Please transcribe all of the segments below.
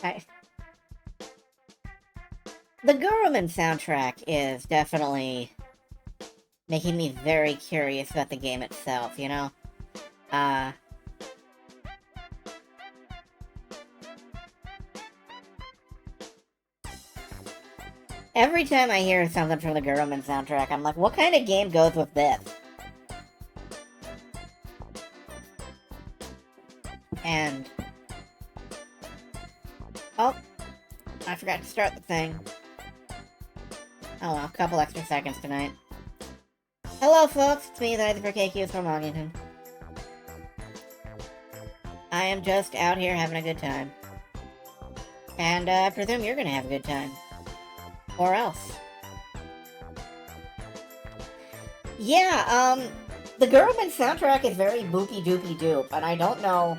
I, the Guruman soundtrack is definitely making me very curious about the game itself, you know? Uh, every time I hear something from the Guruman soundtrack, I'm like, what kind of game goes with this? And... oh, I forgot to start the thing. Oh well, a couple extra seconds tonight. Hello folks, it's me, the for KQ from Longington. I am just out here having a good time. And I presume you're gonna have a good time. Or else. Yeah, the Gurman soundtrack is very boopy-doopy-doop, and I don't know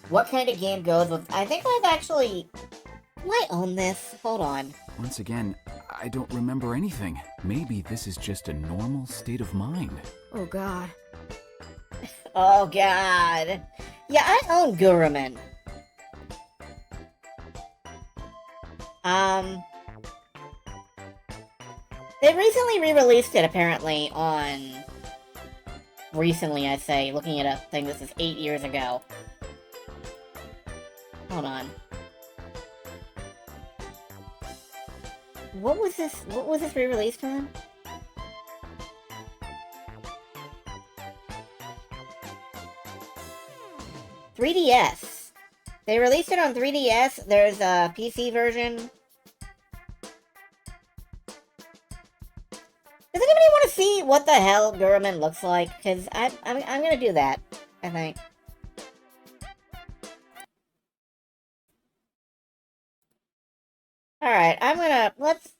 what kind of game goes with... I think I've actually... do I own this? Hold on. Once again, I don't remember anything. Maybe this is just a normal state of mind. Oh god. Oh god. Yeah, I own Guruman. They recently re-released it, apparently, on... recently, I say, looking at a thing this is 8 years ago. Hold on. What was this re-released on? ...3DS. They released it on 3DS. There's a PC version. Does anybody want to see what the hell Guruman looks like? Because I'm gonna do that, I think. Alright, let's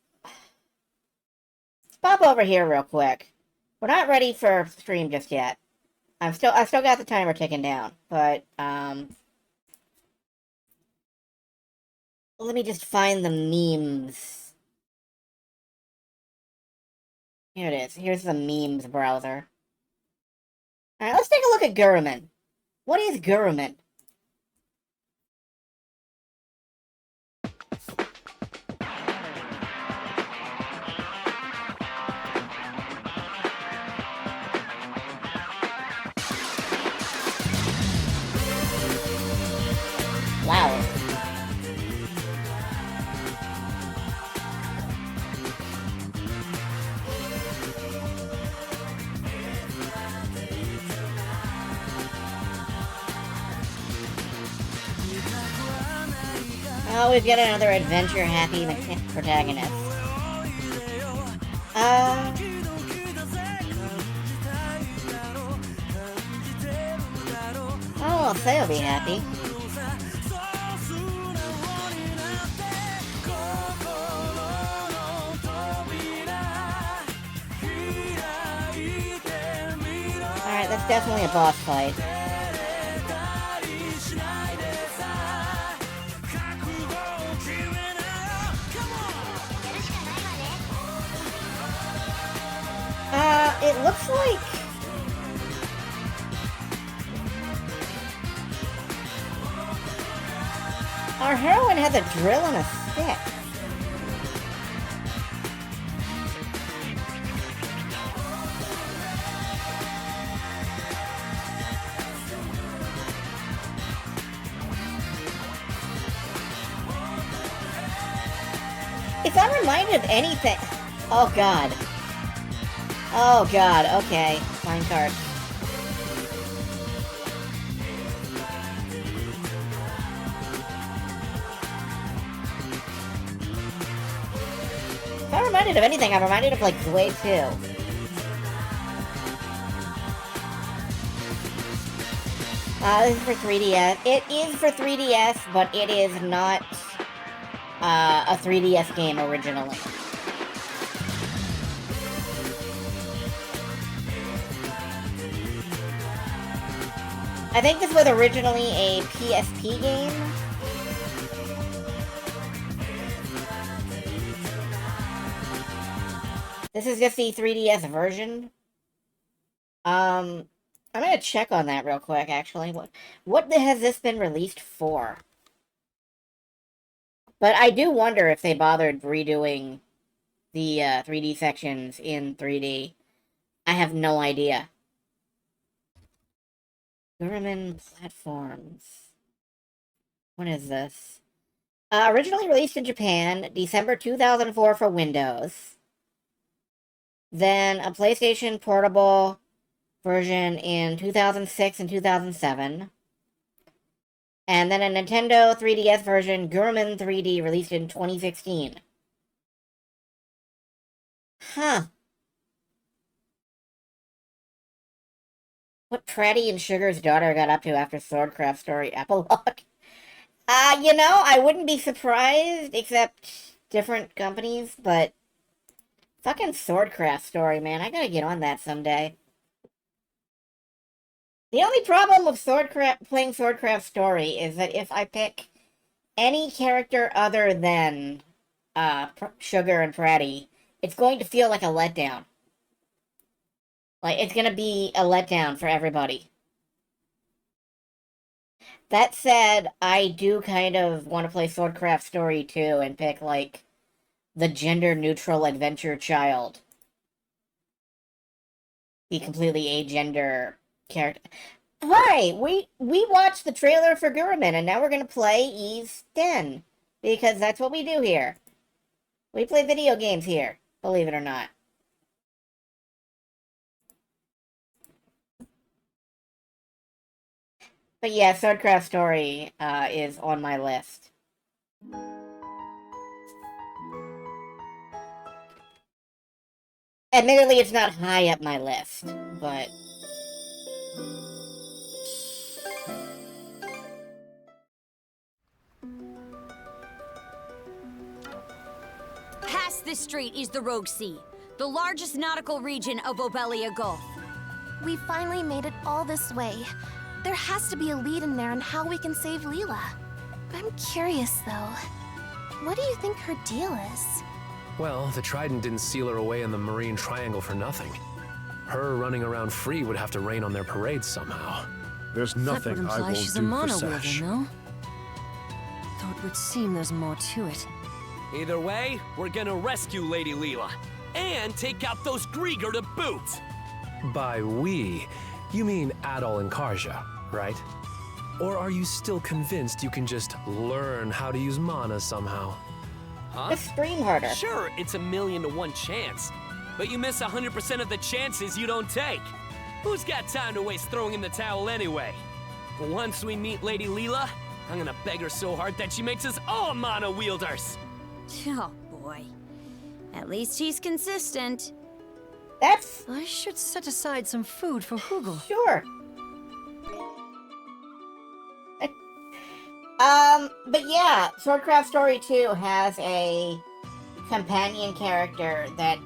pop over here real quick. We're not ready for stream just yet. I still got the timer ticking down, but, let me just find the memes. Here it is. Here's the memes browser. Alright, let's take a look at Guruman. What is Guruman? Wow. Oh, we've got another adventure-happy protagonist. Oh, I'll say I'll be happy. Alright, that's definitely a boss fight. It looks like... our heroine has a drill and a stick. If I'm reminded of anything... oh god. Oh god, okay. Fine card. If I'm reminded of anything, I'm reminded of, like, Zway 2. This is for 3DS. It is for 3DS, but it is not, a 3DS game originally. I think this was originally a PSP game. This is just the 3DS version. I'm gonna check on that real quick, actually. What has this been released for? But I do wonder if they bothered redoing the 3D sections in 3D. I have no idea. Gurman platforms. What is this? Originally released in Japan, December 2004 for Windows. Then a PlayStation Portable version in 2006 and 2007. And then a Nintendo 3DS version, Gurman 3D, released in 2016. Huh. What Pratty and Sugar's daughter got up to after Swordcraft Story epilogue? I wouldn't be surprised, except different companies, but fucking Swordcraft Story, man. I gotta get on that someday. The only problem with playing Swordcraft Story is that if I pick any character other than Sugar and Pratty, it's going to feel like a letdown. Like, it's gonna be a letdown for everybody. That said, I do kind of want to play Swordcraft Story 2 and pick, like, the gender-neutral adventure child. The completely agender character. Hi! We watched the trailer for Gurman, and now we're gonna play Eve's Den. Because that's what we do here. We play video games here, believe it or not. But yeah, Swordcraft Story is on my list. Admittedly, it's not high up my list, but... Past this strait is the Rogue Sea, the largest nautical region of Obelia Gulf. We finally made it all this way. There has to be a lead in there on how we can save Leela. I'm curious, though. What do you think her deal is? Well, the Trident didn't seal her away in the Marine Triangle for nothing. Her running around free would have to rain on their parades somehow. There's nothing I won't she's do a for mono Sash. wielder, no? Though it would seem there's more to it. Either way, we're gonna rescue Lady Leela. And take out those Grieger to boot! By we, you mean Adol and Karja, right? Or are you still convinced you can just learn how to use mana somehow? Huh? Just scream harder. Sure, it's a 1,000,000 to 1 chance. But you miss 100% of the chances you don't take. Who's got time to waste throwing in the towel anyway? Once we meet Lady Leela, I'm gonna beg her so hard that she makes us all mana wielders! Oh boy. At least he's consistent. That's... I should set aside some food for Hugel. Sure. But yeah, Swordcraft Story 2 has a companion character that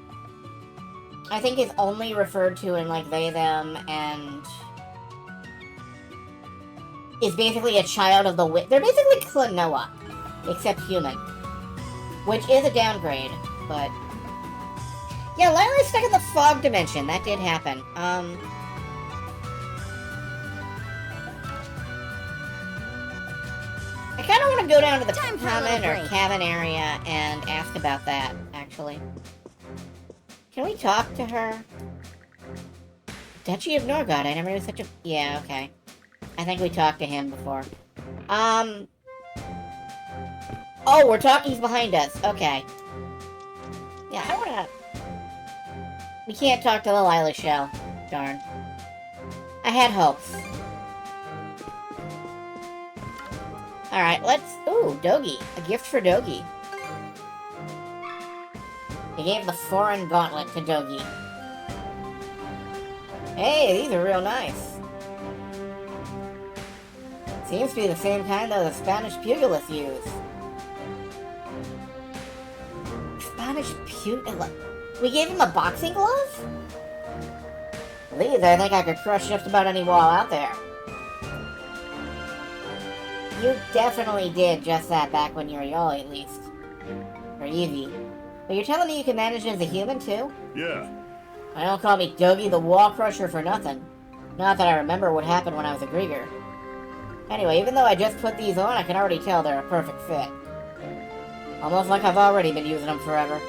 I think is only referred to in, like, they, them, and is basically a child of the witch. They're basically Klonoa, except human. Which is a downgrade, but... Yeah, Lila's stuck in the fog dimension. That did happen. I kind of want to go down to the Time for a common little or break. cabin area and ask about that, actually. Can we talk to her? Duchy of Norgod, I never knew such a... Yeah, okay. I think we talked to him before. Oh, we're talking, he's behind us. Okay. Yeah, I wanna... We can't talk to the Lila shell. Darn. I had hopes. Alright, let's... Ooh, Dogi. A gift for Dogi. He gave the foreign gauntlet to Dogi. Hey, these are real nice. Seems to be the same kind that the Spanish pugilists use. Spanish pugilist? We gave him a boxing glove? Please, I think I could crush just about any wall out there. You definitely did just that back when you were y'all, at least. Or Eevee. But you're telling me you can manage as a human, too? Yeah. I don't call me Dogi the Wall Crusher for nothing. Not that I remember what happened when I was a Grieger. Anyway, even though I just put these on, I can already tell they're a perfect fit. Almost like I've already been using them forever.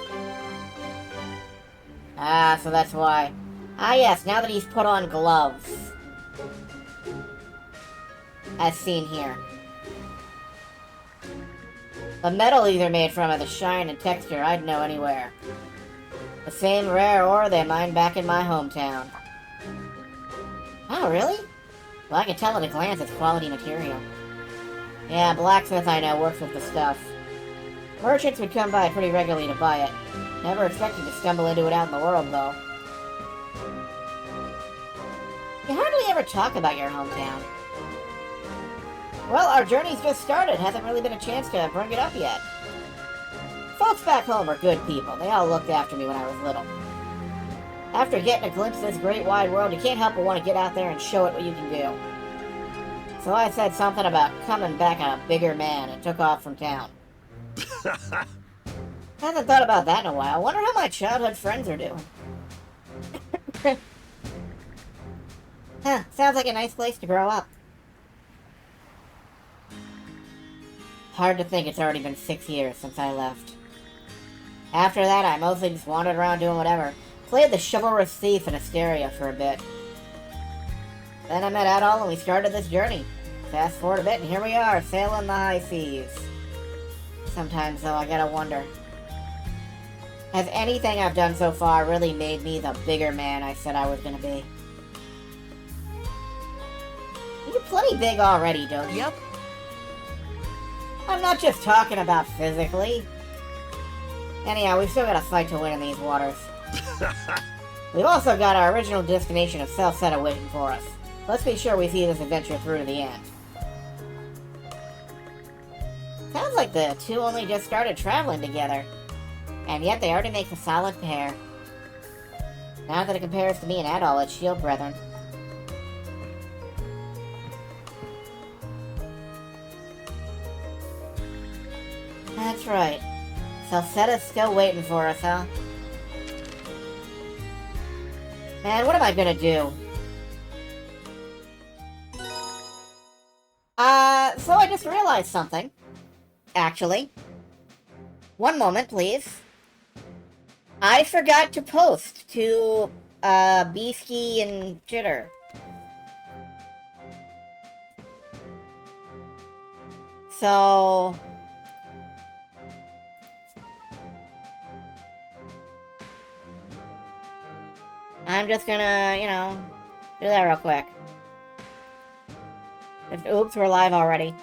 Ah, so that's why. Ah yes, now that he's put on gloves. As seen here. The metal these are made from are the shine and texture I'd know anywhere. The same rare ore they mined back in my hometown. Oh, really? Well, I can tell at a glance it's quality material. Yeah, blacksmith I know works with the stuff. Merchants would come by pretty regularly to buy it. Never expected to stumble into it out in the world, though. You hardly ever talk about your hometown. Well, our journey's just started. Hasn't really been a chance to bring it up yet. Folks back home are good people. They all looked after me when I was little. After getting a glimpse of this great wide world, you can't help but want to get out there and show it what you can do. So I said something about coming back a bigger man and took off from town. Haven't thought about that in a while. Wonder how my childhood friends are doing. Huh, sounds like a nice place to grow up. Hard to think it's already been 6 years since I left. After that, I mostly just wandered around doing whatever. Played the chivalrous thief in Asteria for a bit. Then I met Adol and we started this journey. Fast forward a bit and here we are, sailing the high seas. Sometimes, though, I gotta wonder. Has anything I've done so far really made me the bigger man I said I was gonna be? You're plenty big already, don't you? Yep. I'm not just talking about physically. Anyhow, we've still got a fight to win in these waters. We've also got our original destination of Salsetta waiting for us. Let's be sure we see this adventure through to the end. Sounds like the two only just started traveling together. And yet they already make a solid pair. Not that it compares to me and Adol as shield brethren. That's right. Salsetta's still waiting for us, huh? Man, what am I gonna do? So I just realized something. Actually. One moment, please. I forgot to post to, Beasky and Jitter. So... I'm just gonna, you know, do that real quick. Oops, we're live already.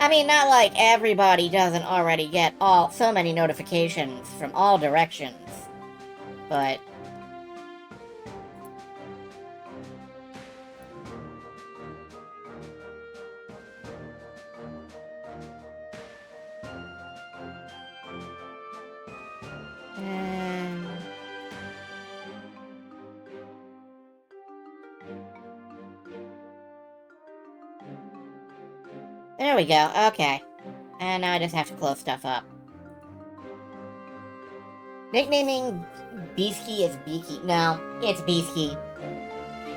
I mean, not like everybody doesn't already get so many notifications from all directions. But... There we go, okay. And now I just have to close stuff up. Nicknaming Beasky is Beaky. No, it's Beasky.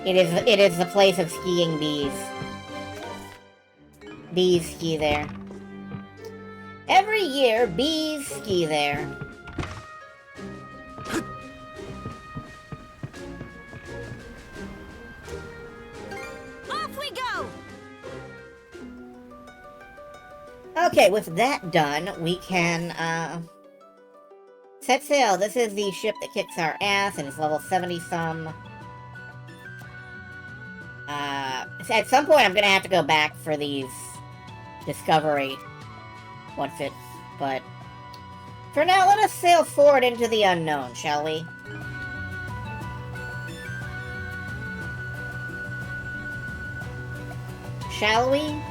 It is the place of skiing bees. Bees ski there. Every year, bees ski there. Off we go! Okay, with that done, we can, set sail. This is the ship that kicks our ass, and it's level 70-some. At some point I'm gonna have to go back for these discovery what's-its, but for now, let us sail forward into the unknown, shall we? Shall we?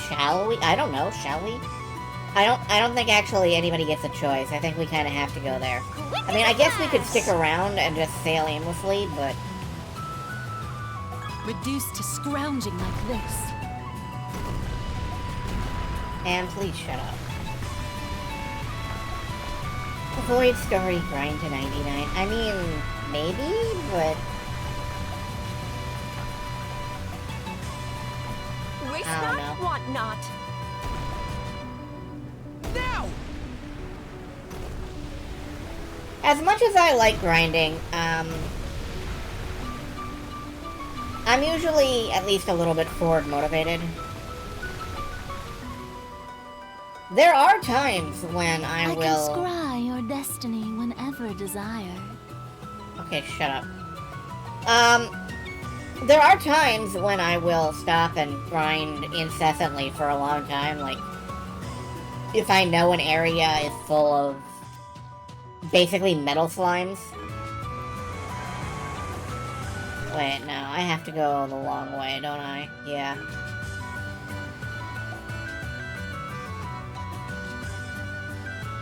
Shall we? I don't know, shall we? I don't think actually anybody gets a choice. I think we kind of have to go there. I mean, I guess we could stick around and just sail aimlessly, but... Reduced to scrounging like this. And please shut up. Avoid story grind to 99. I mean, maybe, but... Waste I don't not, know. want not. As much as I like grinding, I'm usually at least a little bit forward motivated. There are times when I will... can scry your destiny whenever desired. Okay, shut up. There are times when I will stop and grind incessantly for a long time, like, if I know an area is full of basically metal slimes. Wait, no, I have to go the long way, don't I? Yeah.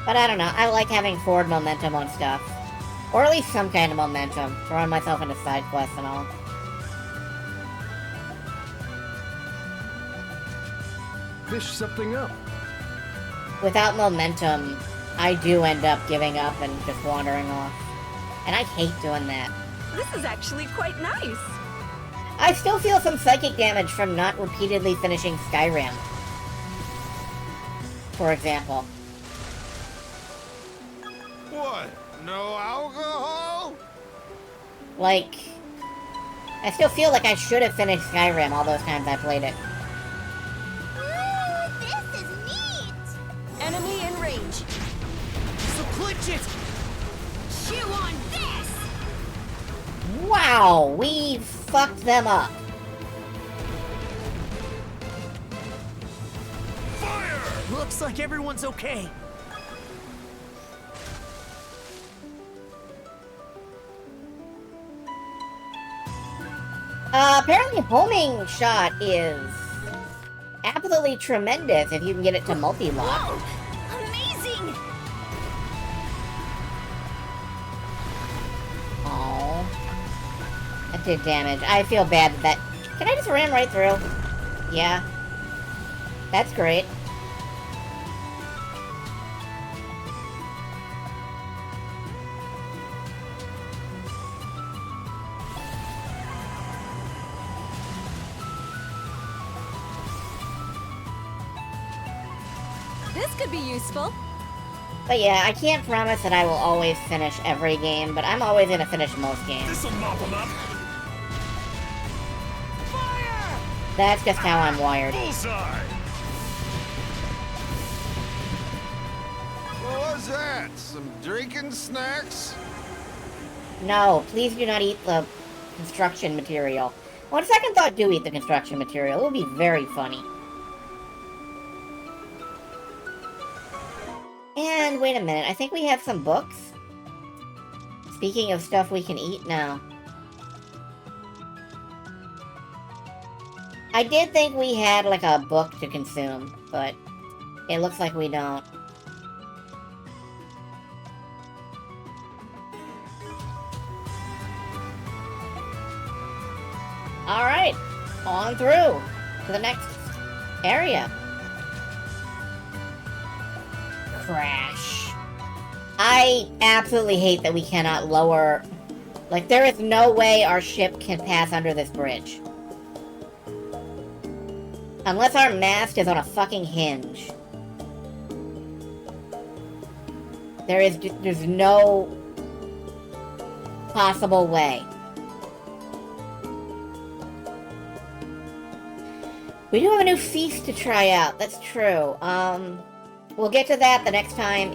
But I don't know, I like having forward momentum on stuff. Or at least some kind of momentum, throwing myself into side quests and all. Fish something up. Without momentum, I do end up giving up and just wandering off. And I hate doing that. This is actually quite nice. I still feel some psychic damage from not repeatedly finishing Skyrim. For example. What? No alcohol? Like, I still feel like I should have finished Skyrim all those times I played it. Ooh, this is neat! Enemy in range. So clutch it! Chew on this! Wow, we fucked them up. Fire! Looks like everyone's okay. Apparently homing shot is absolutely tremendous if you can get it to multi-lock. Whoa! Amazing! Oh, that did damage. I feel bad that... Can I just ram right through? Yeah. That's great. This could be useful. But yeah, I can't promise that I will always finish every game, but I'm always gonna finish most games. This'll mop them up. Fire! That's just how I'm wired. Bullseye! What was that? Some drinking snacks? No, please do not eat the construction material. On second thought, do eat the construction material. It would be very funny. And wait a minute, I think we have some books. Speaking of stuff we can eat now. I did think we had like a book to consume, but it looks like we don't. Alright, on through to the next area. Crash. I absolutely hate that we cannot lower... Like, there is no way our ship can pass under this bridge. Unless our mast is on a fucking hinge. There's no possible way. We do have a new feast to try out, that's true. We'll get to that the next time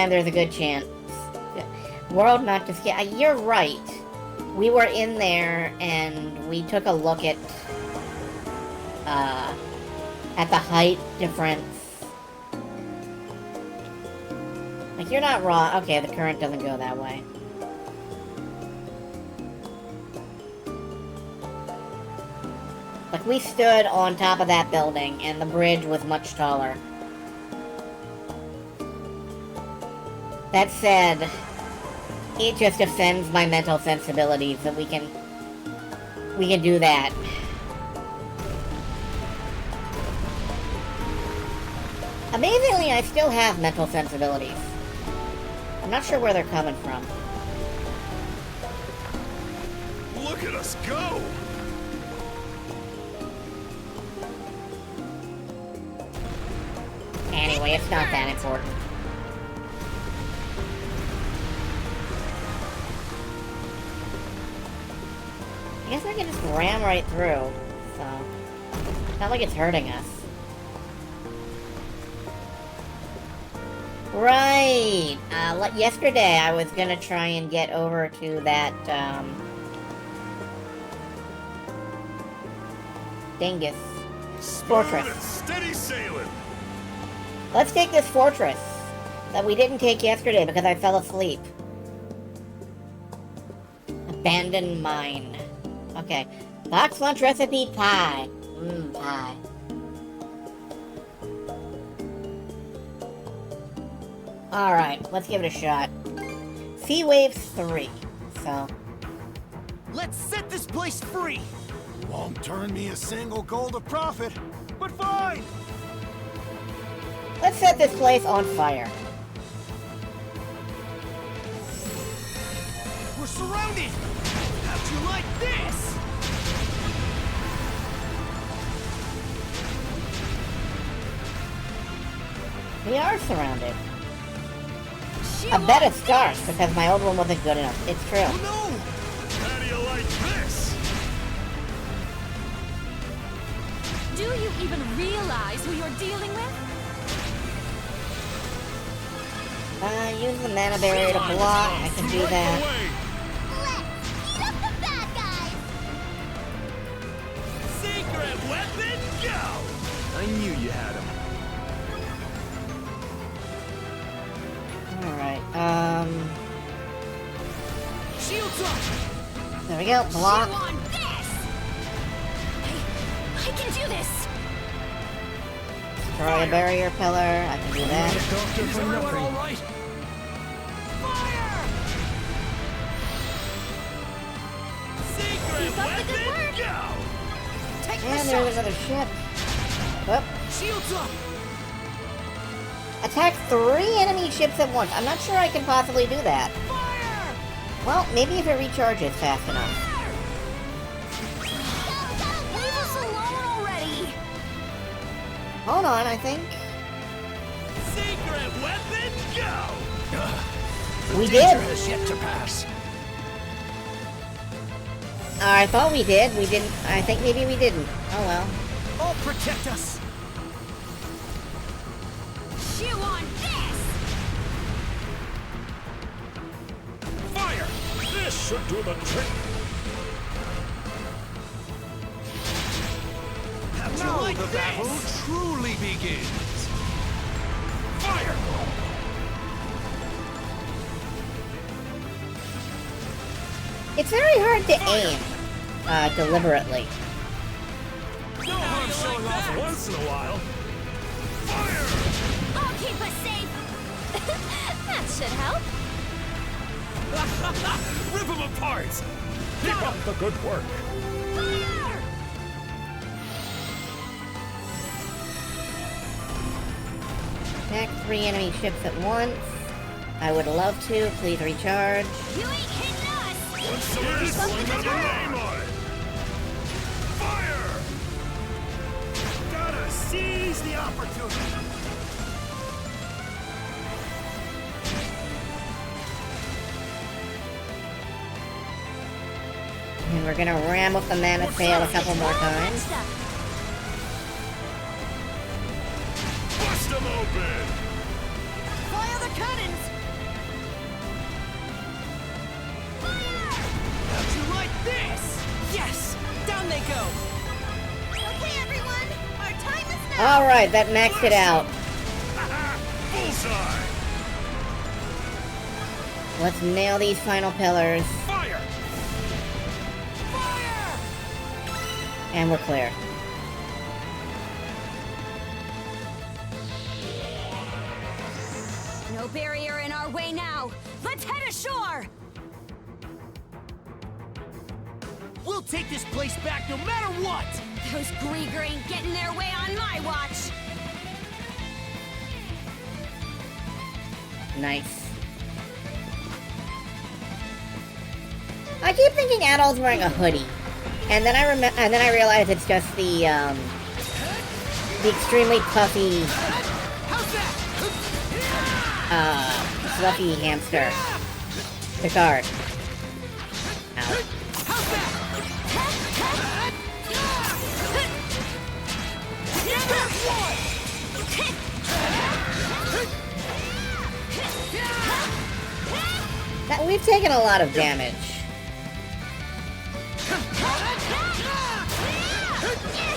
there's a good chance. World not just... Yeah, you're right. We were in there and we took a look at the height difference. Like, you're not wrong. Okay, the current doesn't go that way. Like, we stood on top of that building, and the bridge was much taller. That said, it just offends my mental sensibilities that we can do that. Amazingly, I still have mental sensibilities. I'm not sure where they're coming from. Look at us go! Anyway, it's not that important. guess I can just ram right through, so... Not like it's hurting us. Right! Like yesterday, I was gonna try and get over to that, Dingus. Fortress. Steady sailing. Let's take this fortress that we didn't take yesterday because I fell asleep. Abandoned mine. Okay. Box lunch recipe pie. Pie. Alright, let's give it a shot. Sea Waves 3. So. Let's set this place free! Won't turn me a single gold of profit, but fine. Let's set this place on fire. We're surrounded! How'd you like this? We are surrounded. I bet it starts because my old one wasn't good enough. It's true. Oh no! How do you like this? Do you even realize who you're dealing with? Use the mana barrier to block. I can do that. Secret weapon, go! I knew you had him. Alright, Shields up! there we go. Block. You want this? I can do this. Destroy a barrier pillar. I can do that. Is everyone all right? Fire! Secret Keep up the good weapon, work. go! Take And this there was shot! another ship. Whoop. Shields up! Attack 3 enemy ships at once. I'm not sure I can possibly do that. Fire! Well, maybe if it recharges fast enough. Leave us alone already. Hold on, I think. Secret weapon, go! We Danger did. has yet to pass. I thought we did. We didn't. I think maybe we didn't. Oh well. All protect us! You want this? Fire! This should do the trick. How'd you Now like the this? battle truly begins. Fire! It's very hard to aim deliberately. No harm showing off once in a while. Fire! I'll keep us safe. That should help. Rip them apart! Keep up the good work. Fire! Attack 3 enemy ships at once. I would love to. Please recharge. You ain't hitting us. What's the last one got a name on it? Fire! Gotta seize the opportunity! And we're gonna ram with the mana sail a couple more times. Bust them open! Fire the cannons. How'd you like this? Yes! Down they go! Okay, everyone. Our time is now. Alright, that maxed it out. Bullseye! Let's nail these final pillars. Fire! Fire! And we're clear. No barrier in our way now. Let's head ashore. We'll take this place back no matter what! Those Grieger ain't getting their way on my watch. Nice. I keep thinking Adol's wearing a hoodie, and then I realize it's just the extremely puffy, fluffy hamster, Picard. Ow. taken a lot of damage.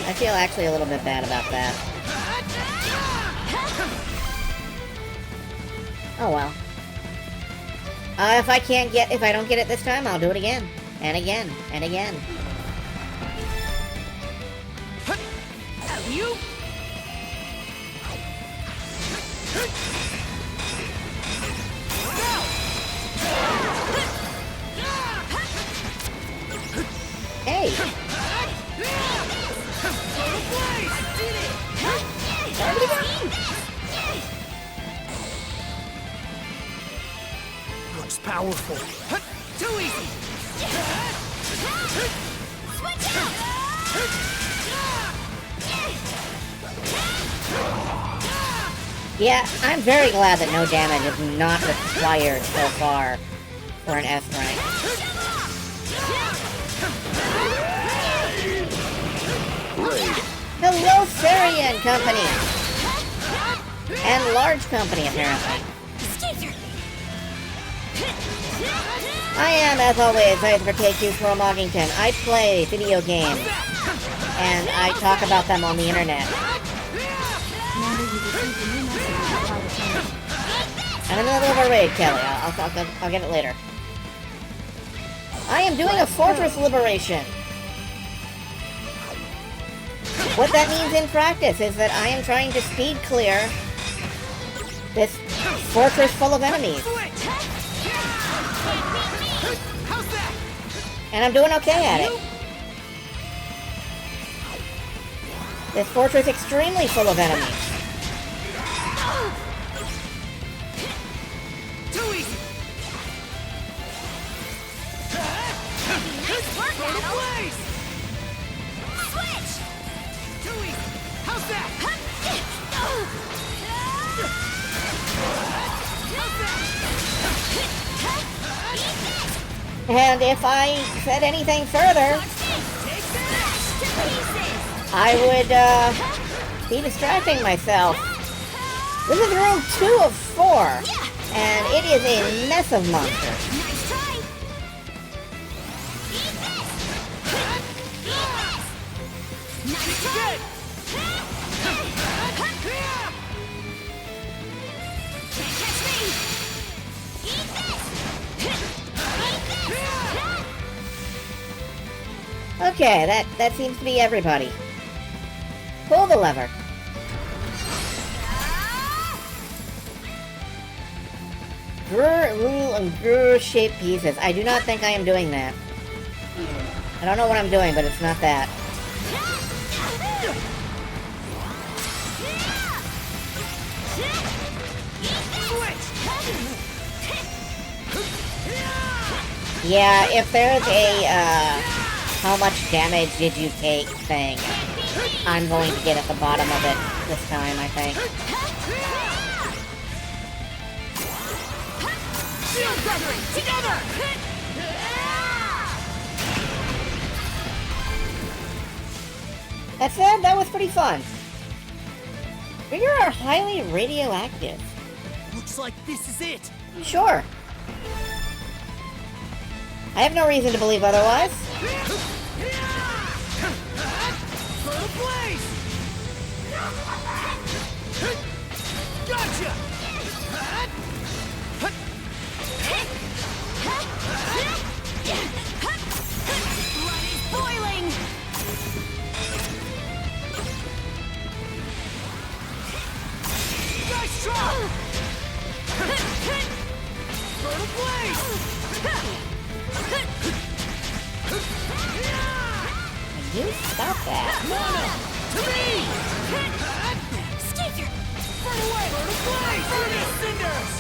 I feel actually a little bit bad about that. Oh well. If I don't get it this time, I'll do it again. And again. And again. You? Hey! Looks powerful. Too easy. Yeah, I'm very glad that no damage is not required so far for an S rank. Hello, Sarian Company! And Large Company, apparently. I am, as always, Isaac for KQ's from Moggington. I play video games, and I talk about them on the internet. I'm in the middle of a raid, Kelly. I'll get it later. I am doing a fortress liberation. What that means in practice is that I am trying to speed clear this fortress full of enemies. And I'm doing okay at it. This fortress extremely full of enemies. Too easy. Nice work, Adol. Switch! Too easy. How's that? And if I said anything further, I would be distracting myself. This is room 2 of 4, and it is a mess of monsters. Nice try! Nice try! Can't catch me! Eat this! Okay, that seems to be everybody. Pull the lever. Grr, rule, and grr shaped pieces. I do not think I am doing that. I don't know what I'm doing, but it's not that. Yeah, if there's a, how much damage did you take thing, I'm going to get at the bottom of it this time, I think. Shield brethren, together! That said, that was pretty fun. We are highly radioactive. Looks like this is it. Sure. I have no reason to believe otherwise. For the blaze! Gotcha! Blood is boiling! Nice try! For the blaze! You stop that. Mana! To me! Skip Burn away! For the blaze! Burn it, cinders!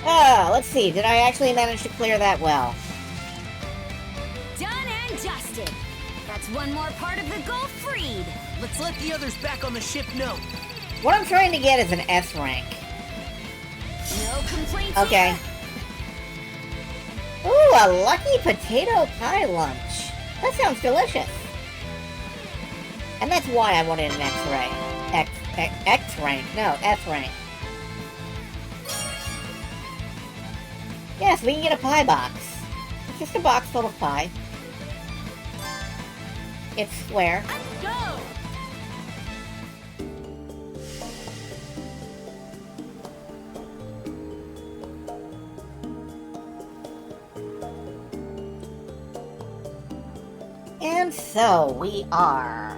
Oh, let's see. Did I actually manage to clear that well? Done and dusted. That's one more part of the goal freed. Let's let the others back on the ship know. What I'm trying to get is an S rank. No complaints Okay. here. Ooh, a lucky potato pie lunch. That sounds delicious. And that's why I wanted an X rank. X rank. No, S rank. Yes, we can get a pie box. It's just a box full of pie. It's square. Go! And so, we are,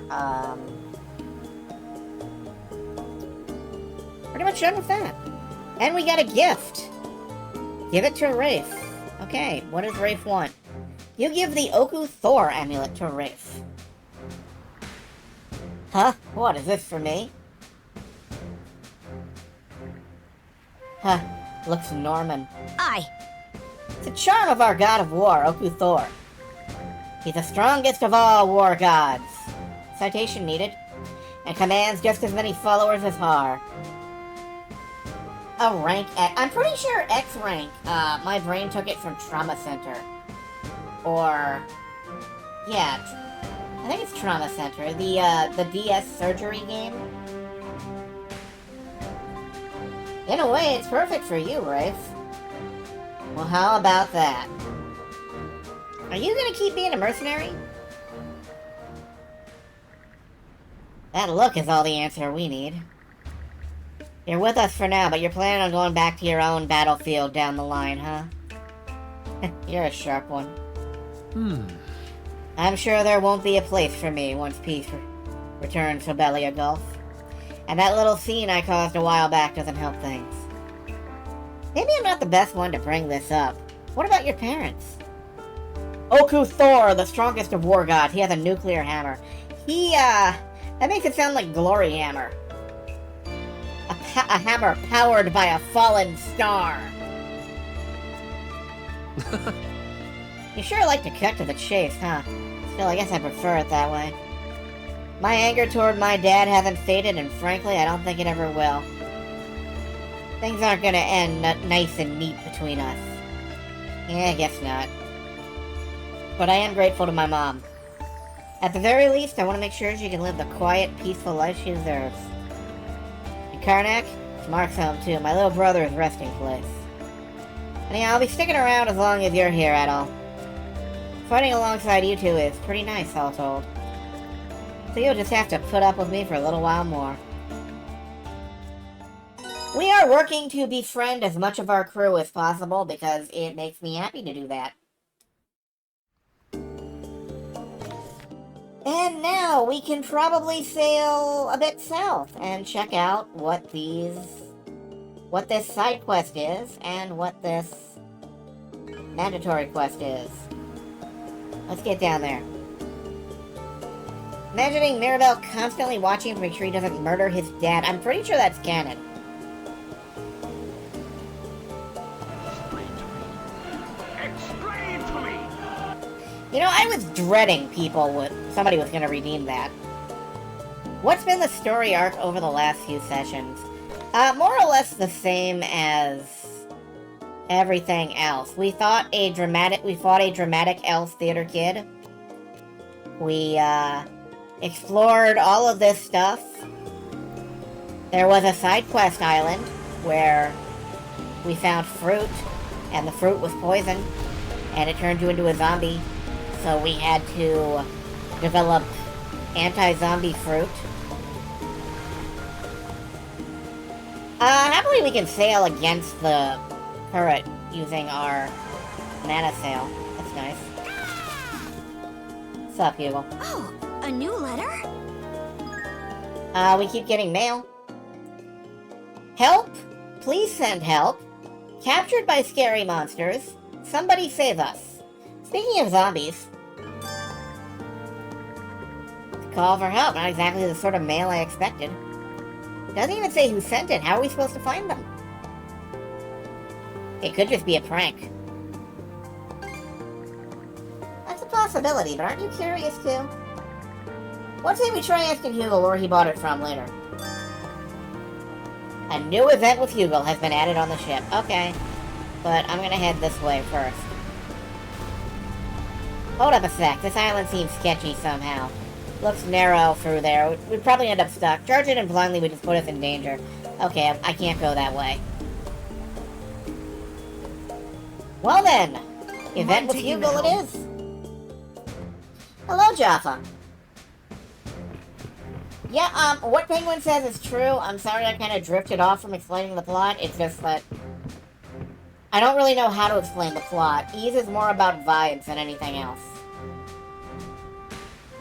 pretty much done with that. And we got a gift. Give it to Rafe. Okay, what does Rafe want? You give the Oku Thor amulet to Rafe. Huh? What, is this for me? Huh, looks Norman. Aye. It's a charm of our god of war, Oku Thor. He's the strongest of all war gods. Citation needed. And commands just as many followers as Har. A rank X. I'm pretty sure X rank. My brain took it from Trauma Center. Or... yeah, I think it's Trauma Center. The DS surgery game. In a way, it's perfect for you, Rafe. Well, how about that? Are you gonna keep being a mercenary? That look is all the answer we need. You're with us for now, but you're planning on going back to your own battlefield down the line, huh? You're a sharp one. I'm sure there won't be a place for me once peace returns to Belia Gulf. And that little scene I caused a while back doesn't help things. Maybe I'm not the best one to bring this up. What about your parents? Oku Thor, the strongest of war gods. He has a nuclear hammer. That makes it sound like Glory Hammer. A hammer powered by a fallen star. You sure like to cut to the chase, huh? Still, I guess I prefer it that way. My anger toward my dad hasn't faded, and frankly, I don't think it ever will. Things aren't gonna end nice and neat between us. Yeah, I guess not. But I am grateful to my mom. At the very least, I want to make sure she can live the quiet, peaceful life she deserves. And Karnak, it's Mark's home too, my little brother's resting place. And yeah, I'll be sticking around as long as you're here, Adol. Fighting alongside you two is pretty nice, all told. So you'll just have to put up with me for a little while more. We are working to befriend as much of our crew as possible because it makes me happy to do that. And now we can probably sail a bit south and check out what this side quest is and what this mandatory quest is. Let's get down there. Imagining Mirabelle constantly watching him to make sure he doesn't murder his dad. I'm pretty sure that's canon. Explain to me! You know, I was dreading somebody was gonna redeem that. What's been the story arc over the last few sessions? More or less the same as everything else. We fought a dramatic elf theater kid. We, explored all of this stuff. There was a side quest island where we found fruit, and the fruit was poison, and it turned you into a zombie. So we had to develop anti-zombie fruit. Happily we can sail against the turret using our mana sail. That's nice. What's up, Hugo? Oh, a new letter? We keep getting mail. Help! Please send help. Captured by scary monsters. Somebody save us. Speaking of zombies. Call for help. Not exactly the sort of mail I expected. Doesn't even say who sent it. How are we supposed to find them? It could just be a prank. That's a possibility, but aren't you curious too? Let's say we try asking Hugo where he bought it from later. A new event with Hugo has been added on the ship. Okay. But I'm gonna head this way first. Hold up a sec. This island seems sketchy somehow. Looks narrow through there. We'd probably end up stuck. Charging in blindly would just put us in danger. Okay, I can't go that way. Well then, event with taking Hugo the it helm? is. Hello, Jaffa. Yeah, what Penguin says is true. I'm sorry I kind of drifted off from explaining the plot. It's just that I don't really know how to explain the plot. Ease is more about vibes than anything else.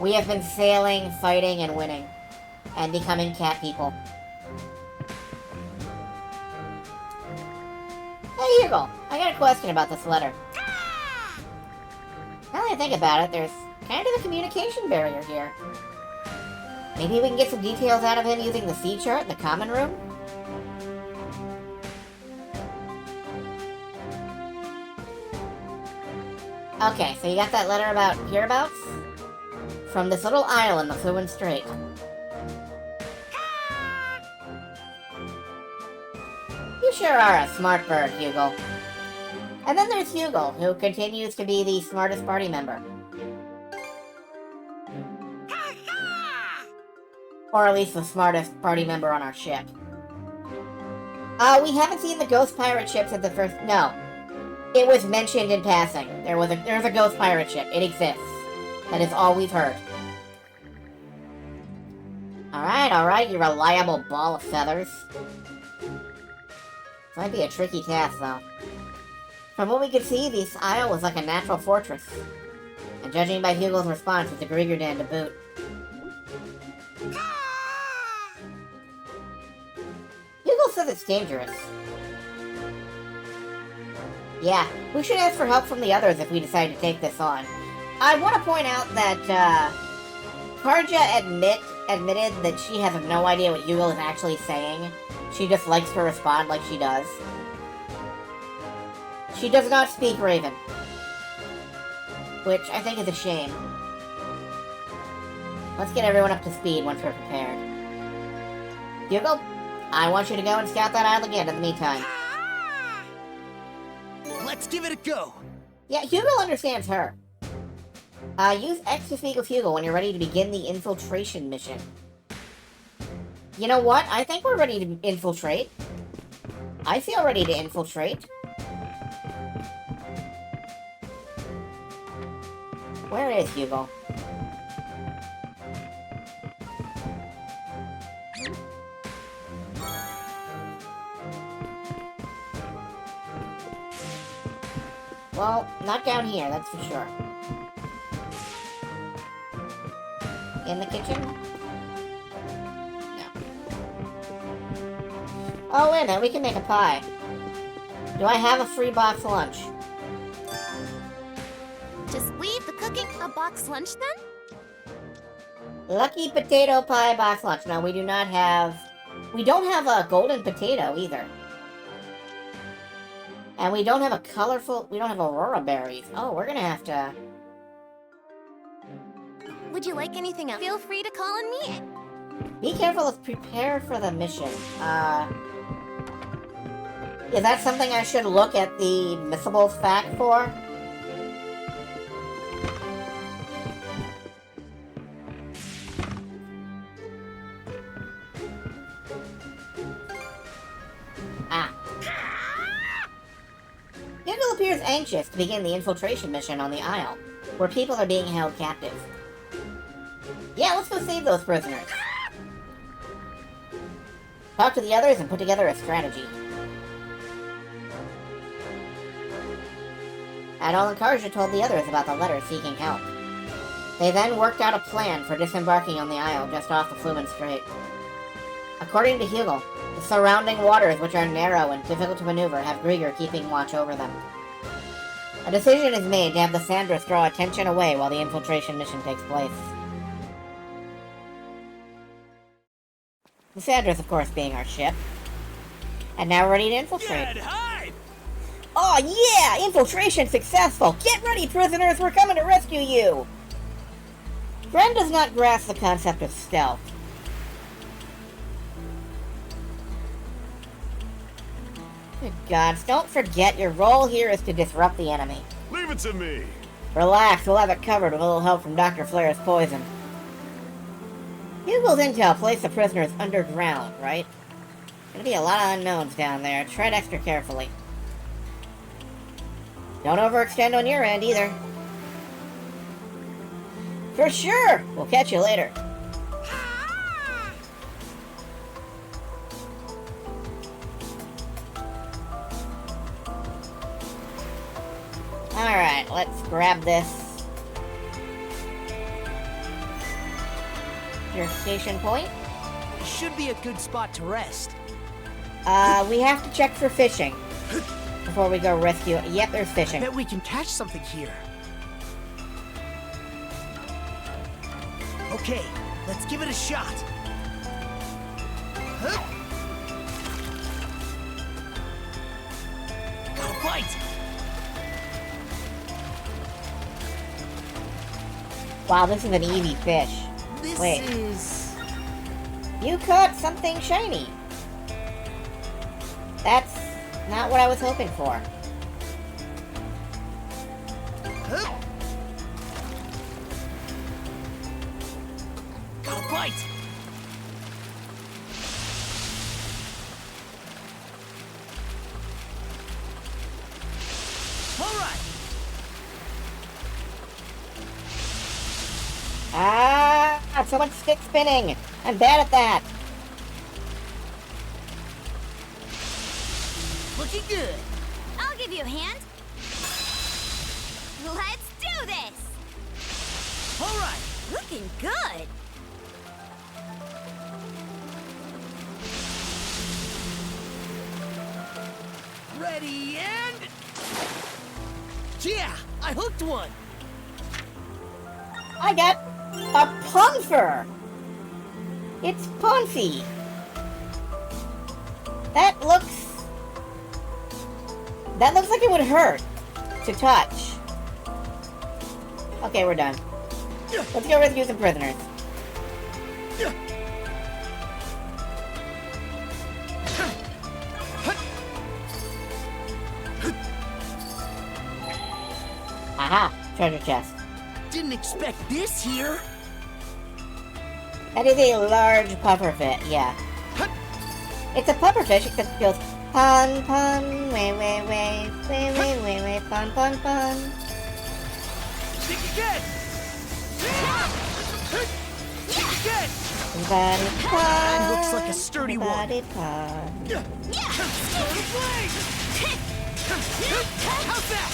We have been sailing, fighting, and winning. And becoming cat people. Hey, Hugo, I got a question about this letter. Now that I think about it, there's kind of a communication barrier here. Maybe we can get some details out of him using the sea chart in the common room? Okay, so you got that letter about hereabouts? From this little isle in the Fluent Strait. You sure are a smart bird, Hugo. And then there's Hugo, who continues to be the smartest party member. Or at least the smartest party member on our ship. We haven't seen the ghost pirate ship since the first... No. It was mentioned in passing. There's a ghost pirate ship. It exists. That is all we've heard. Alright, you reliable ball of feathers. This might be a tricky task, though. From what we could see, this isle was like a natural fortress. And judging by Hugo's response, it's a Griggerdan to boot. Hugo says it's dangerous. Yeah, we should ask for help from the others if we decide to take this on. I want to point out that, Karja admitted that she has no idea what Hugo is actually saying. She just likes to respond like she does. She does not speak Raven. Which I think is a shame. Let's get everyone up to speed once we're prepared. Hugo, I want you to go and scout that isle again in the meantime. Let's give it a go. Yeah, Hugo understands her. Use X to speak with Hugo when you're ready to begin the infiltration mission. You know what? I think we're ready to infiltrate. I feel ready to infiltrate. Where is Hugo? Well, not down here, that's for sure. In the kitchen? No. Oh, wait a minute, we can make a pie. Do I have a free box lunch? Just leave the cooking a box lunch then? Lucky potato pie box lunch. No, we do not have... We don't have a golden potato, either. And we don't have a colorful... We don't have aurora berries. Oh, we're gonna have to... Would you like anything else? Feel free to call on me. Be careful, let's prepare for the mission. Is that something I should look at the Missables fact for? Hugo appears anxious to begin the infiltration mission on the Isle, where people are being held captive. Yeah, let's go save those prisoners. Talk to the others and put together a strategy. Adol and Karja told the others about the letter seeking help. They then worked out a plan for disembarking on the Isle just off the Flumen Strait. According to Hugo, the surrounding waters, which are narrow and difficult to maneuver, have Grieger keeping watch over them. A decision is made to have the Sandras draw attention away while the infiltration mission takes place. The Sandras, of course, being our ship. And now we're ready to infiltrate. Oh yeah! Infiltration successful! Get ready, prisoners! We're coming to rescue you! Gren does not grasp the concept of stealth. Good gods, don't forget your role here is to disrupt the enemy. Leave it to me. Relax, we'll have it covered with a little help from Dr. Flair's poison. Hugo's intel placed the prisoners underground, right? Gonna be a lot of unknowns down there. Tread extra carefully. Don't overextend on your end either. For sure! We'll catch you later. Alright, let's grab this. Your station point. Should be a good spot to rest. We have to check for fishing before we go rescue. Yep, there's fishing. Bet we can catch something here. Okay, let's give it a shot. Got a bite. Wow, this is an easy fish. This Wait. is... You caught something shiny. That's not what I was hoping for. Got a bite. All right. Ah, someone's stick spinning. I'm bad at that. Looking good. I'll give you a hand. Let's do this! All right. Looking good! Ready and... Yeah, I hooked one. I got a punfer. It's Punsy. That looks like it would hurt to touch. Okay, we're done. Let's go rescue some prisoners. Aha! Treasure chest. Didn't expect this here. That is a large pufferfish, yeah. It's a pufferfish except it goes pun pun, way way way, way way way way, pun pun pun. Think again. Think again. Everybody pun. Looks like a sturdy one. Everybody pun. How's that?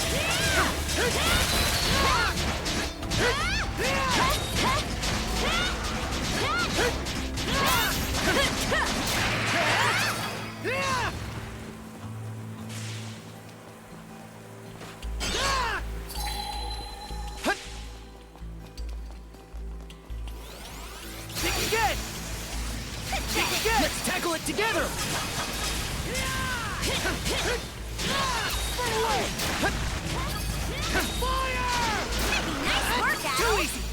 Think again. Think again. Let's tackle it together. Fire! Nice workout! Too easy.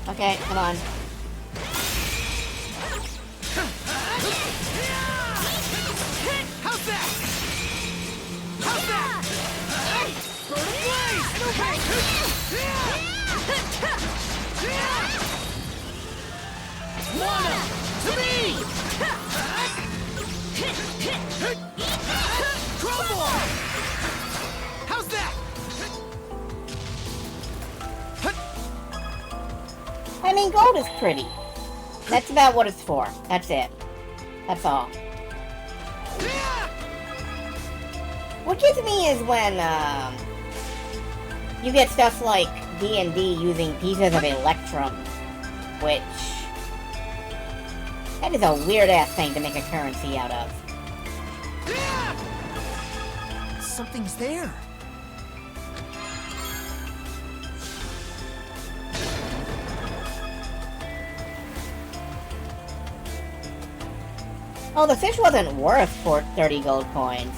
Okay, come on. How's that? How's that? Burn a blaze! Mana! To me! Crumble! How's that? I mean, gold is pretty. That's about what it's for. That's it. That's all. What gets me is when, you get stuff like D&D using pieces of Electrum, which... that is a weird-ass thing to make a currency out of. Something's there. Oh, the fish wasn't worth 30 gold coins.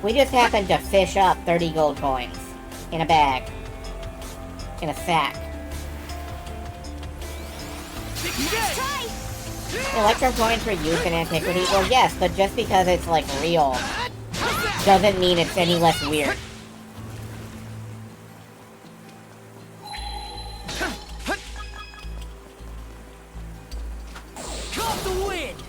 We just happened to fish up 30 gold coins. In a bag. In a sack. Electrum coins were used in antiquity? Well, yes, but just because it's, like, real doesn't mean it's any less weird. Caught the wind!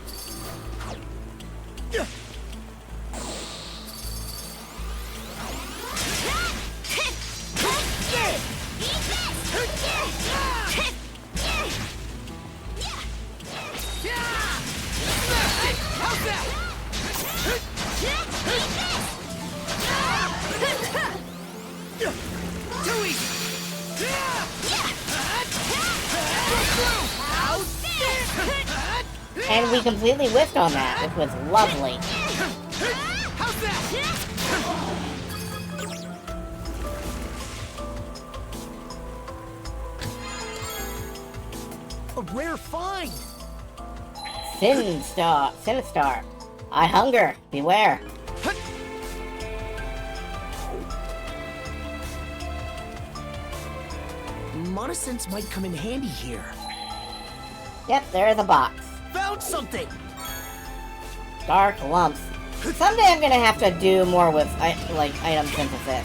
And we completely whiffed on that, which was lovely. How's that? A rare find. Sinistar. I hunger. Beware. Monosense might come in handy here. Yep, there's a box. Found something. Dark lumps. Someday I'm gonna have to do more with, like, item synthesis.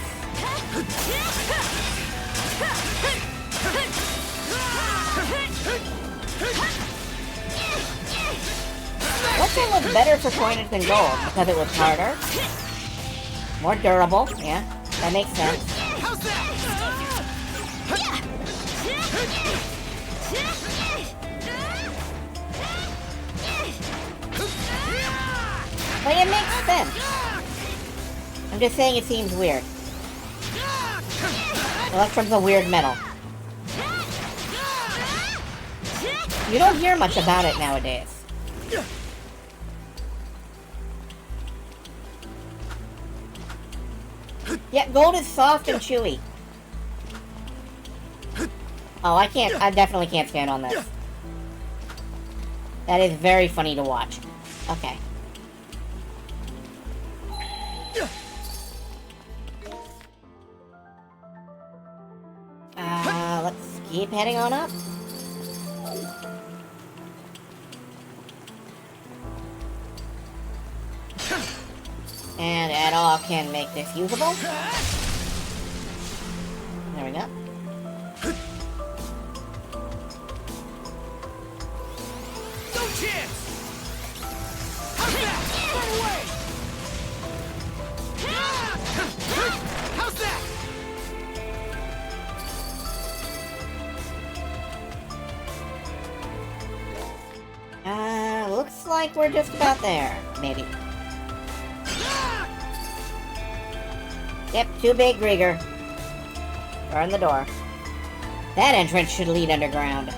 What's it look better for coinage than gold? Because it was harder? More durable, yeah. That makes sense. How's that? Like, it makes sense. I'm just saying it seems weird. Electrum's a weird metal. You don't hear much about it nowadays. Yeah, gold is soft and chewy. Oh, I definitely can't stand on this. That is very funny to watch. Okay. Let's keep heading on up. And at all can make this usable. There we go. No chance! How's that? Run away! How's that? Looks like we're just about there. Maybe. Yep, too big, Grieger. Burn the door. That entrance should lead underground.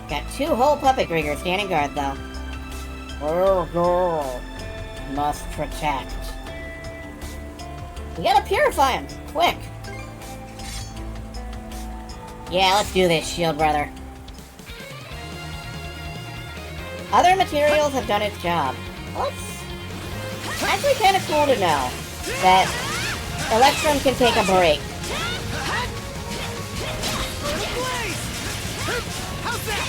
Got 2 whole puppet Griegers standing guard, though. Oh, girl. Must protect. We gotta purify him. Quick. Yeah, let's do this, shield brother. Other materials have done its job. Well, it's actually kind of cool to know that Electrum can take a break. How's that?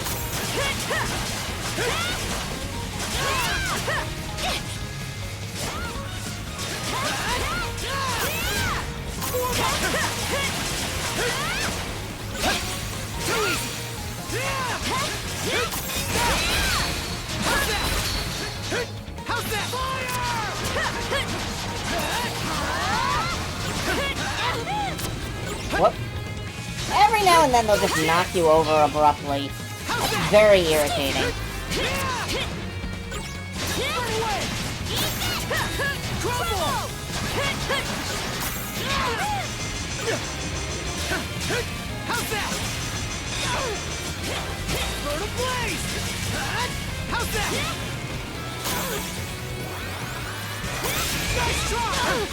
Too easy. How's that? Whoop. Every now and then they'll just knock you over abruptly. That's very irritating. How's that? Burn a blaze! How's that? Nice try!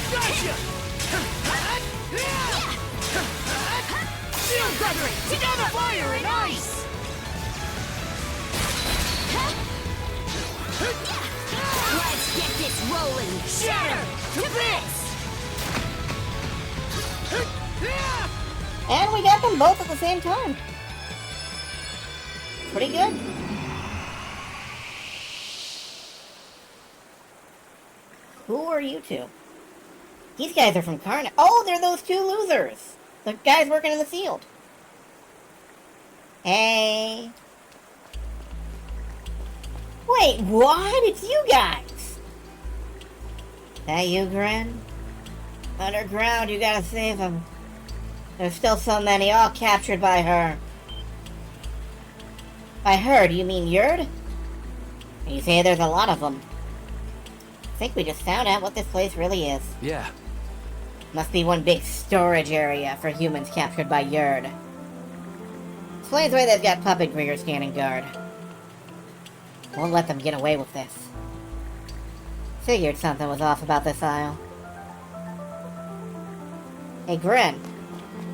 Gotcha! Shield Gregory! Together! Fire and ice! Let's get this rolling! Shatter! To bits! And we got them both at the same time. Pretty good. Who are you two? These guys are from Karnak. Oh, they're those 2 losers. The guys working in the field. Hey. Wait, what? It's you guys. That you, Grin? Underground, you gotta save them. There's still so many, all captured by her. By her, do you mean Yurd? You say there's a lot of them. I think we just found out what this place really is. Yeah. Must be one big storage area for humans captured by Yerd. Explains why they've got puppet Grieger standing guard. Won't let them get away with this. Figured something was off about this aisle. Hey, Gren.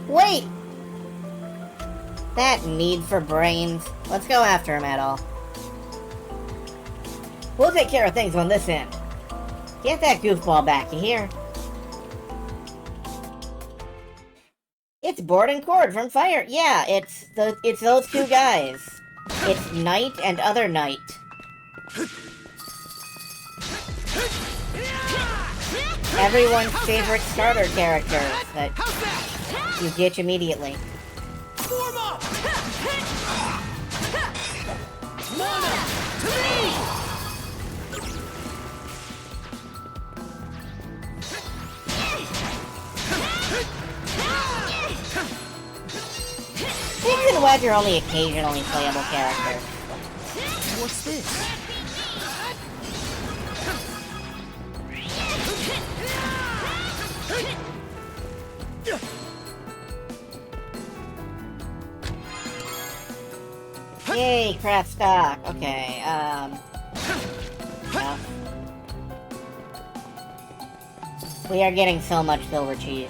Wait! That need for brains. Let's go after him, Adol. We'll take care of things on this end. Get that goofball back, you hear? It's Board and Cord from Fire. Yeah, it's those two guys. It's Knight and Other Knight. Everyone's favorite starter characters that you ditch immediately. Form up! Mana, to me! Biggs and Wedge are only occasionally playable characters. What's this? Yay, craft stock. Okay, no. We are getting so much silver cheese.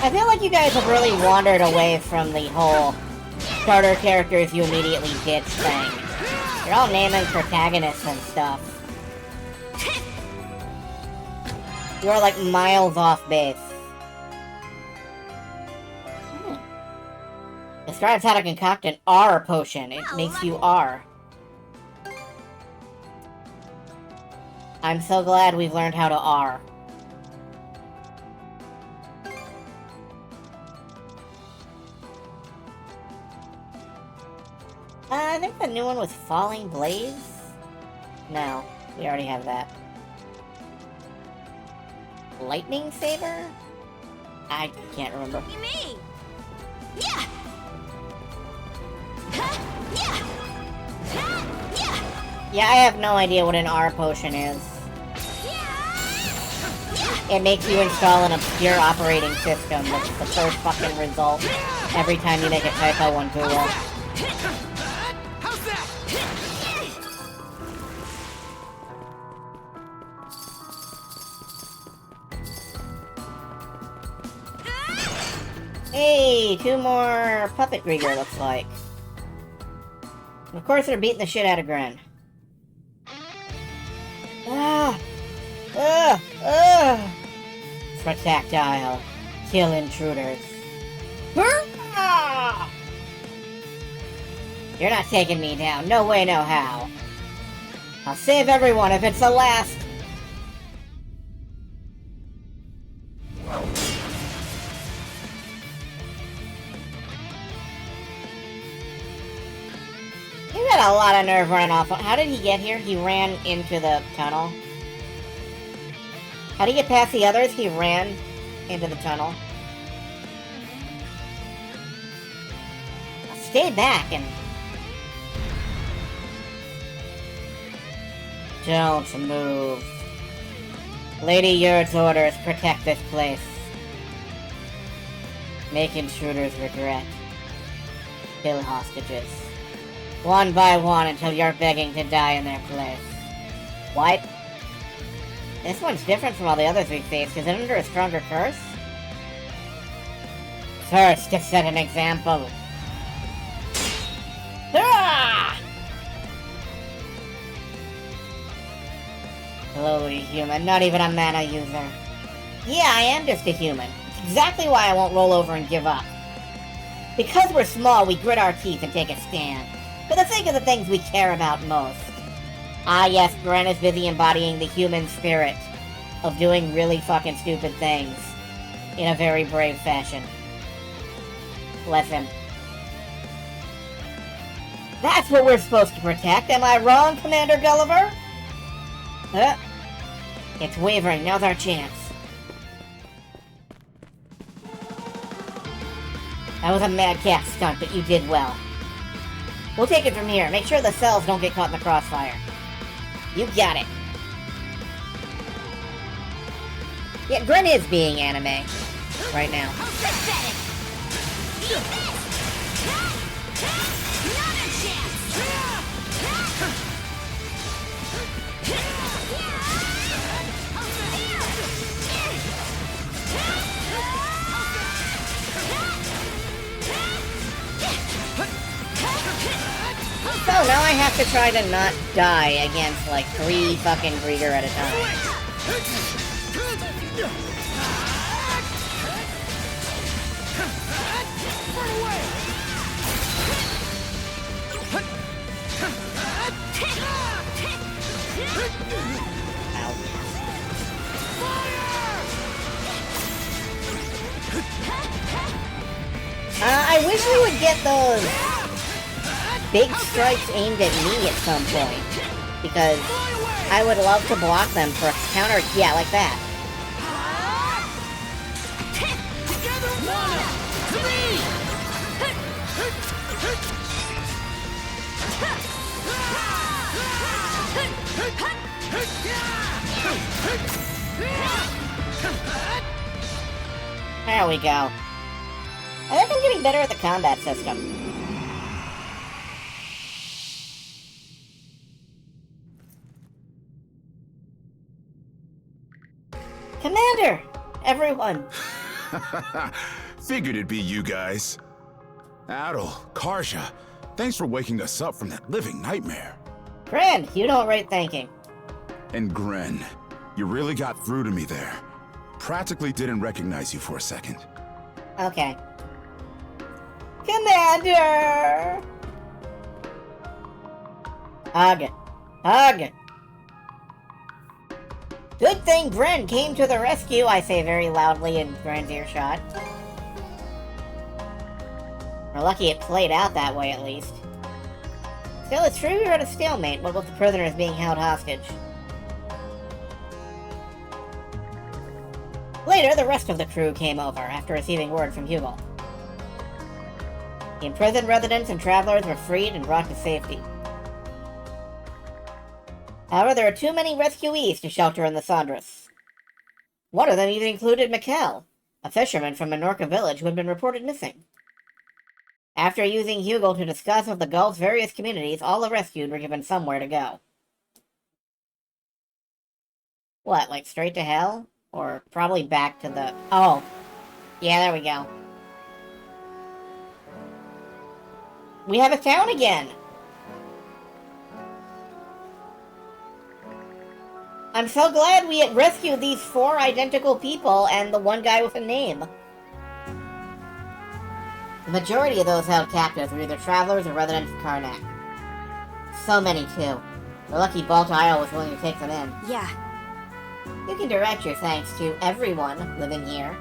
I feel like you guys have really wandered away from the whole starter characters you immediately ditch thing. You're all naming protagonists and stuff. You're like miles off base. Describes how to concoct an R potion. It makes you R. I'm so glad we've learned how to R. I think the new one was Falling Blaze? No, we already have that. Lightning Saber? I can't remember. Me! Yeah! Yeah! Yeah, I have no idea what an R potion is. It makes you install an obscure operating system that's the first fucking result every time you make a typo on Google. Hey, two more puppet Grieger, looks like. And of course they're beating the shit out of Gren. Protactile. Kill intruders. You're not taking me down. No way, no how. I'll save everyone if it's the last. He got a lot of nerve running off. How did he get here? He ran into the tunnel. How did he get past the others? He ran into the tunnel. Stay back and... Don't move. Lady Yerd's orders protect this place. Make intruders regret. Kill hostages. One by one until you're begging to die in their place. What? This one's different from all the others we've faced. Is it under a stronger curse? First, to set an example. Ah! Lowly human, not even a mana user. Yeah, I am just a human. It's exactly why I won't roll over and give up. Because we're small, we grit our teeth and take a stand. For the sake of the things we care about most. Ah yes, Gren is busy embodying the human spirit of doing really fucking stupid things in a very brave fashion. Bless him. That's what we're supposed to protect, am I wrong, Commander Gulliver? It's wavering, now's our chance. That was a madcap stunt, but you did well. We'll take it from here. Make sure the cells don't get caught in the crossfire. You got it. Yeah, Gren is being anime right now. Pathetic. Eat this. Another chance. So now I have to try to not die against like 3 fucking Grieger at a time. I wish we would get those big strikes aimed at me at some point, because I would love to block them for a counter. Yeah, like that. There we go. I think I'm getting better at the combat system. Commander! Everyone! Figured it'd be you guys. Adol, Karja, thanks for waking us up from that living nightmare. Gren, you don't rate thanking. And Gren, you really got through to me there. Practically didn't recognize you for a second. Okay. Commander! Hug. Hug! Good thing Gren came to the rescue, I say very loudly in Gren's earshot. We're lucky it played out that way, at least. Still, it's true we were at a stalemate, what with the prisoners being held hostage. Later, the rest of the crew came over, after receiving word from Hugel. The imprisoned residents and travelers were freed and brought to safety. However, there are too many rescuees to shelter in the Sandras. One of them even included Mikkel, a fisherman from Menorca village who had been reported missing. After using Hugel to discuss with the Gulf's various communities, all the rescued were given somewhere to go. What, like straight to hell? Or probably back to the... Oh. Yeah, there we go. We have a town again! I'm so glad we had rescued these 4 identical people and the one guy with a name. The majority of those held captives were either travelers or residents of Karnak. So many, too. We're lucky Balta Isle was willing to take them in. Yeah. You can direct your thanks to everyone living here.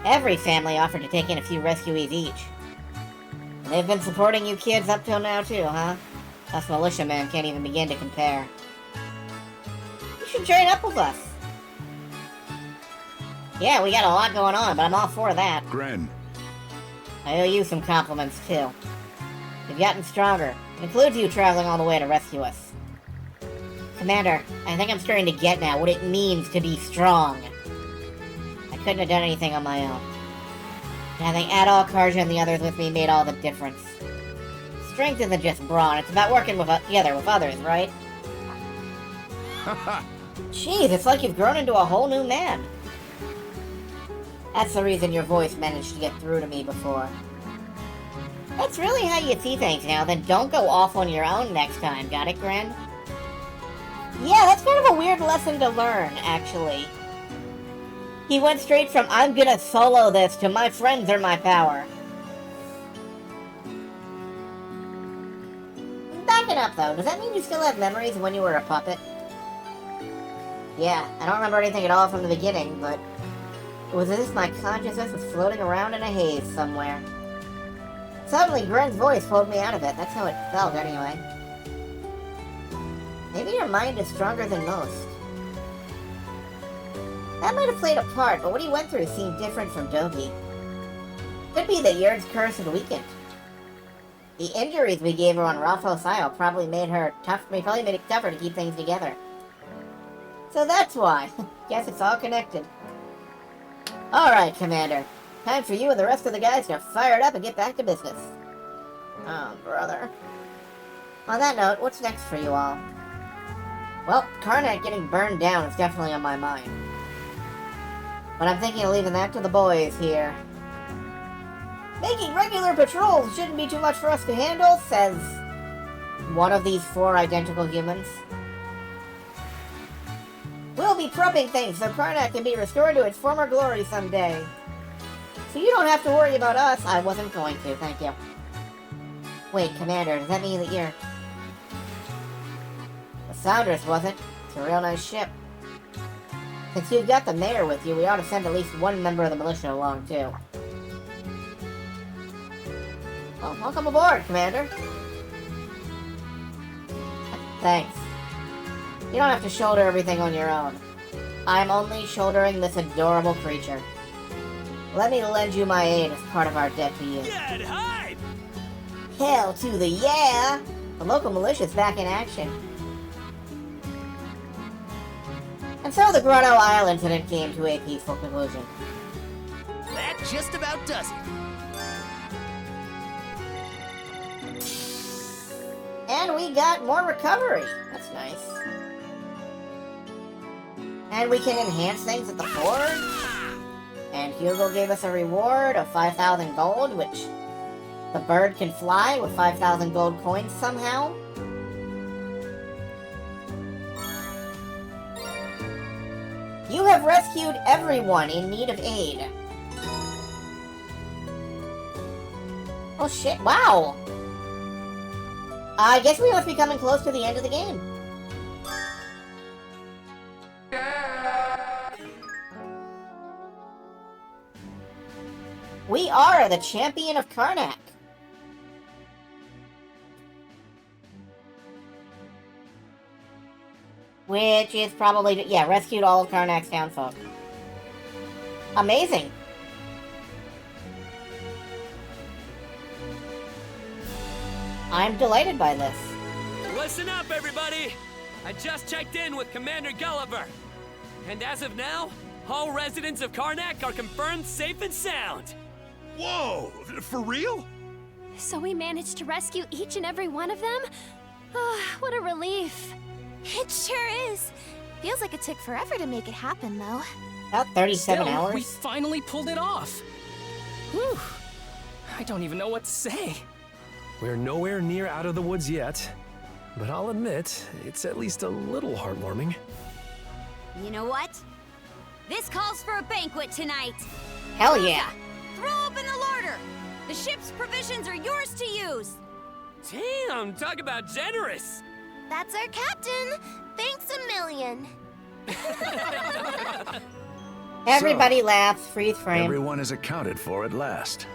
Every family offered to take in a few rescuees each. And they've been supporting you kids up till now, too, huh? Us militiamen can't even begin to compare. You should join up with us. Yeah, we got a lot going on, but I'm all for that. Gren. I owe you some compliments, too. You've gotten stronger. It includes you traveling all the way to rescue us. Commander, I think I'm starting to get now what it means to be strong. I couldn't have done anything on my own. Having Adol, Karja, and the others with me made all the difference. Strength isn't just brawn, it's about working together with others, right? Jeez, it's like you've grown into a whole new man. That's the reason your voice managed to get through to me before. That's really how you see things now, then don't go off on your own next time, got it, Gren? Yeah, that's kind of a weird lesson to learn, actually. He went straight from, I'm gonna solo this, to my friends are my power. Backing up, though, does that mean you still have memories of when you were a puppet? Yeah, I don't remember anything at all from the beginning, but... it was as if my consciousness was floating around in a haze somewhere. Suddenly, Gren's voice pulled me out of it. That's how it felt, anyway. Maybe your mind is stronger than most. That might have played a part, but what he went through seemed different from Doki. Could be the Yerd's curse of the weekend. The injuries we gave her on Ralphos Isle probably made it tougher to keep things together. So that's why. Guess it's all connected. Alright, Commander. Time for you and the rest of the guys to fire it up and get back to business. Oh, brother. On that note, what's next for you all? Well, Karnak getting burned down is definitely on my mind. But I'm thinking of leaving that to the boys here. Making regular patrols shouldn't be too much for us to handle, says one of these 4 identical humans. We'll be prepping things so Karnak can be restored to its former glory someday. So you don't have to worry about us. I wasn't going to, thank you. Wait, Commander, does that mean that you're... The Sounders wasn't. It's a real nice ship. Since you've got the mayor with you, we ought to send at least one member of the militia along, too. Well, welcome aboard, Commander. Thanks. You don't have to shoulder everything on your own. I'm only shouldering this adorable creature. Let me lend you my aid as part of our debt to you. Get hype! Hell to the yeah! The local militia's back in action. And so the Grotto Isle incident came to a peaceful conclusion. That just about does it. And we got more recovery. That's nice. And we can enhance things at the forge. And Hugo gave us a reward of 5,000 gold, which the bird can fly with 5,000 gold coins somehow. You have rescued everyone in need of aid. Oh shit, wow! I guess we must be coming close to the end of the game. We are the champion of Karnak. Which is probably, yeah, rescued all of Karnak's townfolk. Amazing. I'm delighted by this. Listen up, everybody! I just checked in with Commander Gulliver. And as of now, all residents of Karnak are confirmed safe and sound. Whoa! For real? So we managed to rescue each and every one of them? Oh, what a relief. It sure is. Feels like it took forever to make it happen, though. About 37 Still, hours. We finally pulled it off. Whew. I don't even know what to say. We're nowhere near out of the woods yet, but I'll admit, it's at least a little heartwarming. You know what? This calls for a banquet tonight. Hell yeah. Throw open the larder. The ship's provisions are yours to use. Damn, talk about generous. That's our captain. Thanks a million. Everybody laughs, freeze frame. Everyone is accounted for at last.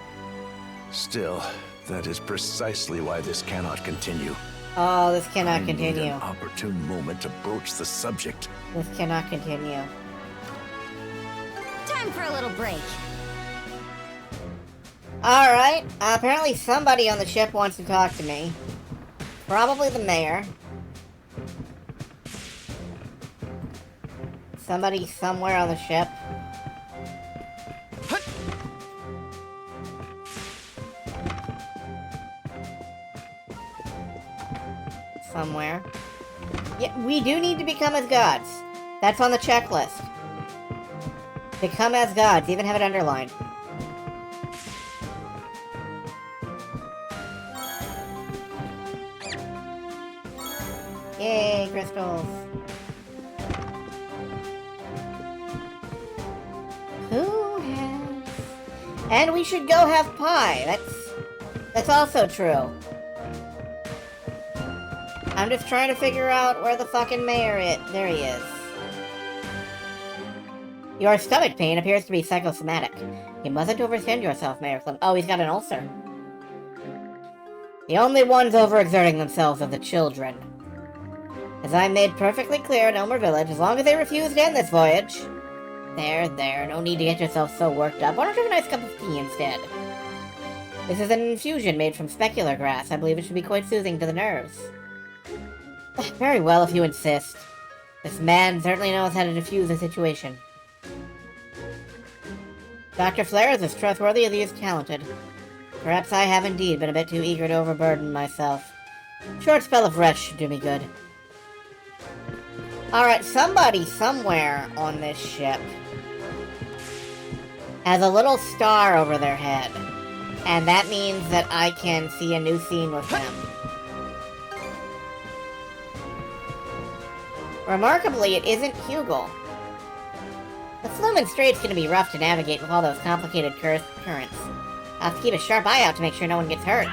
Still, that is precisely why this cannot continue. Oh, this cannot I need continue. an opportune moment to broach the subject. This cannot continue. Time for a little break. Alright, apparently somebody on the ship wants to talk to me. Probably the mayor. Somebody somewhere on the ship. Somewhere. Yeah, we do need to become as gods. That's on the checklist. Become as gods, even have it underlined. Yay, crystals. Who has... And we should go have pie. That's also true. I'm just trying to figure out where the fucking mayor is. There he is. Your stomach pain appears to be psychosomatic. You mustn't overextend yourself, Mayor Clem. Oh, he's got an ulcer. The only ones overexerting themselves are the children. As I made perfectly clear in Elmer Village, as long as they refuse to end this voyage... There, no need to get yourself so worked up. Why don't you have a nice cup of tea instead? This is an infusion made from specular grass. I believe it should be quite soothing to the nerves. Very well, if you insist. This man certainly knows how to diffuse a situation. Dr. Flare is as trustworthy as he is talented. Perhaps I have indeed been a bit too eager to overburden myself. A short spell of rest should do me good. Alright, somebody somewhere on this ship has a little star over their head. And that means that I can see a new scene with them. Remarkably, it isn't Hugel. The Flumen Strait's gonna be rough to navigate with all those complicated currents. I'll have to keep a sharp eye out to make sure no one gets hurt.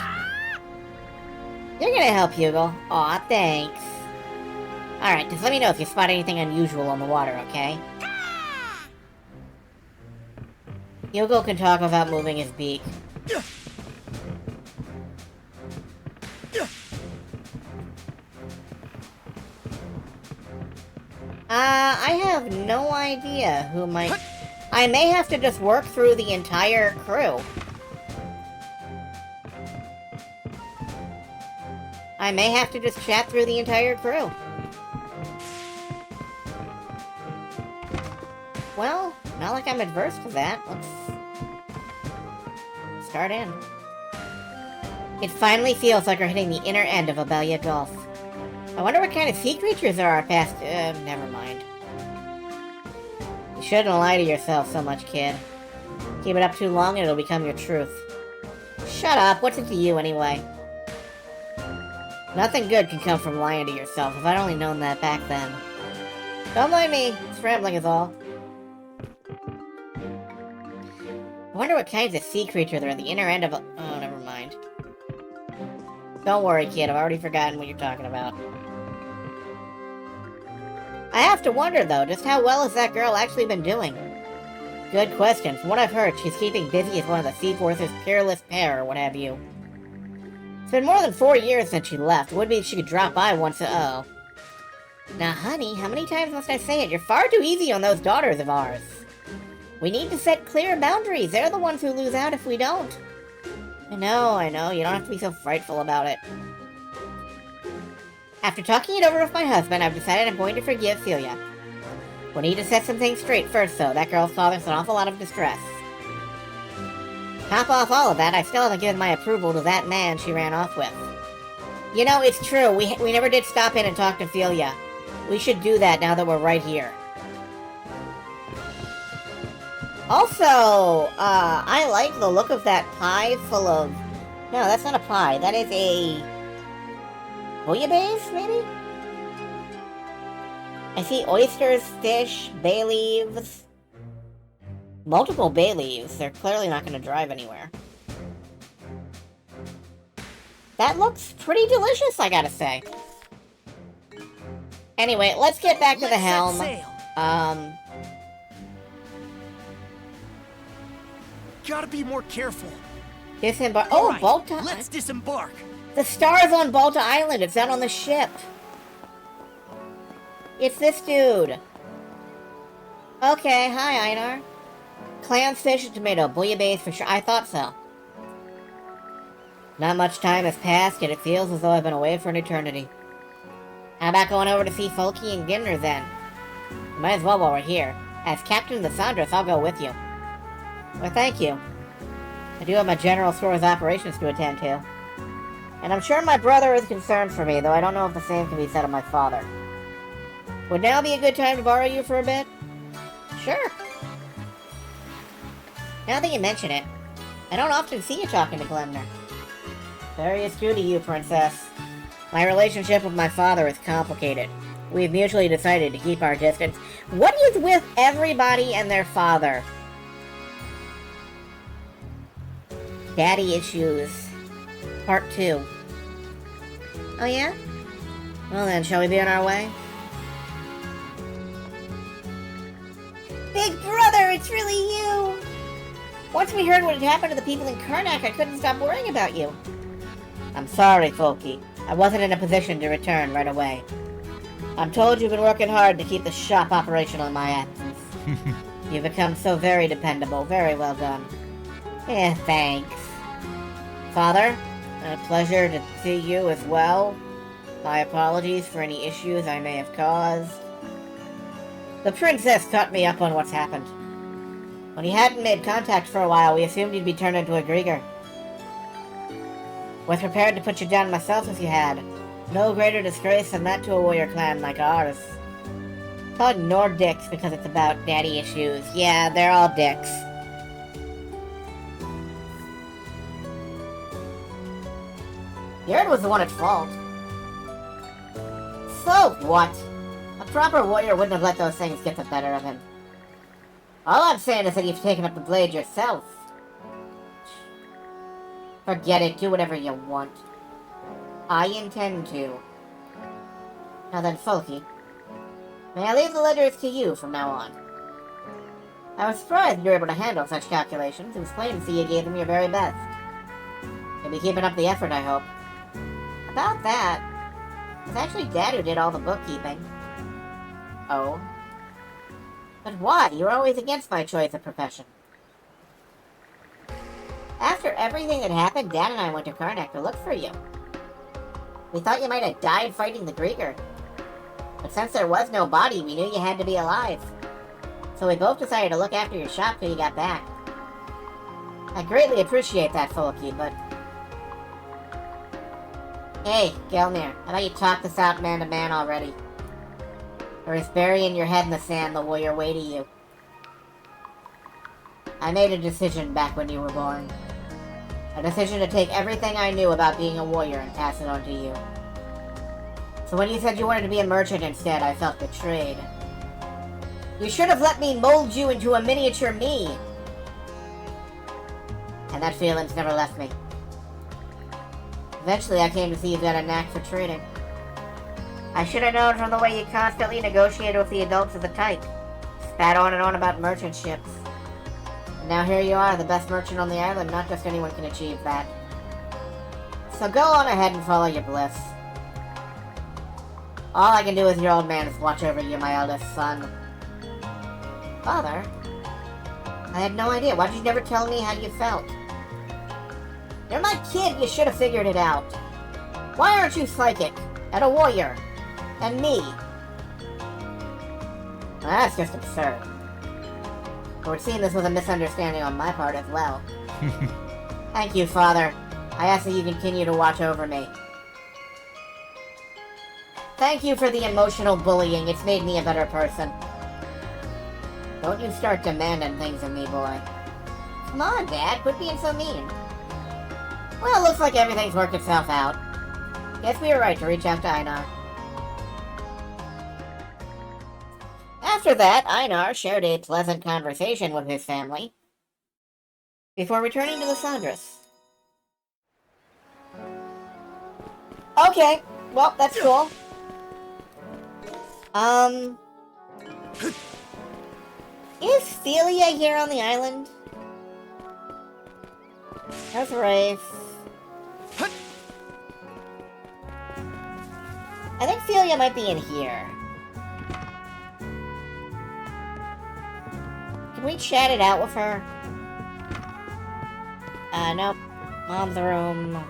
You're gonna help, Hugel. Aw, thanks. Alright, just let me know if you spot anything unusual on the water, okay? Hugel can talk without moving his beak. I have no idea who might... I may have to just work through the entire crew. I may have to just chat through the entire crew. Well, not like I'm adverse to that. Let's start in. It finally feels like we're hitting the inner end of Abelia Gulf. I wonder what kind of sea creatures there are past... never mind. You shouldn't lie to yourself so much, kid. Keep it up too long and it'll become your truth. Shut up, what's it to you anyway? Nothing good can come from lying to yourself. If I'd only known that back then. Don't mind me, it's rambling is all. I wonder what kinds of sea creature there are at the inner end of a... Oh, never mind. Don't worry, kid, I've already forgotten what you're talking about. I have to wonder, though, just how well has that girl actually been doing? Good question. From what I've heard, she's keeping busy as one of the Sea Force's peerless pair, or what have you. It's been more than 4 years since she left. It would be if she could drop by once uh-oh. Now, honey, how many times must I say it? You're far too easy on those daughters of ours. We need to set clear boundaries. They're the ones who lose out if we don't. I know. You don't have to be so frightful about it. After talking it over with my husband, I've decided I'm going to forgive Celia. We'll need to set some things straight first, though. That girl's father's an awful lot of distress. Top off all of that, I still haven't given my approval to that man she ran off with. You know, it's true. We never did stop in and talk to Celia. We should do that now that we're right here. Also, I like the look of that pie full of... No, that's not a pie. That is a... bouillabaisse, maybe? I see oysters, fish, bay leaves. Multiple bay leaves. They're clearly not going to drive anywhere. That looks pretty delicious, I gotta say. Anyway, let's get back to the helm. Gotta be more careful. Disembark. Oh, right, Balta. Let's disembark. The star's on Balta Island. It's not on the ship. It's this dude. Okay, hi, Einar. Clams, fish, and tomato. Bouillabaisse for sure. I thought so. Not much time has passed, yet it feels as though I've been away for an eternity. How about going over to see Folky and Ginner, then? Might as well while we're here. As Captain of the Sandras, I'll go with you. Well, thank you. I do have my General Store's operations to attend to. And I'm sure my brother is concerned for me, though I don't know if the same can be said of my father. Would now be a good time to borrow you for a bit? Sure. Now that you mention it, I don't often see you talking to Glemner. Very astute to you, Princess. My relationship with my father is complicated. We've mutually decided to keep our distance. What is with everybody and their father? Daddy Issues, Part 2. Oh yeah? Well then, shall we be on our way? Big brother, it's really you! Once we heard what had happened to the people in Karnak, I couldn't stop worrying about you. I'm sorry, Folky. I wasn't in a position to return right away. I'm told you've been working hard to keep the shop operational in my absence. You've become so very dependable. Very well done. Thanks. Father, a pleasure to see you as well. My apologies for any issues I may have caused. The princess caught me up on what's happened. When he hadn't made contact for a while, we assumed you'd be turned into a Grieger. Was prepared to put you down myself if you had. No greater disgrace than that to a warrior clan like ours. Called Nordics because it's about daddy issues. Yeah, they're all dicks. Yerd was the one at fault. So what? A proper warrior wouldn't have let those things get the better of him. All I'm saying is that you've taken up the blade yourself. Forget it, do whatever you want. I intend to. Now then, Folky, may I leave the letters to you from now on? I was surprised you were able to handle such calculations. It was plain to see you gave them your very best. You'll be keeping up the effort, I hope. About that, it's actually Dad who did all the bookkeeping. Oh? But why? You were always against my choice of profession. After everything that happened, Dad and I went to Karnak to look for you. We thought you might have died fighting the Grieger. But since there was no body, we knew you had to be alive. So we both decided to look after your shop till you got back. I greatly appreciate that, Folky, but... Hey, Gelmir, how about you talk this out man to man already? Or is burying your head in the sand the warrior way to you? I made a decision back when you were born. A decision to take everything I knew about being a warrior and pass it on to you. So when you said you wanted to be a merchant instead, I felt betrayed. You should have let me mold you into a miniature me. And that feeling's never left me. Eventually I came to see you've got a knack for trading. I should have known from the way you constantly negotiated with the adults of the type. Spat on and on about merchant ships. And now here you are, the best merchant on the island. Not just anyone can achieve that. So go on ahead and follow your bliss. All I can do as your old man is watch over you, my eldest son. Father? I had no idea. Why did you never tell me how you felt? You're my kid, you should have figured it out. Why aren't you psychic? And a warrior? And me? Well, that's just absurd. It would seem this was a misunderstanding on my part as well. Thank you, Father. I ask that you continue to watch over me. Thank you for the emotional bullying. It's made me a better person. Don't you start demanding things of me, boy. Come on, Dad. Quit being so mean. Well, looks like everything's worked itself out. Guess we were right to reach out to Einar. After that, Einar shared a pleasant conversation with his family before returning to the Sandras. Okay, well, that's cool. Is Celia here on the island? There's Rafe. I think Celia might be in here. Can we chat it out with her? Nope. Mom's room.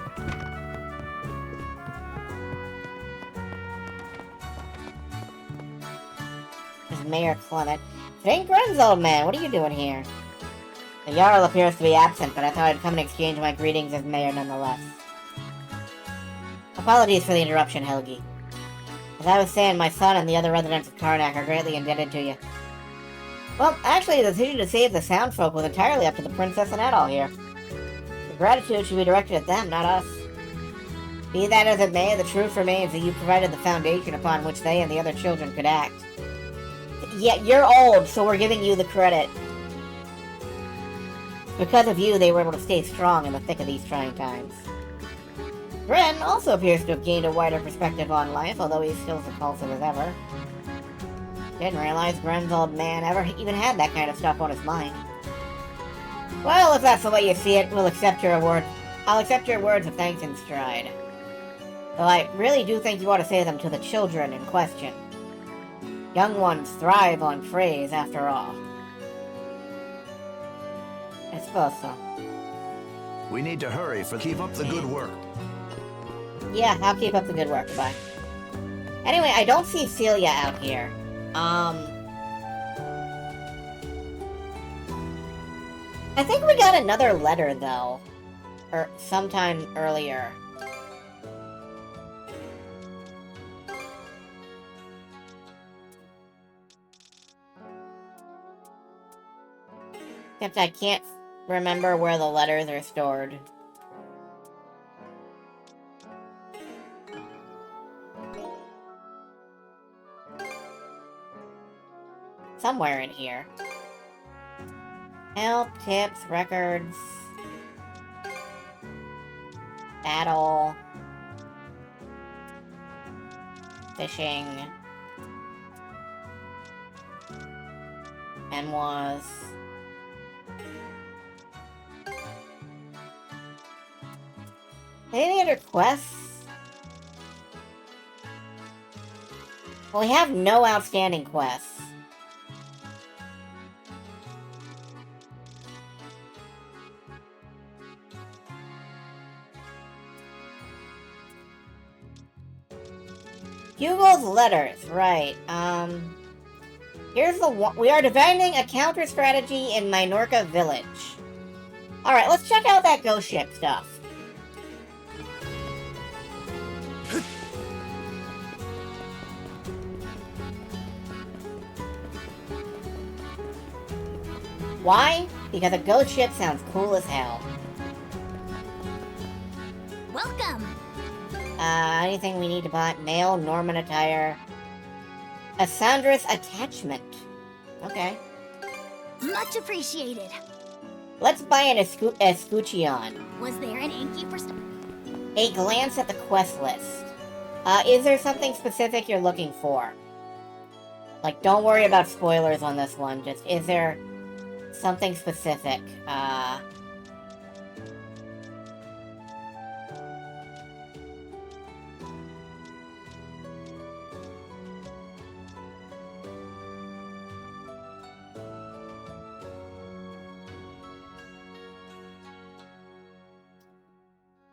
There's Mayor Clement. It ain't Gren's old man. What are you doing here? The Jarl appears to be absent, but I thought I'd come and exchange my greetings as mayor nonetheless. Apologies for the interruption, Helgi. As I was saying, my son and the other residents of Karnak are greatly indebted to you. Well, actually, the decision to save the Sound Folk was entirely up to the Princess and Adol here. The gratitude should be directed at them, not us. Be that as it may, the truth remains that you provided the foundation upon which they and the other children could act. Yeah, you're old, so we're giving you the credit. Because of you, they were able to stay strong in the thick of these trying times. Gren also appears to have gained a wider perspective on life, although he's still as impulsive as ever. Didn't realize Gren's old man ever even had that kind of stuff on his mind. Well, if that's the way you see it, we'll accept your award. I'll accept your words of thanks in stride. Though I really do think you ought to say them to the children in question. Young ones thrive on praise, after all. I suppose so. We need to hurry for keep up the good work. Yeah, I'll keep up the good work. Bye. Anyway, I don't see Celia out here. I think we got another letter, though. Or sometime earlier. Except I can't remember where the letters are stored. Somewhere in here. Help, tips, records. Battle. Fishing. Memoirs. Anything under quests? Well, we have no outstanding quests. Hugo's letters, right. Here's the one. We are developing a counter strategy in Minorca Village. Alright, let's check out that ghost ship stuff. Why? Because a ghost ship sounds cool as hell. Welcome! Anything we need to buy? Mail, Norman attire. A Sandra's attachment. Okay. Much appreciated. Let's buy an escutcheon. Was there an Inky for A glance at the quest list. Is there something specific you're looking for? Like, don't worry about spoilers on this one. Just, is there something specific?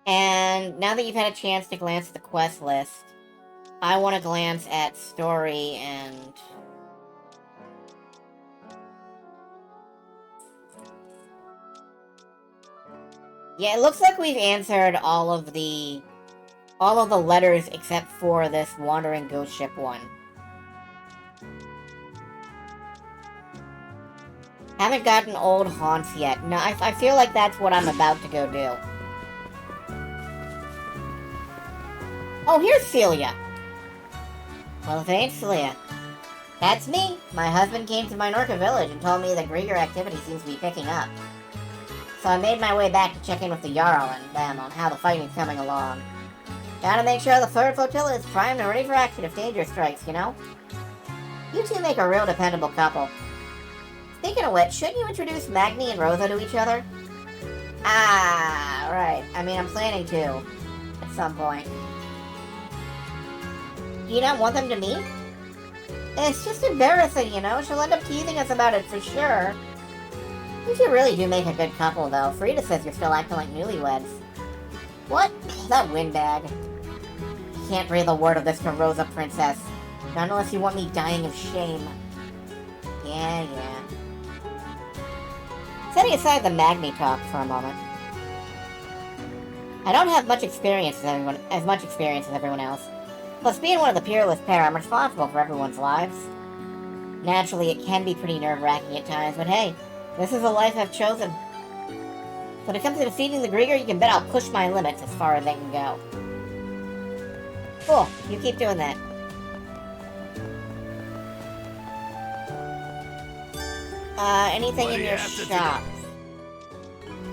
And now that you've had a chance to glance at the quest list, I want to glance at story and... Yeah, it looks like we've answered all of the letters except for this wandering ghost ship one. Haven't gotten old haunts yet. No, I feel like that's what I'm about to go do. Oh, here's Celia. Well, if it ain't Celia. That's me. My husband came to Minorca Village and told me the Grieger activity seems to be picking up. So I made my way back to check in with the Jarl and them on how the fighting's coming along. Gotta make sure the third flotilla is primed and ready for action if danger strikes, you know? You two make a real dependable couple. Speaking of which, shouldn't you introduce Magni and Rosa to each other? Ah, right. I mean, I'm planning to. At some point. Do you not want them to meet? It's just embarrassing, you know? She'll end up teasing us about it for sure. You two really do make a good couple, though. Frida says you're still acting like newlyweds. What? That windbag. Can't breathe a word of this to Rosa, Princess. Not unless you want me dying of shame. Yeah. Setting aside the Magni talk for a moment. I don't have much experience as much experience as everyone else. Plus, being one of the peerless pair, I'm responsible for everyone's lives. Naturally, it can be pretty nerve-wracking at times, but hey, this is the life I've chosen. When it comes to defeating the Grieger, you can bet I'll push my limits as far as they can go. Cool, you keep doing that. Anything in your shop?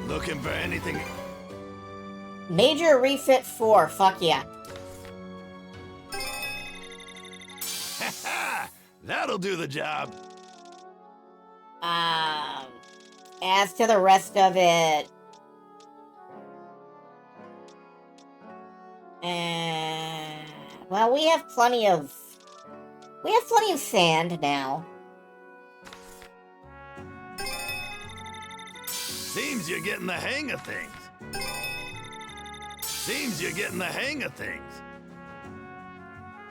Looking for anything? Major refit 4, fuck yeah. That'll do the job. As to the rest of it... well, we have plenty of sand now. Seems you're getting the hang of things. Seems you're getting the hang of things.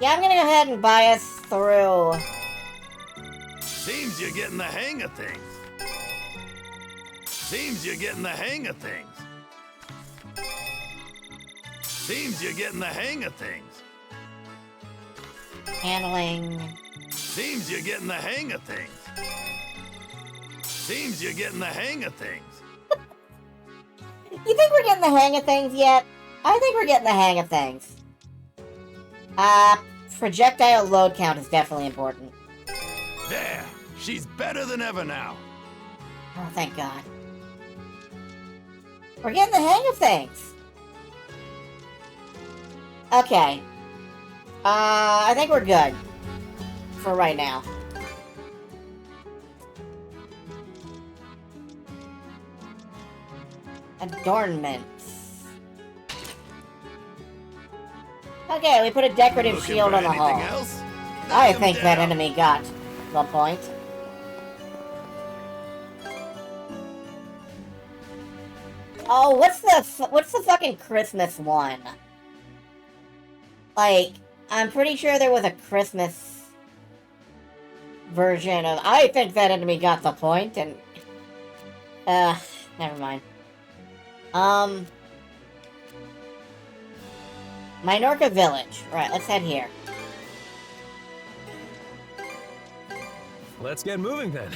Yeah, I'm gonna go ahead and buy us through. Seems you're getting the hang of things. Seems you're getting the hang of things. Seems you're getting the hang of things. Handling. Seems you're getting the hang of things. Seems you're getting the hang of things. You think we're getting the hang of things yet? I think we're getting the hang of things. Projectile load count is definitely important. There! She's better than ever now. Oh, thank God. We're getting the hang of things. Okay. I think we're good. For right now. Adornments. Okay, we put a decorative Looking shield for on the anything hull. else? I Knock 'em think that down. enemy got the point. Oh, what's the fucking Christmas one? Like, I'm pretty sure there was a Christmas version of I think that enemy got the point, and never mind. Minorca Village. Right, let's head here. Let's get moving then.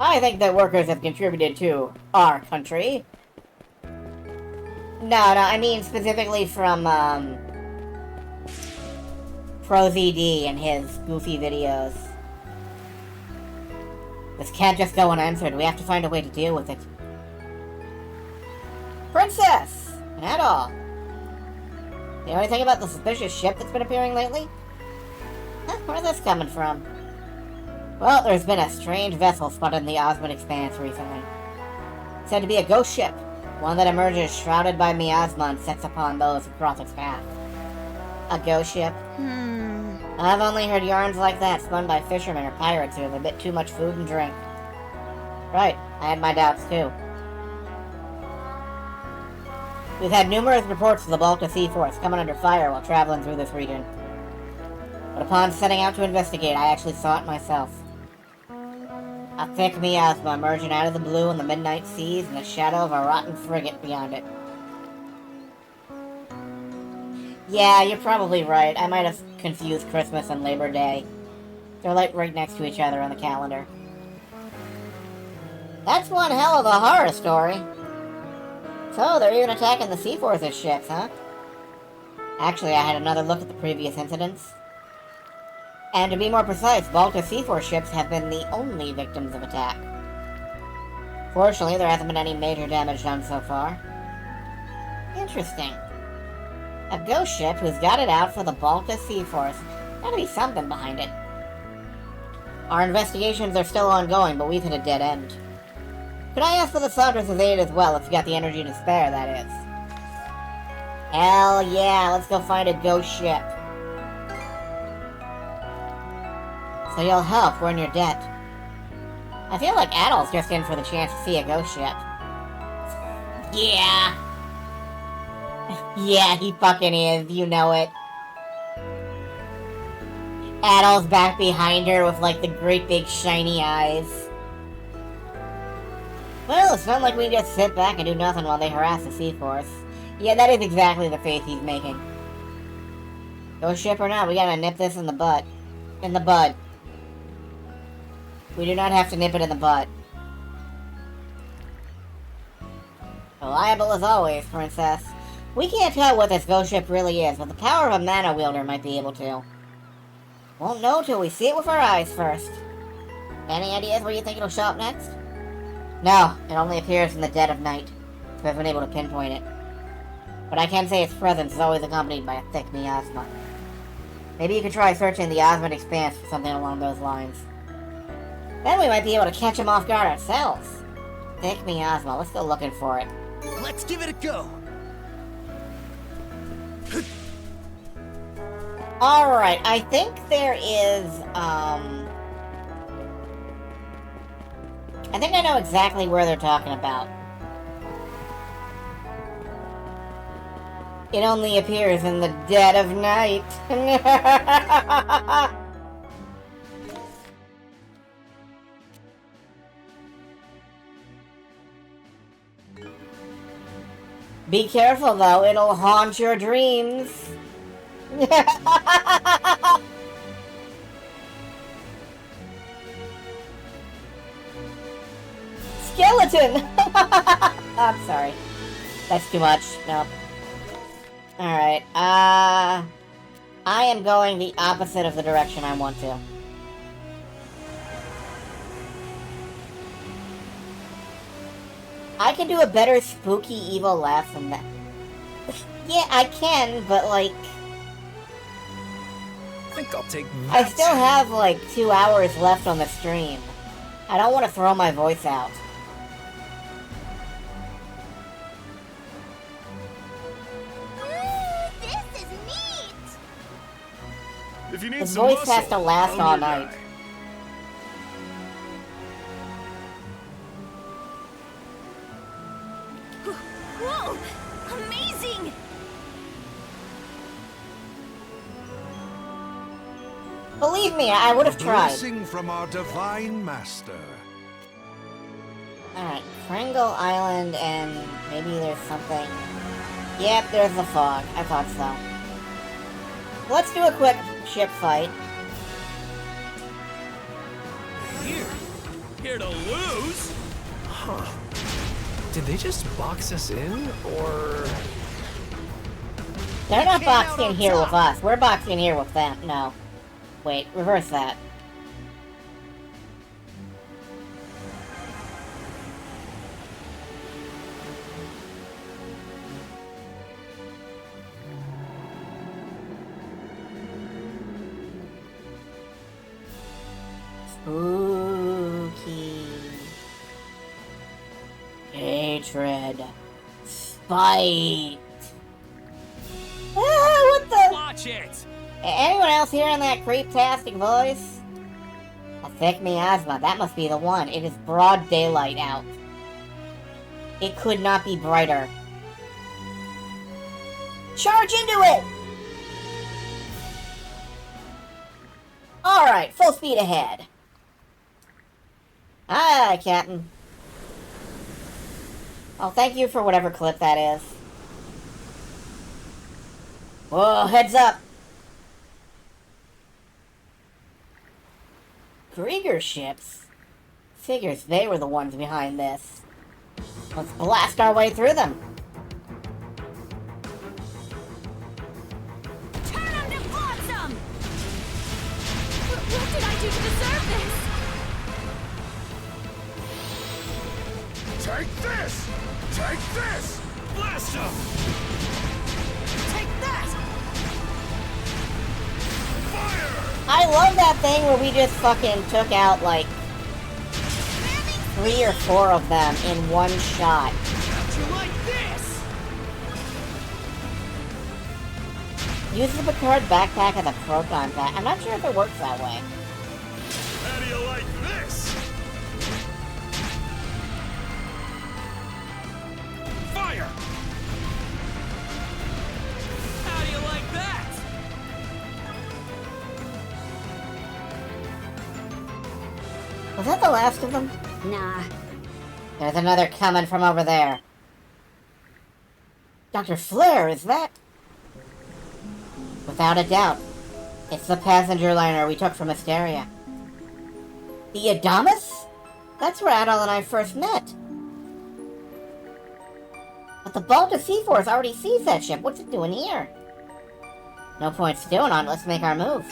I think that workers have contributed to our country. No, I mean specifically from, ProZD and his goofy videos. This can't just go unanswered. We have to find a way to deal with it. Princess! Not all. You know anything about the suspicious ship that's been appearing lately? Huh, where's this coming from? Well, there's been a strange vessel spotted in the Osmond Expanse recently. Said to be a ghost ship, one that emerges shrouded by miasma and sets upon those who cross its path. A ghost ship? I've only heard yarns like that spun by fishermen or pirates who have a bit too much food and drink. Right, I had my doubts too. We've had numerous reports of the Balta Sea Force coming under fire while traveling through this region. But upon setting out to investigate, I actually saw it myself. A thick miasma emerging out of the blue in the midnight seas and the shadow of a rotten frigate beyond it. Yeah, you're probably right. I might have confused Christmas and Labor Day. They're like right next to each other on the calendar. That's one hell of a horror story. So, they're even attacking the Sea Force's ships, huh? Actually, I had another look at the previous incidents. And to be more precise, Balta Sea Force ships have been the only victims of attack. Fortunately, there hasn't been any major damage done so far. Interesting. A ghost ship who's got it out for the Balta Sea Force. Gotta be something behind it. Our investigations are still ongoing, but we've hit a dead end. Could I ask for the Saunders' aid as well, if you got the energy to spare, that is? Hell yeah, let's go find a ghost ship. So you'll help, we're in your debt. I feel like Adol's just in for the chance to see a ghost ship. Yeah. Yeah, he fucking is, you know it. Adol's back behind her with, like, the great big shiny eyes. Well, it's not like we just sit back and do nothing while they harass the Sea Force. Yeah, that is exactly the face he's making. Ghost ship or not, we gotta nip this in the butt. In the bud. We do not have to nip it in the butt. Reliable as always, Princess. We can't tell what this ghost ship really is, but the power of a mana wielder might be able to. Won't know till we see it with our eyes first. Any ideas where you think it'll show up next? No, it only appears in the dead of night, so I've been able to pinpoint it. But I can say its presence is always accompanied by a thick miasma. Maybe you could try searching the Osmond Expanse for something along those lines. Then we might be able to catch him off guard ourselves. Thick miasma, let's go looking for it. Let's give it a go. Alright, I think there is, I think I know exactly where they're talking about. It only appears in the dead of night. Be careful though, it'll haunt your dreams. Skeleton! I'm sorry. That's too much. Nope. Alright, I am going the opposite of the direction I want to. I can do a better spooky evil laugh than that. Yeah, I can, but like... I think I'll take that. I still have like 2 hours left on the stream. I don't want to throw my voice out. This is neat! If you need The some voice muscle, has to last I'm all your night. guy. Whoa! Amazing! Believe me, I would have tried. Blessing from our divine master. Alright, Pringle Island and maybe there's something... Yep, there's the fog. I thought so. Let's do a quick ship fight. Here to lose? Huh. Did they just box us in, or...? They're not boxed in here with us. We're boxed in here with them. No. Wait, reverse that. Spooky. Hatred. Spite. Ah, what the? Watch it! Anyone else hearing that creep-tastic voice? A thick miasma. That must be the one. It is broad daylight out. It could not be brighter. Charge into it! Alright, full speed ahead. Aye, Captain. Oh, thank you for whatever clip that is. Whoa, heads up! Krieger ships? Figures they were the ones behind this. Let's blast our way through them. Turn them to blossom! What did I do to deserve this? Take this! Take this! Blast him! Take that! Fire! I love that thing where we just fucking took out like 3 or 4 of them in one shot. How'd you like this? Use the Picard backpack as a proton pack. I'm not sure if it works that way. How do you like this? Fire! How do you like that? Was that the last of them? Nah. There's another coming from over there. Dr. Flair, is that? Without a doubt. It's the passenger liner we took from Asteria. The Adamas? That's where Adol and I first met. But the Balta Sea Force already sees that ship. What's it doing here? No point stewing on it. Let's make our move.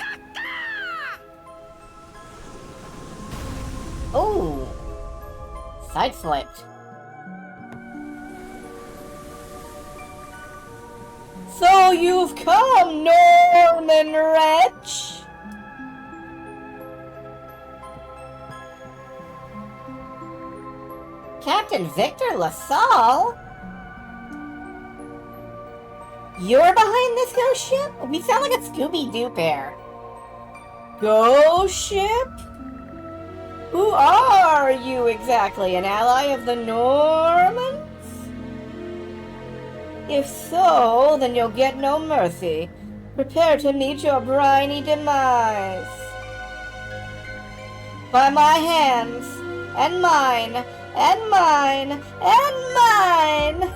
Ooh. Sideswiped. So you've come, Norman Wretch! Captain Victor LaSalle? You're behind this ghost ship? We sound like a Scooby-Doo pair. Ghost ship? Who are you exactly? An ally of the Normans? If so, then you'll get no mercy. Prepare to meet your briny demise. By my hands, and mine, and mine, and mine!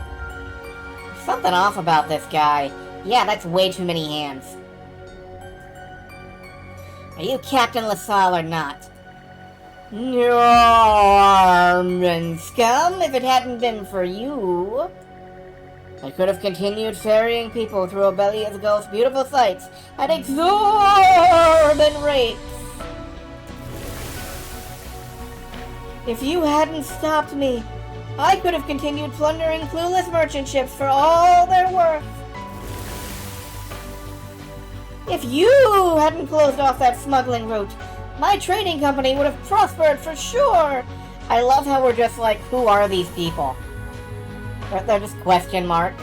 Something off about this guy. Yeah, that's way too many hands. Are you Captain LaSalle or not? Norman scum, if it hadn't been for you, I could have continued ferrying people through Obelia's Gulf's beautiful sights at exorbitant rates. If you hadn't stopped me, I could have continued plundering clueless merchant ships for all they're worth. If you hadn't closed off that smuggling route, my trading company would have prospered for sure. I love how we're just like, who are these people? They're just question mark.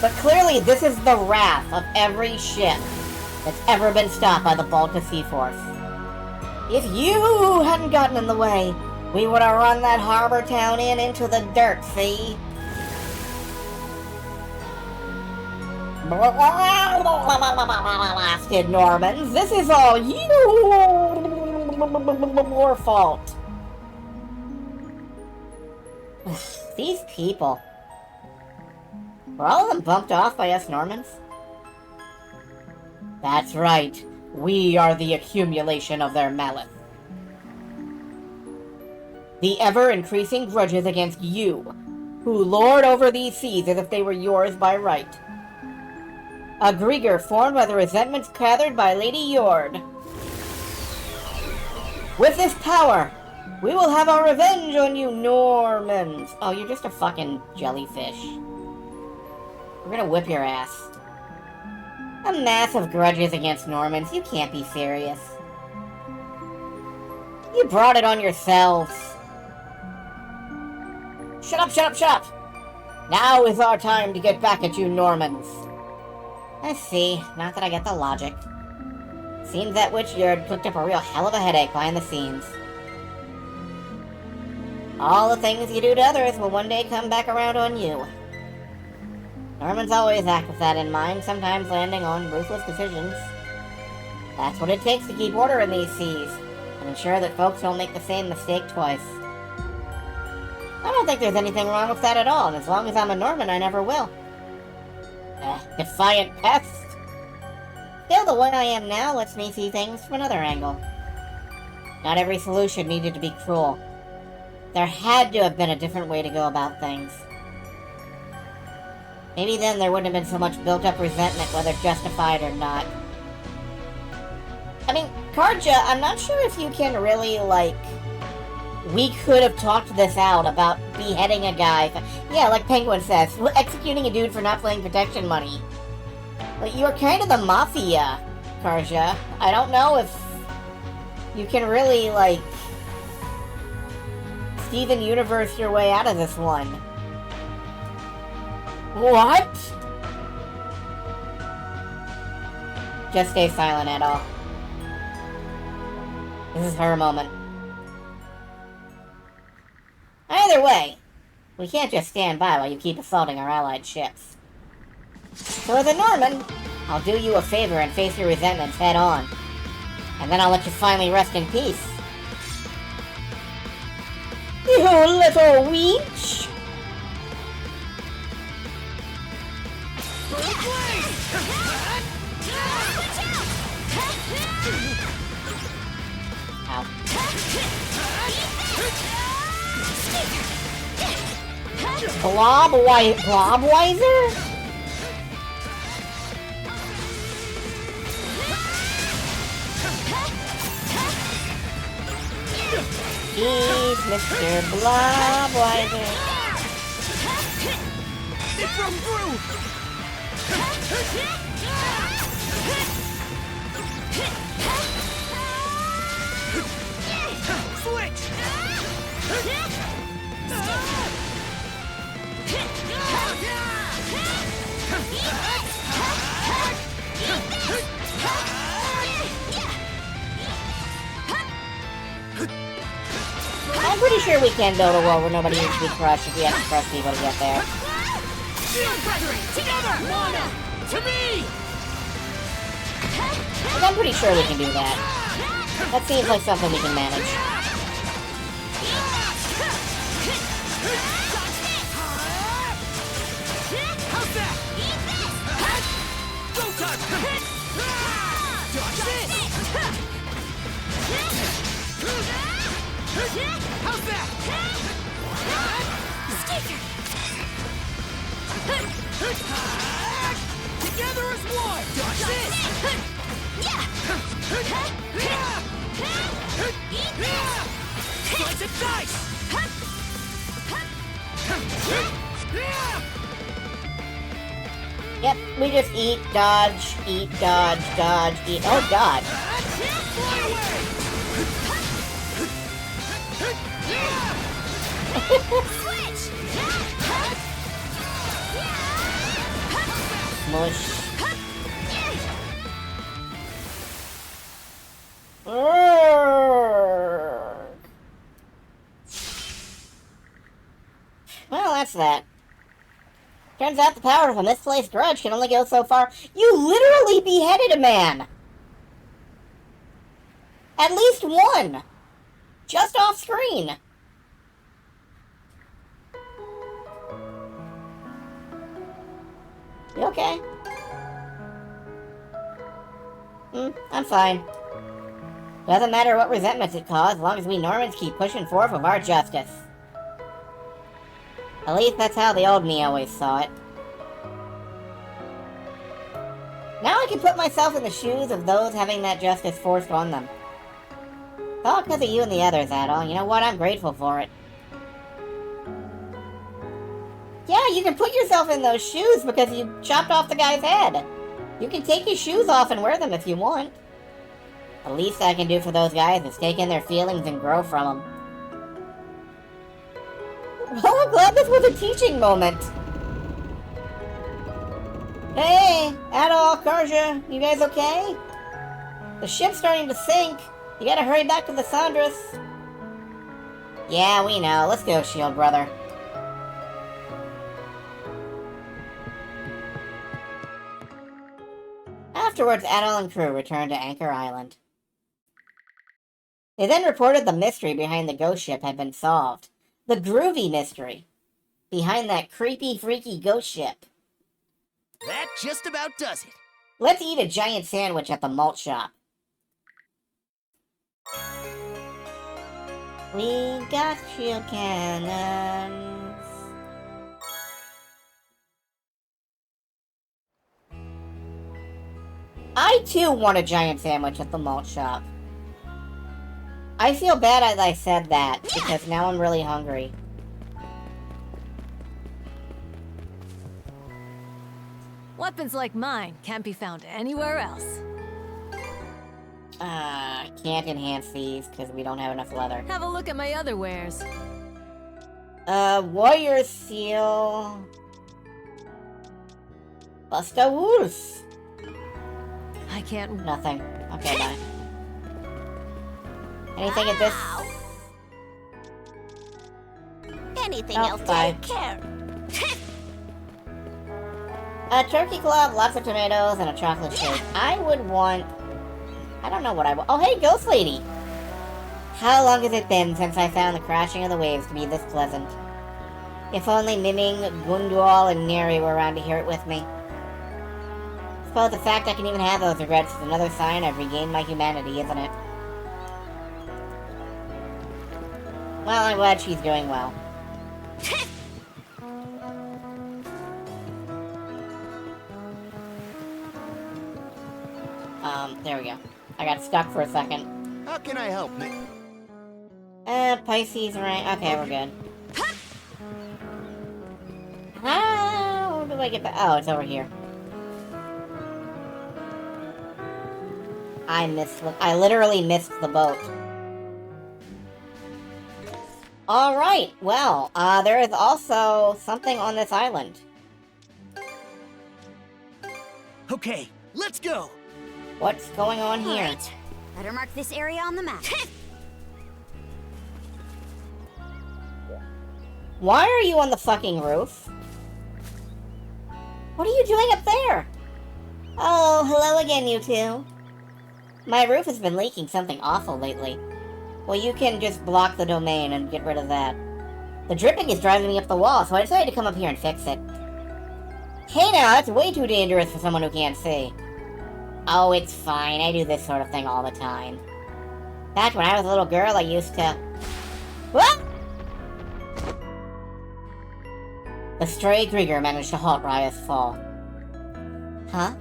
But clearly this is the wrath of every ship that's ever been stopped by the Balta Sea Force. If you hadn't gotten in the way, we would have run that harbor town into the dirt, see? Blasted Normans, this is all your fault. These people. Were all of them bumped off by us Normans? That's right. We are the accumulation of their malice. The ever-increasing grudges against you, who lord over these seas as if they were yours by right. A Grieger formed by the resentments gathered by Lady Yord. With this power, we will have our revenge on you Normans. Oh, you're just a fucking jellyfish. We're gonna whip your ass. A massive grudges against Normans. You can't be serious. You brought it on yourselves. Shut up, shut up, shut up! Now is our time to get back at you Normans. I see. Not that I get the logic. Seems that witch Yord cooked up a real hell of a headache behind the scenes. All the things you do to others will one day come back around on you. Normans always act with that in mind, sometimes landing on ruthless decisions. That's what it takes to keep order in these seas, and ensure that folks don't make the same mistake twice. I don't think there's anything wrong with that at all, and as long as I'm a Norman, I never will. Defiant pest! Still, the way I am now lets me see things from another angle. Not every solution needed to be cruel. There had to have been a different way to go about things. Maybe then there wouldn't have been so much built-up resentment, whether justified or not. I mean, Karja, I'm not sure if you can really, like... We could have talked this out about beheading a guy. Yeah, like Penguin says, executing a dude for not paying protection money. Like, you're kind of the mafia, Karja. I don't know if you can really, like... Steven Universe your way out of this one. What? Just stay silent, Adol. This is her moment. Either way, we can't just stand by while you keep assaulting our allied ships. So as a Norman, I'll do you a favor and face your resentments head on. And then I'll let you finally rest in peace. You little wench! Ow. Blobwizer? He's Mr. Blobwizer. It broke through! Switch! I'm pretty sure we can build a world where nobody needs to be crushed if we have to crush people to get there. Shield brethren, together! Mana, to me! Like, I'm pretty sure we can do that. That seems like something we can manage. How's that? Go time! Dodge this! How's that? Together as one! Dodge this! Slice and dice! Yep, we just eat, dodge, dodge, eat. Oh god. Fly away! Switch! Smush. Well, that's that. Turns out the power of a misplaced grudge can only go so far. You literally beheaded a man! At least one! Just off screen! You okay? I'm fine. Doesn't matter what resentments it caused, as long as we Normans keep pushing forth with our justice. At least that's how the old me always saw it. Now I can put myself in the shoes of those having that justice forced on them. It's all because of you and the others, Adol. You know what? I'm grateful for it. Yeah, you can put yourself in those shoes because you chopped off the guy's head. You can take his shoes off and wear them if you want. The least I can do for those guys is take in their feelings and grow from them. Well, I'm glad this was a teaching moment. Hey, Adol, Karja, you guys okay? The ship's starting to sink. You gotta hurry back to the Sandras. Yeah, we know. Let's go, Shield Brother. Afterwards, Adol and crew returned to Anchor Island. They then reported the mystery behind the ghost ship had been solved. The groovy mystery behind that creepy, freaky ghost ship. That just about does it. Let's eat a giant sandwich at the malt shop. We got shield cannons. I too want a giant sandwich at the malt shop. I feel bad as I said that, because now I'm really hungry. Weapons like mine can't be found anywhere else. Can't enhance these, because we don't have enough leather. Have a look at my other wares. Warrior Seal... Busta Wolf. I can't... Nothing. Okay, bye. Anything at this? Anything Oh, else bye. take care. A turkey club, lots of tomatoes, and a chocolate shake. I would want... I don't know what I want. Oh, hey, Ghost Lady! How long has it been since I found the crashing of the waves to be this pleasant? If only Miming, Gundwal, and Neri were around to hear it with me. I suppose the fact I can even have those regrets is another sign I've regained my humanity, isn't it? Well, I'm glad she's doing well. There we go. I got stuck for a second. How can I help, Nick? Pisces, right? Okay, we're good. How do I get back? Oh, it's over here. I literally missed the boat. Alright, well, there is also something on this island. Okay, let's go. What's going on here? Alright, better mark this area on the map. Why are you on the fucking roof? What are you doing up there? Oh, hello again, you two. My roof has been leaking something awful lately. Well, you can just block the domain and get rid of that. The dripping is driving me up the wall, so I decided to come up here and fix it. Hey now, that's way too dangerous for someone who can't see. Oh, it's fine. I do this sort of thing all the time. Back when I was a little girl, I used to... What? The stray Krieger managed to halt Raya's fall. Huh?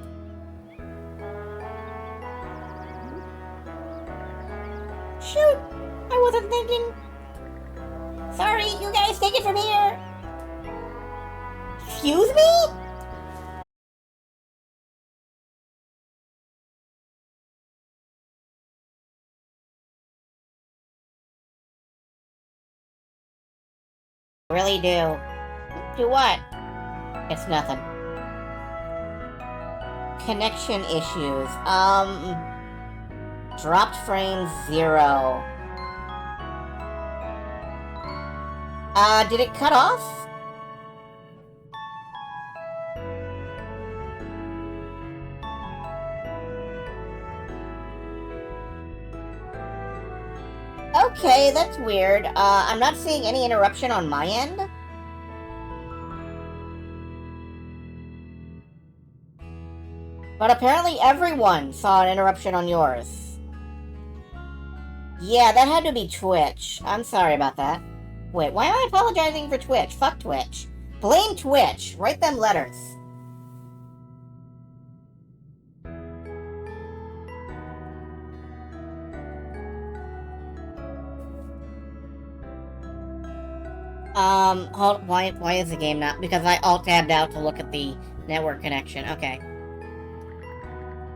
Shoot! I wasn't thinking. Sorry, you guys take it from here. Excuse me? I really do. Do what? It's nothing. Connection issues. Dropped frame 0. Did it cut off? Okay, that's weird. I'm not seeing any interruption on my end. But apparently everyone saw an interruption on yours. Yeah, that had to be Twitch. I'm sorry about that. Wait, why am I apologizing for Twitch? Fuck Twitch. Blame Twitch. Write them letters. Why is the game not? Because I alt-tabbed out to look at the network connection. Okay.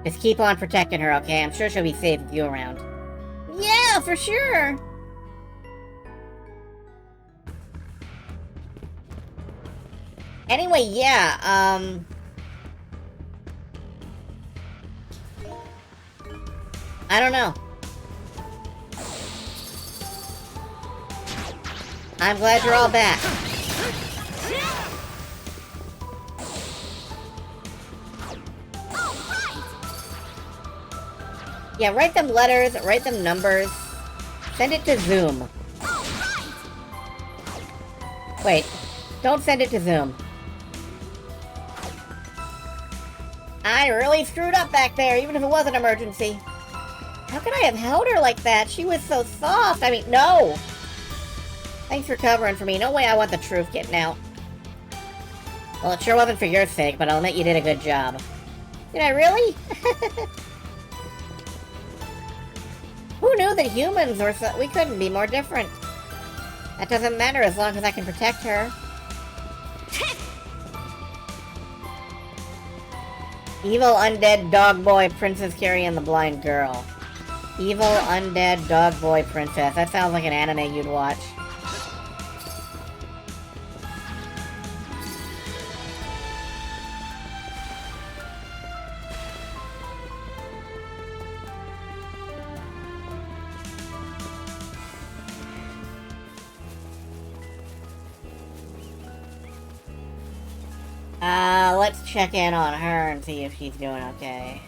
Just keep on protecting her, okay? I'm sure she'll be safe with you around. Yeah, for sure! Anyway, yeah, I don't know. I'm glad you're all back. Yeah, write them letters, write them numbers. Send it to Zoom. Wait, don't send it to Zoom. I really screwed up back there, even if it was an emergency. How could I have held her like that? She was so soft. I mean, no! Thanks for covering for me. No way I want the truth getting out. Well, it sure wasn't for your sake, but I'll admit you did a good job. Did I really? Who knew that humans were so... We couldn't be more different. That doesn't matter as long as I can protect her. Evil undead dog boy princess carrying the blind girl. Evil undead dog boy princess. That sounds like an anime you'd watch. Let's check in on her and see if she's doing okay.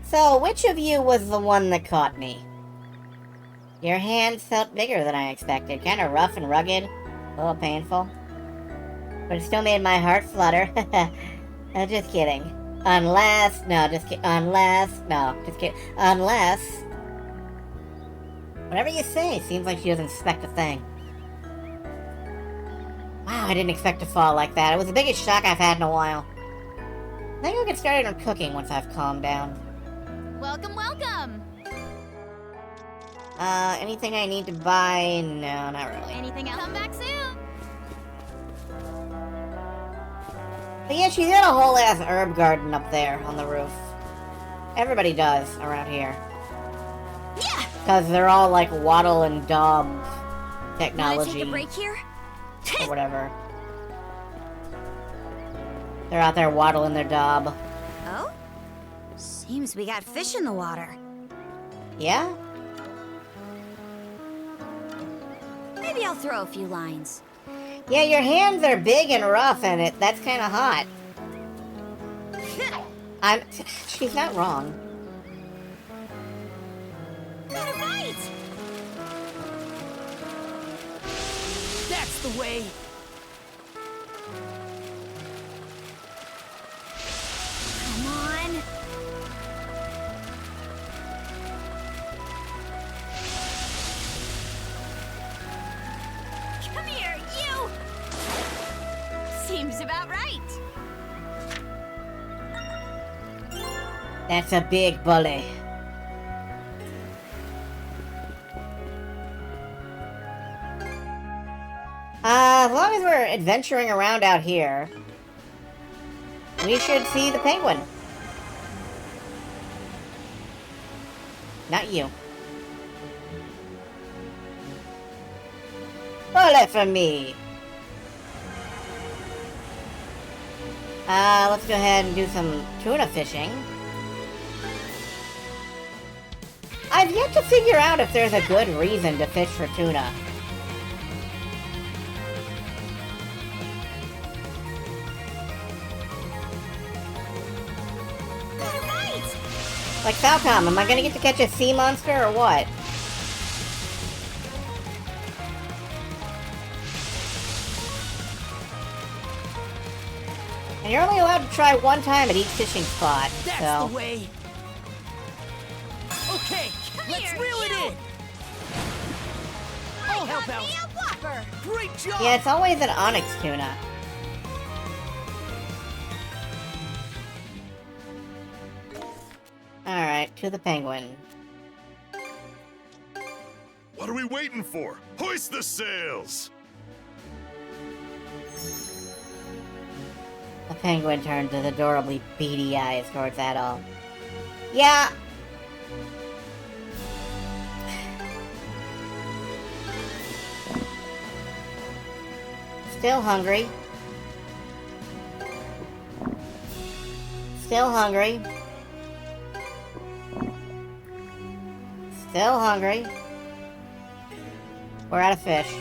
So, which of you was the one that caught me? Your hands felt bigger than I expected. Kind of rough and rugged. A little painful. But it still made my heart flutter. Just kidding. Unless... No, just kidding. Unless... No, just kidding. Unless... Whatever you say, seems like she doesn't suspect a thing. Wow, I didn't expect to fall like that. It was the biggest shock I've had in a while. I think I'll get started on cooking once I've calmed down. Welcome, welcome! Anything I need to buy? No, not really. Anything else? Come back soon! But yeah, she's got a whole ass herb garden up there on the roof. Everybody does around here. Yeah! Because they're all like waddle and daub technology. Wanna take a break here? Or whatever. They're out there waddling their daub. Oh? Seems we got fish in the water. Yeah? Maybe I'll throw a few lines. Yeah, your hands are big and rough, and that's kind of hot. She's not wrong. Got it right! That's the way. Come on. Come here, you! Seems about right. That's a big bully. As long as we're adventuring around out here, we should see the penguin. Not you. Bullet for me! Let's go ahead and do some tuna fishing. I've yet to figure out if there's a good reason to fish for tuna. Like Falcom, am I gonna get to catch a sea monster or what? And you're only allowed to try one time at each fishing spot, That's so... the way. Okay, let's reel it in. I'll help out. Great job. Yeah, it's always an onyx tuna. Alright, to the penguin. What are we waiting for? Hoist the sails! The penguin turns his adorably beady eyes towards Adol. Yeah! Still hungry. Still hungry. Still hungry. We're out of fish.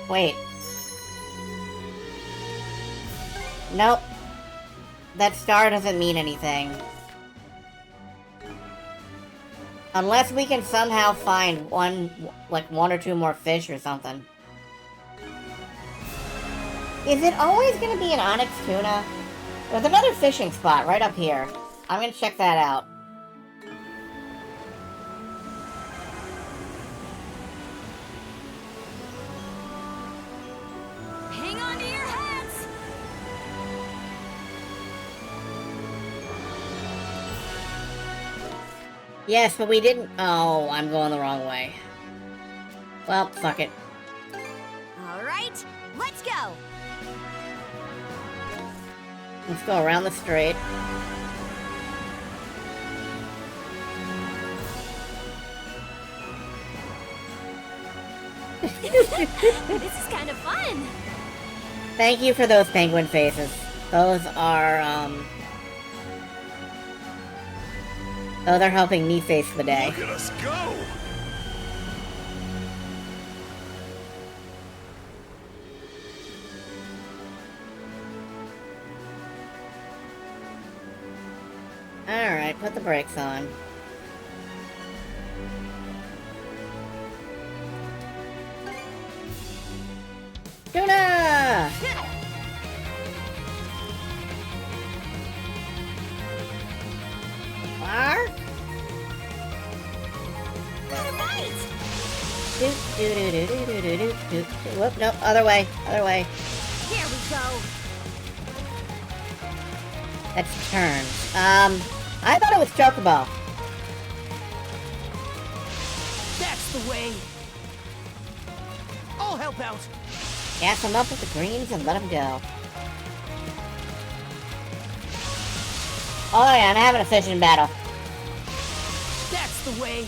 Wait. Nope. That star doesn't mean anything. Unless we can somehow find one or two more fish or something. Is it always gonna be an onyx tuna? There's another fishing spot right up here. I'm gonna check that out. Hang on to your hats! Yes, but we didn't... Oh, I'm going the wrong way. Well, fuck it. Alright, let's go! Let's go around the strait. This is kind of fun. Thank you for those penguin faces. Those are helping me face the day. Look at us go! Alright, put the brakes on. Tuna! Mark? Whoop, nope, other way, other way. Here we go! That's turn. I thought it was Chocobo. That's the way. I'll help out. Gas him up with the greens and let him go. Oh yeah, I'm having a fishing battle. That's the way.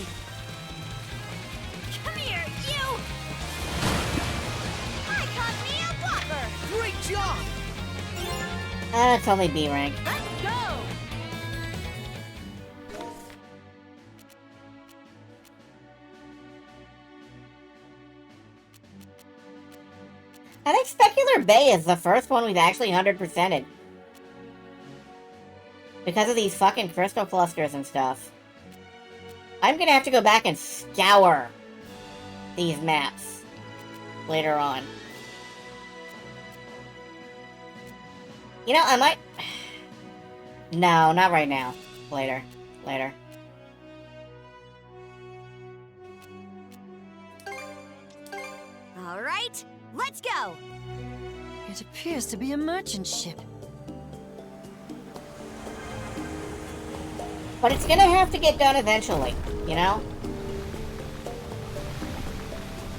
Come here, you! I caught me a whopper! Great job! It's only B rank. Let's go! I think Specular Bay is the first one we've actually 100%ed. Because of these fucking crystal clusters and stuff. I'm gonna have to go back and scour these maps later on. You know, I might... No, not right now. Later. Later. All right, let's go. It appears to be a merchant ship. But it's gonna have to get done eventually, you know?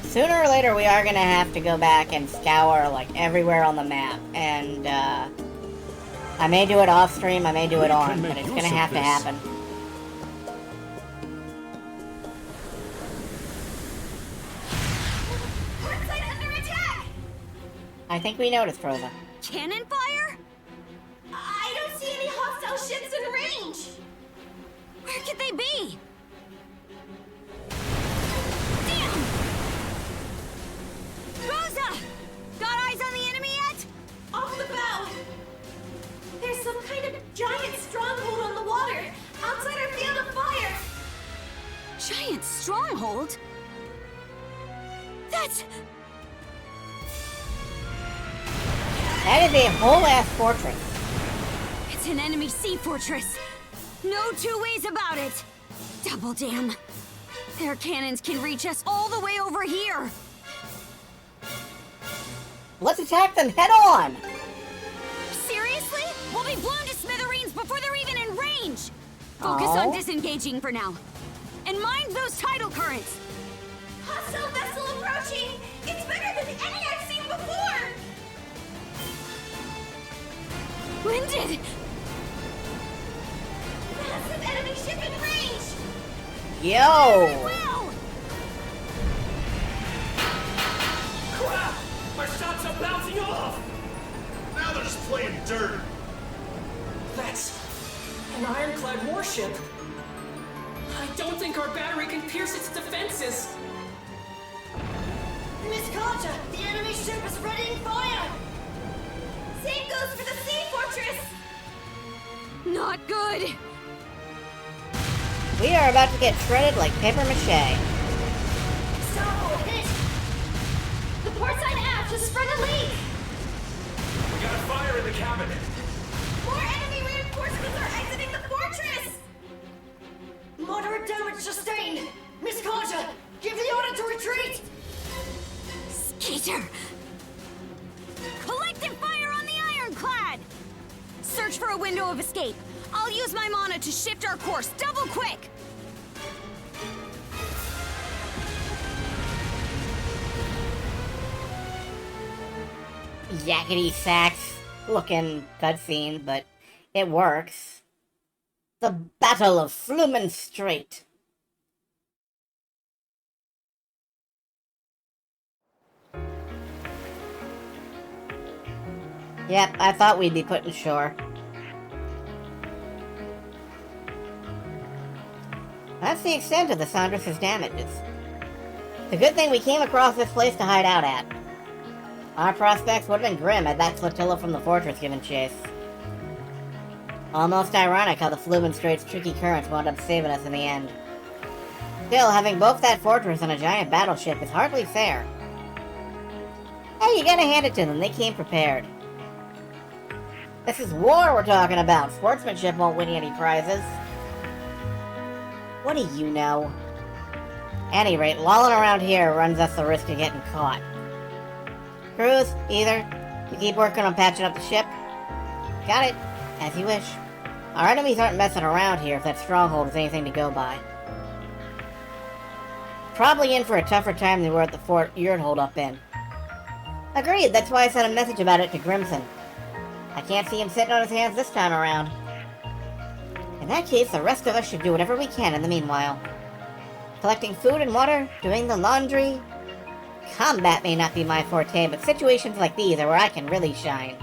Sooner or later, we are gonna have to go back and scour, like, everywhere on the map. And, I may do it off stream, I may do it on, but it's gonna have to happen. Port site under attack! I think we noticed, Rosa. Cannon fire? I don't see any hostile ships in range. Where could they be? Damn! Rosa! Got eyes on the enemy yet? Off the bow! There's some kind of giant stronghold on the water, outside our field of fire! Giant stronghold? That's... That is a whole-ass fortress. It's an enemy sea fortress. No two ways about it. Double damn. Their cannons can reach us all the way over here. Let's attack them head-on! Seriously? We'll be blown to smithereens before they're even in range! Focus on disengaging for now. And mind those tidal currents! Hostile vessel approaching! It's bigger than any I've seen before! Winded! Massive enemy ship in range! Yo! Crap! Our shots are bouncing off! Now they're just playing dirt. That's an ironclad warship. I don't think our battery can pierce its defenses. Miss Concha, the enemy ship is readying fire! Same goes for the sea fortress! Not good! We are about to get shredded like paper mache. Starboard hit! The port side aft has spread a leak! We got a fire in the cabin. More enemy reinforcements are exiting the fortress! Moderate damage sustained! Miss Concha, give the order to retreat! Skeeter! Collective fire on the ironclad! Search for a window of escape. I'll use my mana to shift our course double quick! Yakety sax looking cutscene, but it works. The Battle of Flumen Strait. Yep, I thought we'd be put ashore. That's the extent of the Sandras' damages. It's a good thing we came across this place to hide out at. Our prospects would have been grim had that flotilla from the fortress given chase. Almost ironic how the Flumen Strait's tricky currents wound up saving us in the end. Still, having both that fortress and a giant battleship is hardly fair. Hey, you gotta hand it to them, they came prepared. This is war we're talking about. Sportsmanship won't win you any prizes. What do you know? At any rate, lolling around here runs us the risk of getting caught. Crews, either. You keep working on patching up the ship. Got it. As you wish. Our enemies aren't messing around here if that stronghold is anything to go by. Probably in for a tougher time than we were at the fort you're holed up in. Agreed, that's why I sent a message about it to Grimson. I can't see him sitting on his hands this time around. In that case, the rest of us should do whatever we can in the meanwhile. Collecting food and water, doing the laundry. Combat may not be my forte, but situations like these are where I can really shine.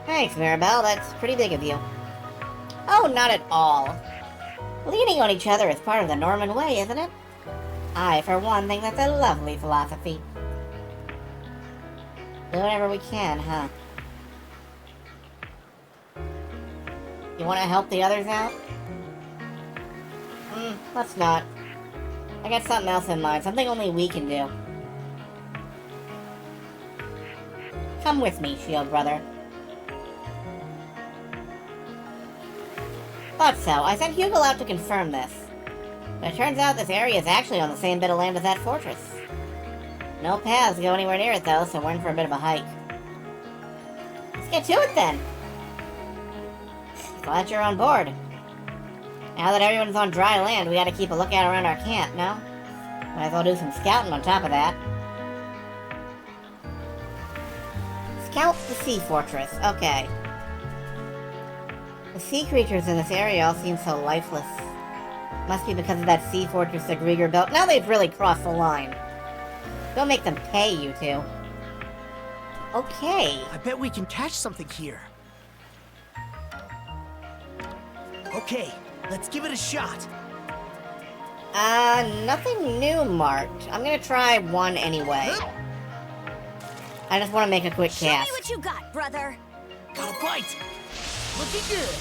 Thanks, Mirabelle, that's pretty big of you. Oh, not at all. Leaning on each other is part of the Norman way, isn't it? I, for one, think that's a lovely philosophy. Do whatever we can, huh? You want to help the others out? Let's not. I got something else in mind, something only we can do. Come with me, Shield Brother. Thought so. I sent Hugo out to confirm this. But it turns out this area is actually on the same bit of land as that fortress. No paths go anywhere near it, though, so we're in for a bit of a hike. Let's get to it, then! Glad you're on board. Now that everyone's on dry land, we gotta keep a lookout around our camp, no? Might as well do some scouting on top of that. Scout the sea fortress. Okay. The sea creatures in this area all seem so lifeless. Must be because of that sea fortress that Grieger built. Now they've really crossed the line. Don't make them pay, you two. Okay. I bet we can catch something here. Okay, let's give it a shot. Nothing new marked. I'm gonna try one anyway. I just want to make a quick Show cast. me what you got, brother. Got a bite. Looking good.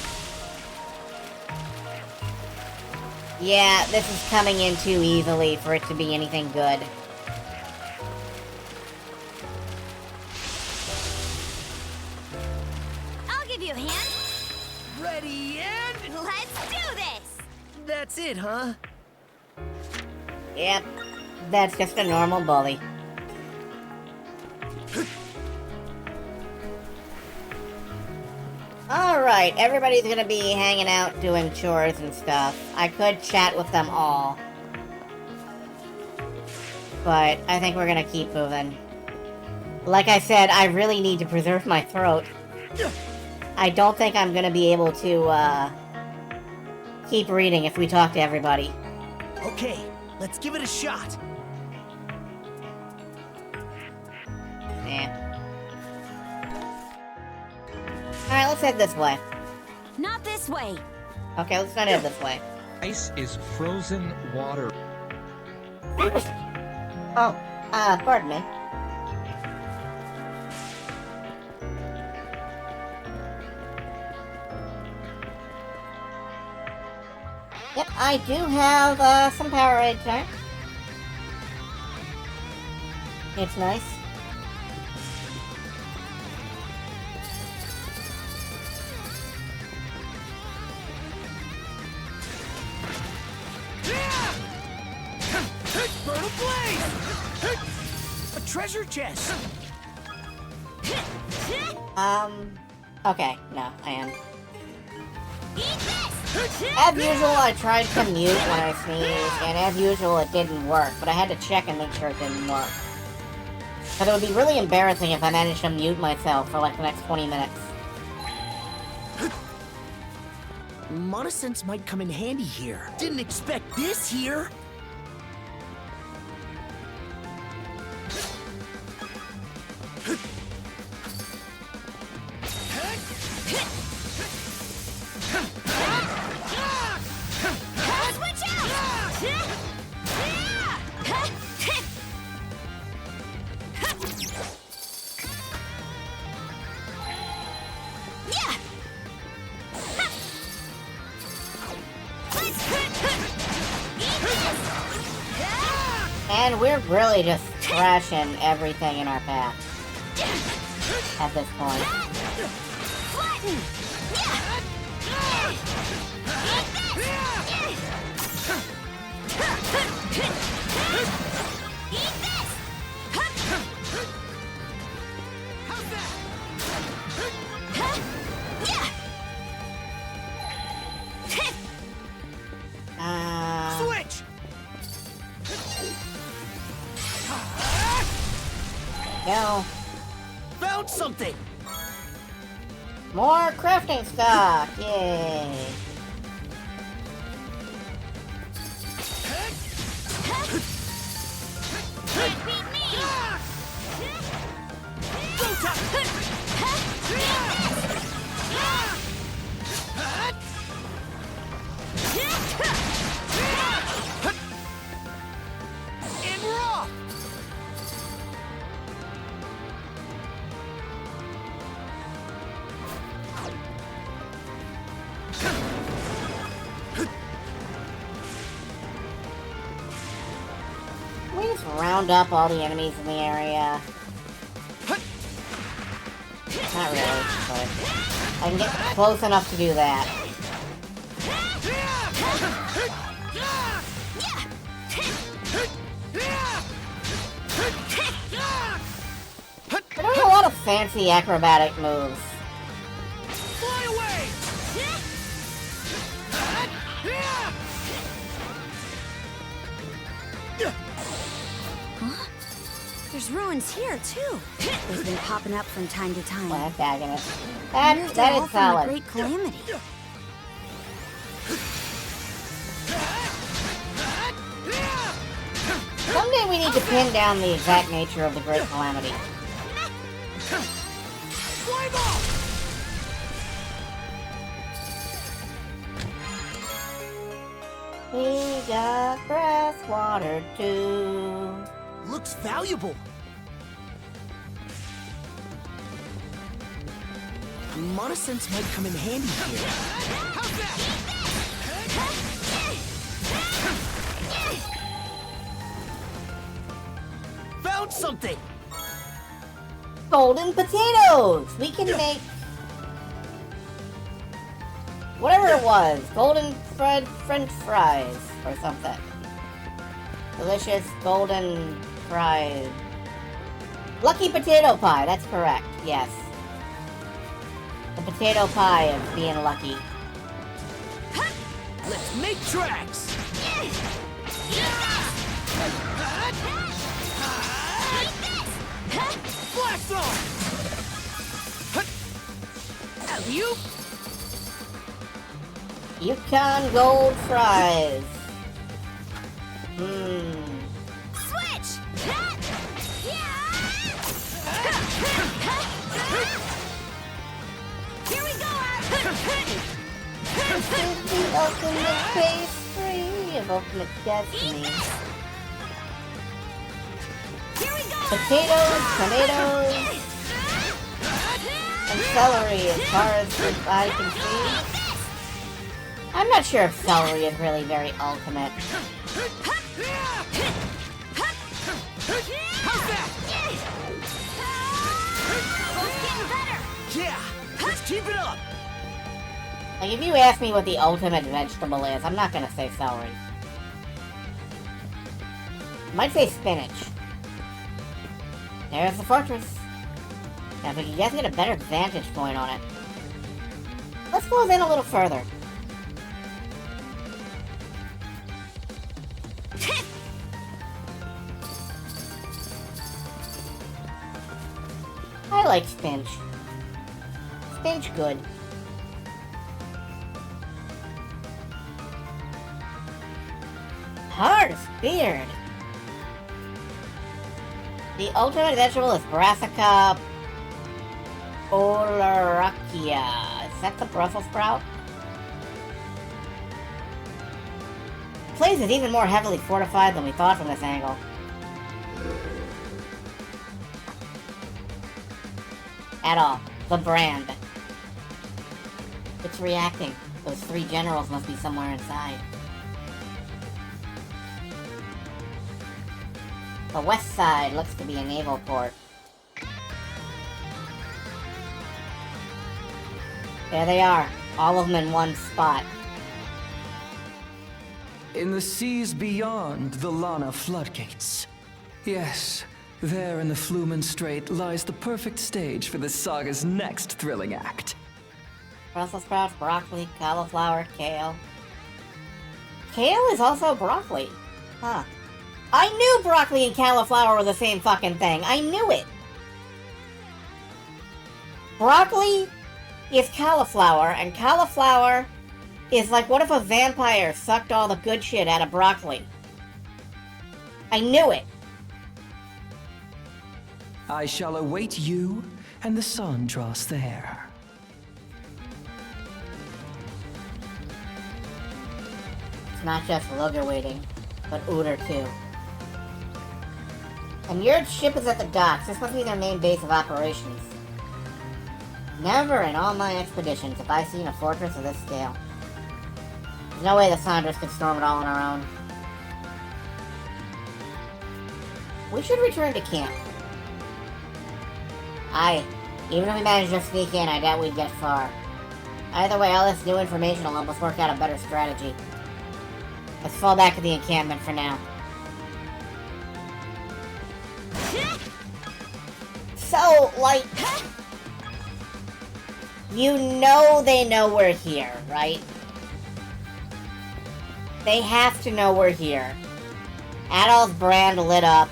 Yeah, this is coming in too easily for it to be anything good. I'll give you a hand. Ready and... Let's do this! That's it, huh? Yep, that's just a normal bully. Alright, everybody's gonna be hanging out doing chores and stuff. I could chat with them all. But I think we're gonna keep moving. Like I said, I really need to preserve my throat. I don't think I'm gonna be able to, keep reading if we talk to everybody. Okay, let's give it a shot. Yeah. Alright, let's head this way. Not this way. Okay, let's not head this way. Ice is frozen water. Oh, pardon me. Yep, I do have, some Powerade tonight. It's nice. Burn a blaze! A treasure chest! Okay, no, I am. As usual, I tried to mute when I sneezed, and as usual, it didn't work, but I had to check and make sure it didn't work. But it would be really embarrassing if I managed to mute myself for like the next 20 minutes. Monosense might come in handy here. Didn't expect this here! And we're really just trashing everything in our path at this point. Switch! Go. Found something! More crafting stock! Yay! And we're off! round up all the enemies in the area. Not really, but I can get close enough to do that. We're doing a lot of fancy acrobatic moves. Fly away! Huh? There's ruins here, too. They've been popping up from time to time. Well, I'm bagging it. Moved That all is from the solid. Great Calamity. Someday we need to pin down the exact nature of the Great Calamity. Flame off! We got grass water too. Looks valuable. Mana sense might come in handy here. How's that? Found something! Golden potatoes! We can make whatever it was. Golden French fries or something. Delicious golden fries. Lucky potato pie, that's correct, yes. The potato pie of being lucky. Let's make tracks! Blast off! You? Yukon gold fries. Switch! Here we go! This is the ultimate pastry of ultimate destiny. Here we go! Potatoes, tomatoes, and celery as far as the eye can see. I'm not sure if celery is really very ultimate. How's that? Both getting better! Yeah! Let's keep it up! Like, if you ask me what the ultimate vegetable is, I'm not gonna say celery. I might say spinach. There's the fortress. Now, if we can guys get a better vantage point on it. Let's close in a little further. I like spinach. Spinach good. Hard beard. The ultimate vegetable is Brassica oleracea. Is that the Brussels sprout? The place is even more heavily fortified than we thought from this angle. At all. The brand. It's reacting. Those three generals must be somewhere inside. The west side looks to be a naval port. There they are. All of them in one spot. In the seas beyond the Lana floodgates. Yes, there in the Flumen Strait lies the perfect stage for this saga's next thrilling act. Brussels sprouts, broccoli, cauliflower, kale. Kale is also broccoli. Huh. I knew broccoli and cauliflower were the same fucking thing. I knew it. Broccoli is cauliflower, and cauliflower is like, what if a vampire sucked all the good shit out of broccoli? I knew it. I shall await you, and the sun draws there. It's not just Lugger waiting, but Uter too. And your ship is at the docks. This must be their main base of operations. Never in all my expeditions have I seen a fortress of this scale. There's no way the Sandras could storm it all on our own. We should return to camp. Even if we manage to sneak in, I doubt we'd get far. Either way, all this new information will help us work out a better strategy. Let's fall back to the encampment for now. So, like... You know they know we're here, right? They have to know we're here. Adol's brand lit up.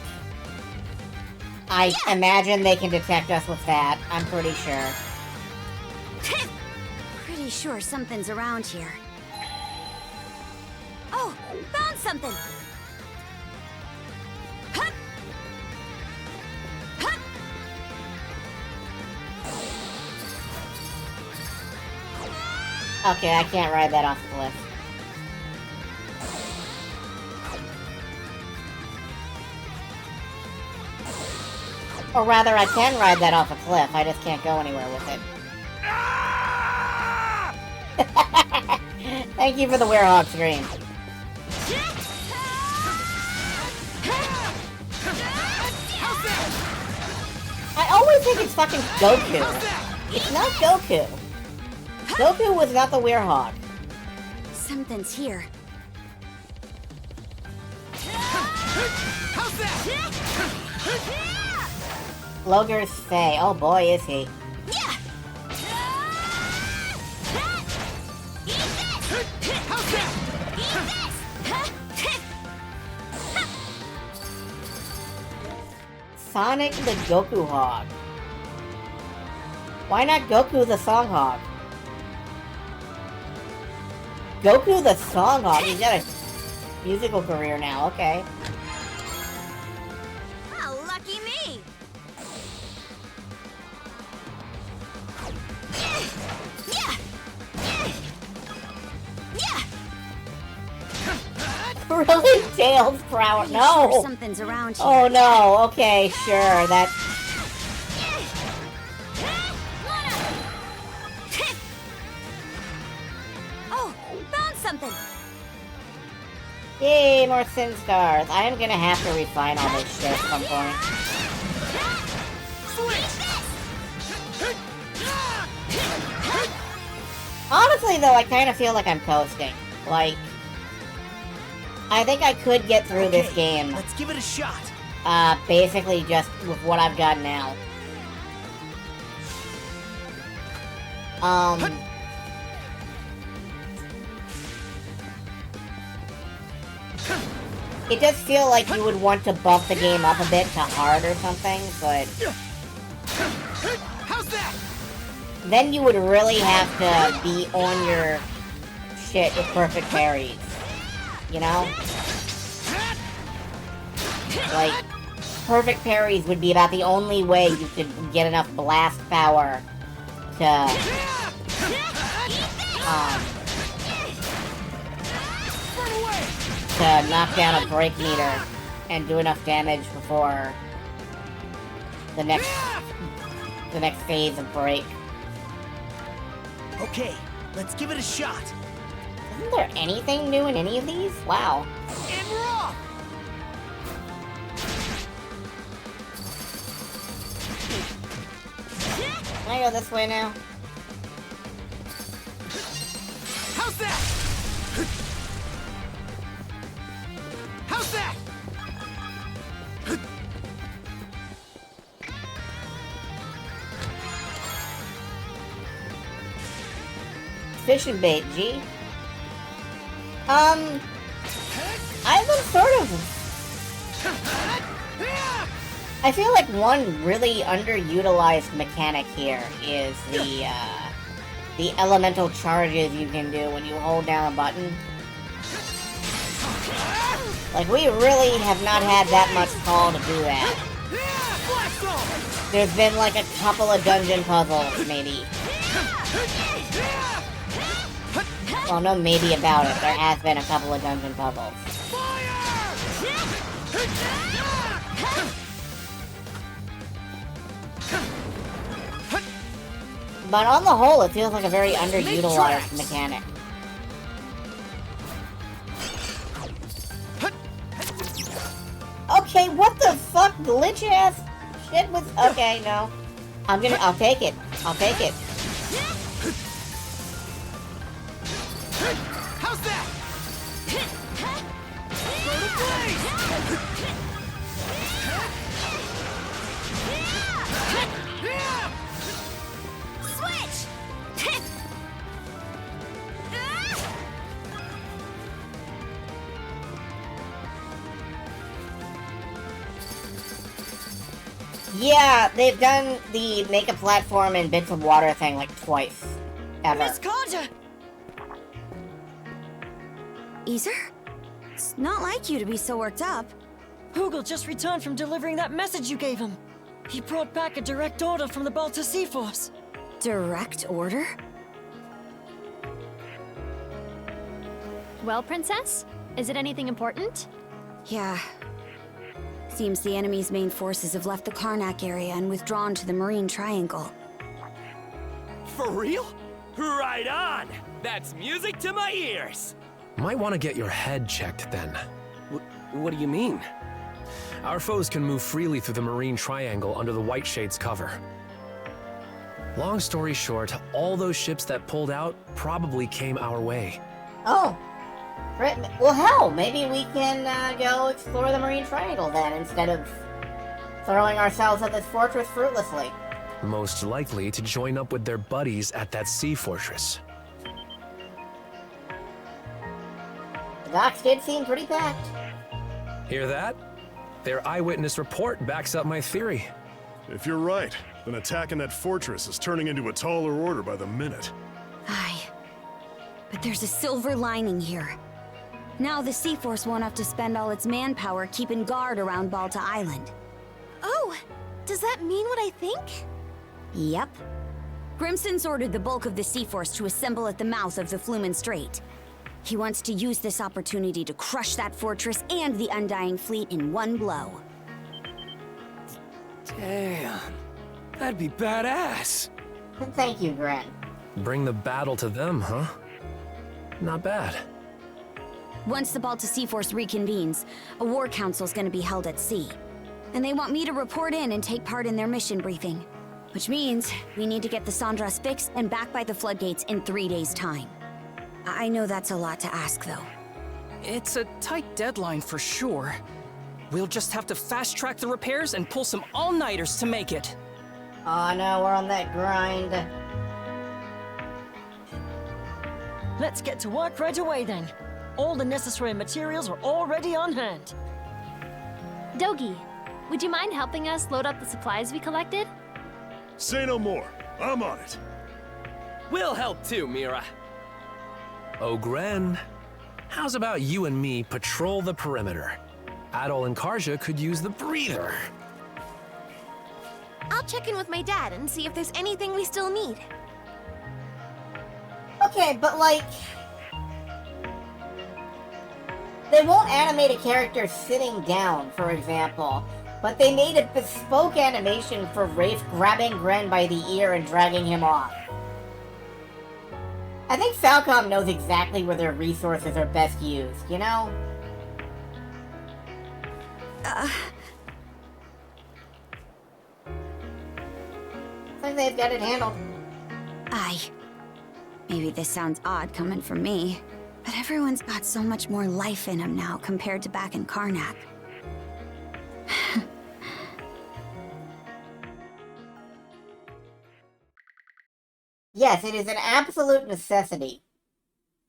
I imagine they can detect us with that. I'm pretty sure. Pretty sure something's around here. Oh, found something! Hup! Hup! Okay, I can't ride that off the cliff. Or rather, I can ride that off a cliff, I just can't go anywhere with it. Thank you for the Werehog stream. I always think it's fucking Goku. It's not Goku. Goku was not the Werehog. Something's here. How's that? Loger's Faye. Oh boy, is he. Sonic the Goku Hog. Why not Goku the Song Hog? Goku the Song Hog? He's got a musical career now, okay. Oh, lucky me! Really? Tails Prower? No! Sure something's around here. Oh no, okay, sure, that... Oh, found something! Yay, more Sin Stars. I am gonna have to refine all this shit at some point. Honestly, though, I kind of feel like I'm coasting. Like, I think I could get through this game. Let's give it a shot. Basically just with what I've got now. It does feel like you would want to bump the game up a bit to hard or something, but... How's that? Then you would really have to be on your shit with perfect parries. You know? Like, perfect parries would be about the only way you could get enough blast power to... to knock down a break meter and do enough damage before the next phase of break. Okay, let's give it a shot. Isn't there anything new in any of these? Wow. And we're off! Can I go this way now? How's that? How's that? Fishing bait, G. I've been sort of... I feel like one really underutilized mechanic here is the elemental charges you can do when you hold down a button. Like, we really have not had that much call to do that. There's been like a couple of dungeon puzzles, maybe. Well, no maybe about it. There has been a couple of dungeon puzzles. But on the whole, it feels like a very underutilized mechanic. Okay, what the fuck glitch ass shit was okay. No, I'll take it. I'll take it. How's that? Switch! Yeah, they've done the make a platform in bits of water thing like twice. Ever. Miss Conja! Ether? It's not like you to be so worked up. Hoogle just returned from delivering that message you gave him. He brought back a direct order from the Balta Sea Force. Direct order? Well, Princess? Is it anything important? Yeah. Seems the enemy's main forces have left the Karnak area and withdrawn to the Marine Triangle. For real? Right on! That's music to my ears! Might want to get your head checked then. What do you mean? Our foes can move freely through the Marine Triangle under the White Shade's cover. Long story short, all those ships that pulled out probably came our way. Oh. Well, hell, maybe we can go explore the Marine Triangle then, instead of throwing ourselves at this fortress fruitlessly. Most likely to join up with their buddies at that sea fortress. The docks did seem pretty packed. Hear that? Their eyewitness report backs up my theory. If you're right, then attacking that fortress is turning into a taller order by the minute. Aye. But there's a silver lining here. Now the Sea Force won't have to spend all its manpower keeping guard around Balta Island. Oh, does that mean what I think? Yep. Grimson's ordered the bulk of the Sea Force to assemble at the mouth of the Flumen Strait. He wants to use this opportunity to crush that fortress and the Undying Fleet in one blow. Damn. That'd be badass. Thank you, Gren. Bring the battle to them, huh? Not bad. Once the Balta Sea Force reconvenes, a war council's gonna be held at sea. And they want me to report in and take part in their mission briefing. Which means we need to get the Sandras fixed and back by the floodgates in 3 days' time. I know that's a lot to ask, though. It's a tight deadline for sure. We'll just have to fast-track the repairs and pull some all-nighters to make it. Oh no, we're on that grind. Let's get to work right away then. All the necessary materials are already on hand. Dogi, would you mind helping us load up the supplies we collected? Say no more. I'm on it. We'll help too, Mira. Oh, Gren. How's about you and me patrol the perimeter? Adol and Karja could use the breather. I'll check in with my dad and see if there's anything we still need. Okay, but like... They won't animate a character sitting down, for example, but they made a bespoke animation for Rafe grabbing Gren by the ear and dragging him off. I think Falcom knows exactly where their resources are best used, you know? I think they've got it handled. Aye. Maybe this sounds odd coming from me, but everyone's got so much more life in them now compared to back in Karnak. Yes, it is an absolute necessity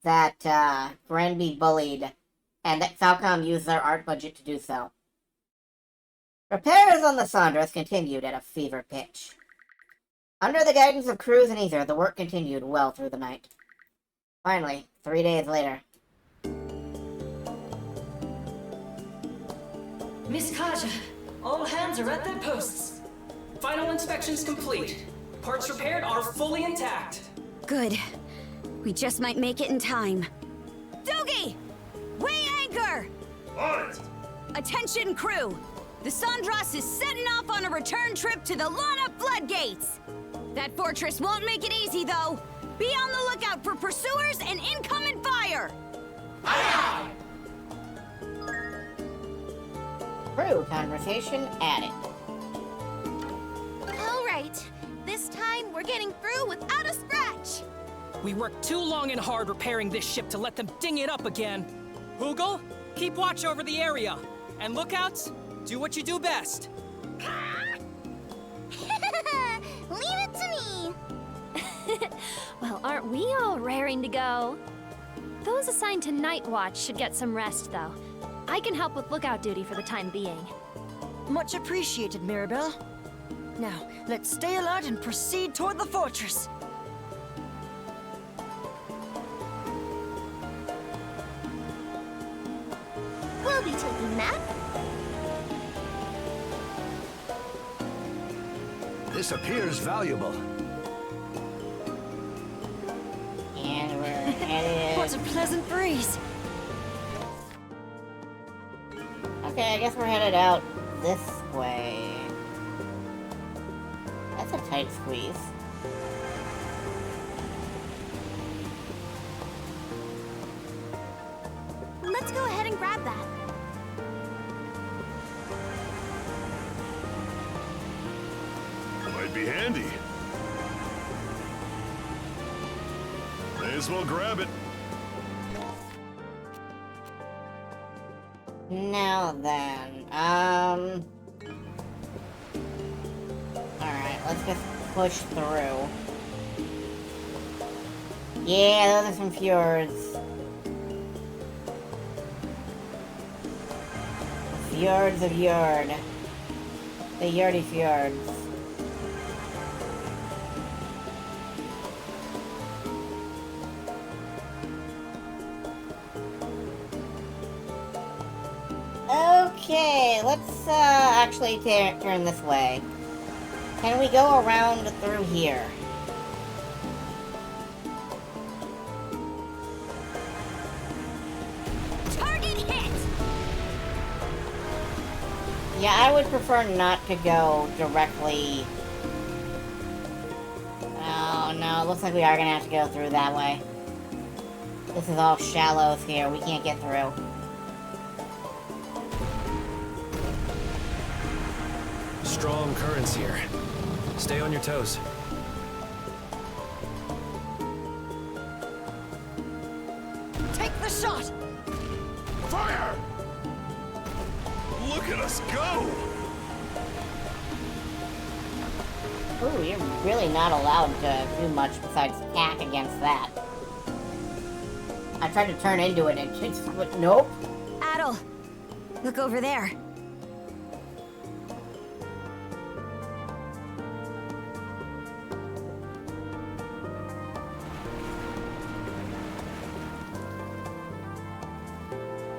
that Gren be bullied, and that Falcom use their art budget to do so. Repairs on the Sandras continued at a fever pitch. Under the guidance of Cruz and Ether, the work continued well through the night. Finally, 3 days later. Miss Kaja, all hands are at their posts. Final inspections complete. Parts repaired are fully intact. Good. We just might make it in time. Dogi! Weigh anchor! On it! Attention, crew! The Sandras is setting off on a return trip to the Lana Floodgates! That fortress won't make it easy, though. Be on the lookout for pursuers and incoming fire! Aye, aye! Crew conversation added. Alright, this time we're getting through without a scratch! We worked too long and hard repairing this ship to let them ding it up again. Hoogle, keep watch over the area. And lookouts, do what you do best. Leave it to me! Well, aren't we all raring to go? Those assigned to Night Watch should get some rest, though. I can help with lookout duty for the time being. Much appreciated, Mirabelle. Now, let's stay alert and proceed toward the fortress. We'll be taking that. This appears valuable. And we're headed... What a pleasant breeze. Okay, I guess we're headed out this way. That's a tight squeeze. Let's go ahead and grab that. Might be handy. May as well grab it. Now then, alright, let's just push through. Yeah, those are some fjords. Fjords of Yord. The Yordy Fjords. Okay, let's actually turn this way. Can we go around through here? Target hit! Yeah, I would prefer not to go directly... Oh no, it looks like we are gonna have to go through that way. This is all shallows here, we can't get through. Strong currents here. Stay on your toes. Take the shot! Fire! Look at us go! Ooh, you're really not allowed to do much besides hack against that. I tried to turn into it and just... Nope. Adel, look over there.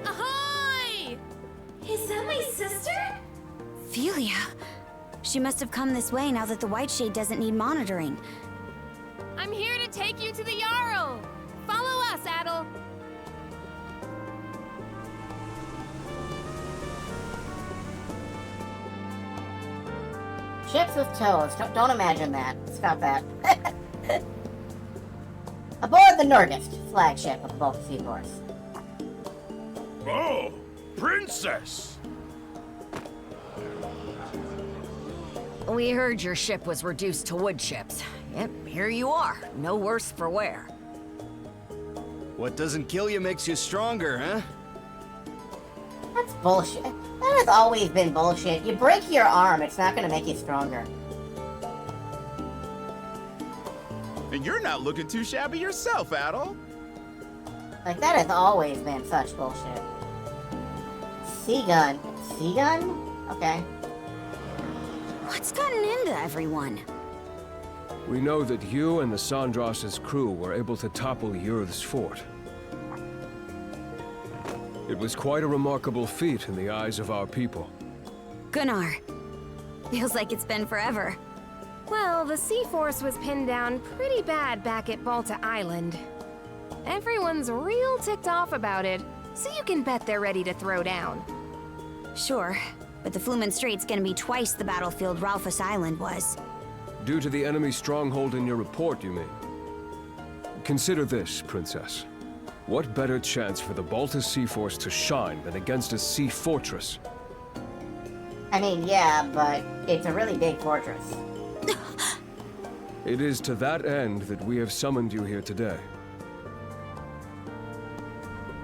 Ahoy! Is that my sister? Philia. She must have come this way now that the White Shade doesn't need monitoring. I'm here to take you to the Jarl. Follow us, Adel. Ships with toes. Don't imagine that. Stop that. Aboard the Nordics, flagship of the Baltic Sea Force. Oh, princess! We heard your ship was reduced to wood chips. Yep, here you are. No worse for wear. What doesn't kill you makes you stronger, huh? That's bullshit. That has always been bullshit. You break your arm, it's not gonna make you stronger. And you're not looking too shabby yourself, Adel. Like, that has always been such bullshit. Sea gun. Sea gun? Okay. What's gotten into everyone? We know that you and the Sandras's crew were able to topple Yurth's fort. It was quite a remarkable feat in the eyes of our people. Gunnar. Feels like it's been forever. Well, the Sea Force was pinned down pretty bad back at Balta Island. Everyone's real ticked off about it, so you can bet they're ready to throw down. Sure, but the Flumen Strait's gonna be twice the battlefield Ralphus Island was. Due to the enemy stronghold in your report, you mean? Consider this, Princess. What better chance for the Baltus Sea Force to shine than against a sea fortress? I mean, yeah, but it's a really big fortress. It is to that end that we have summoned you here today.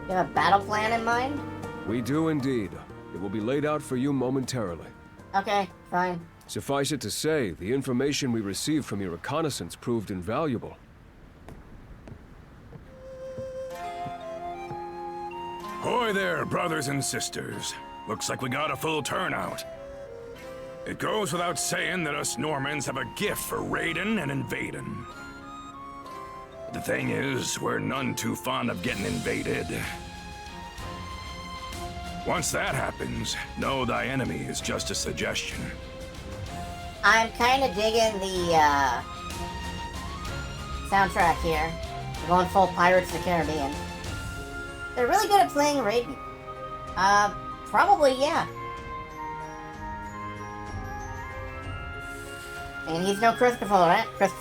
You have a battle plan in mind? We do indeed. It will be laid out for you momentarily. Okay, fine. Suffice it to say, the information we received from your reconnaissance proved invaluable. Hoy there, brothers and sisters. Looks like we got a full turnout. It goes without saying that us Normans have a gift for raiding and invading. The thing is, we're none too fond of getting invaded. Once that happens, know thy enemy is just a suggestion. I'm kind of digging the soundtrack here. We're going full Pirates of the Caribbean. They're really good at playing Raiden. Probably, yeah. And he's no Christopher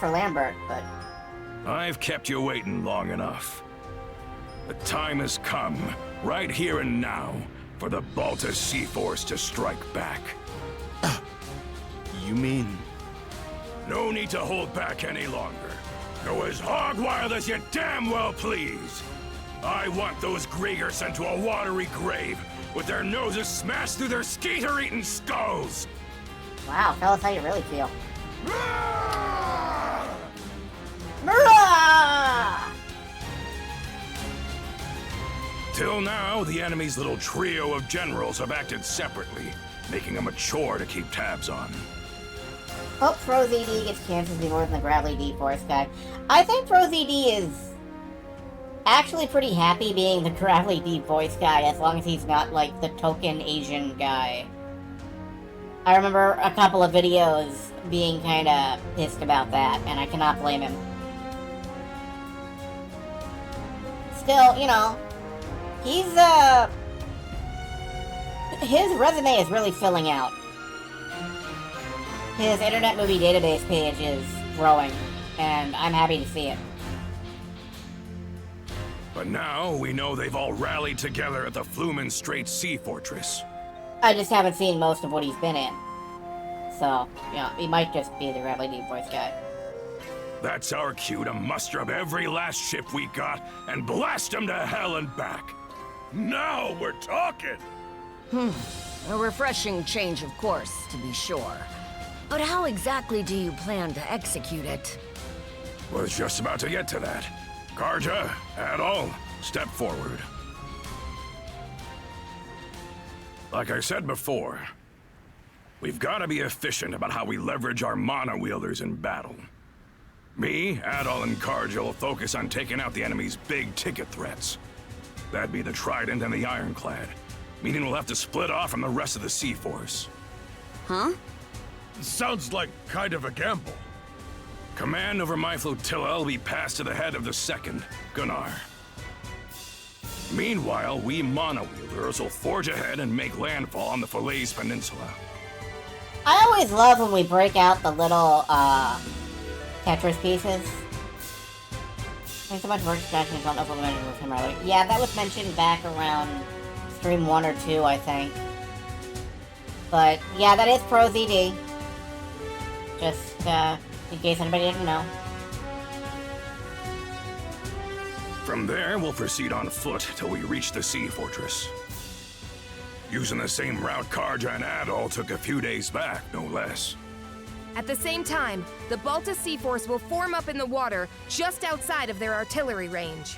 Lambert, but... I've kept you waiting long enough. The time has come, right here and now, for the Balta Sea Force to strike back. You mean... No need to hold back any longer. Go as hog wild as you damn well please. I want those Grieger sent to a watery grave, with their noses smashed through their skeeter-eating skulls! Wow, tell us how you really feel. Till now, the enemy's little trio of generals have acted separately, making them a chore to keep tabs on. Hope ProZD gets chances to be more than the Gravelly D-Force guy. I think ProZD is actually pretty happy being the Gravelly D-Voice guy, as long as he's not, like, the token Asian guy. I remember a couple of videos being kinda pissed about that, and I cannot blame him. Still, you know, he's, his resume is really filling out. His Internet Movie Database page is growing, and I'm happy to see it. But now, we know they've all rallied together at the Flumen Strait Sea Fortress. I just haven't seen most of what he's been in. So, you know, he might just be the Gravelly D-Voice guy. That's our cue to muster up every last ship we got and blast them to hell and back. Now we're talking! A refreshing change of course, to be sure. But how exactly do you plan to execute it? Was just about to get to that. Karja, Adol, step forward. Like I said before, we've got to be efficient about how we leverage our mana wielders in battle. Me, Adol, and Karja will focus on taking out the enemy's big-ticket threats. That'd be the Trident and the Ironclad, meaning we'll have to split off from the rest of the Sea Force. Huh? Sounds like kind of a gamble. Command over my flotilla will be passed to the head of the second, Gunnar. Meanwhile, we mana wielders will forge ahead and make landfall on the Falaise Peninsula. I always love when we break out the little, Tetris pieces. Thanks so much for discussion. I don't know if we mentioned with him earlier. Yeah, that was mentioned back around stream 1 or 2, I think. But, yeah, that is ProZD. Just, in case anybody didn't know. From there, we'll proceed on foot till we reach the Sea Fortress. Using the same route Karja and Adol took a few days back, no less. At the same time, the Balta Sea Force will form up in the water just outside of their artillery range.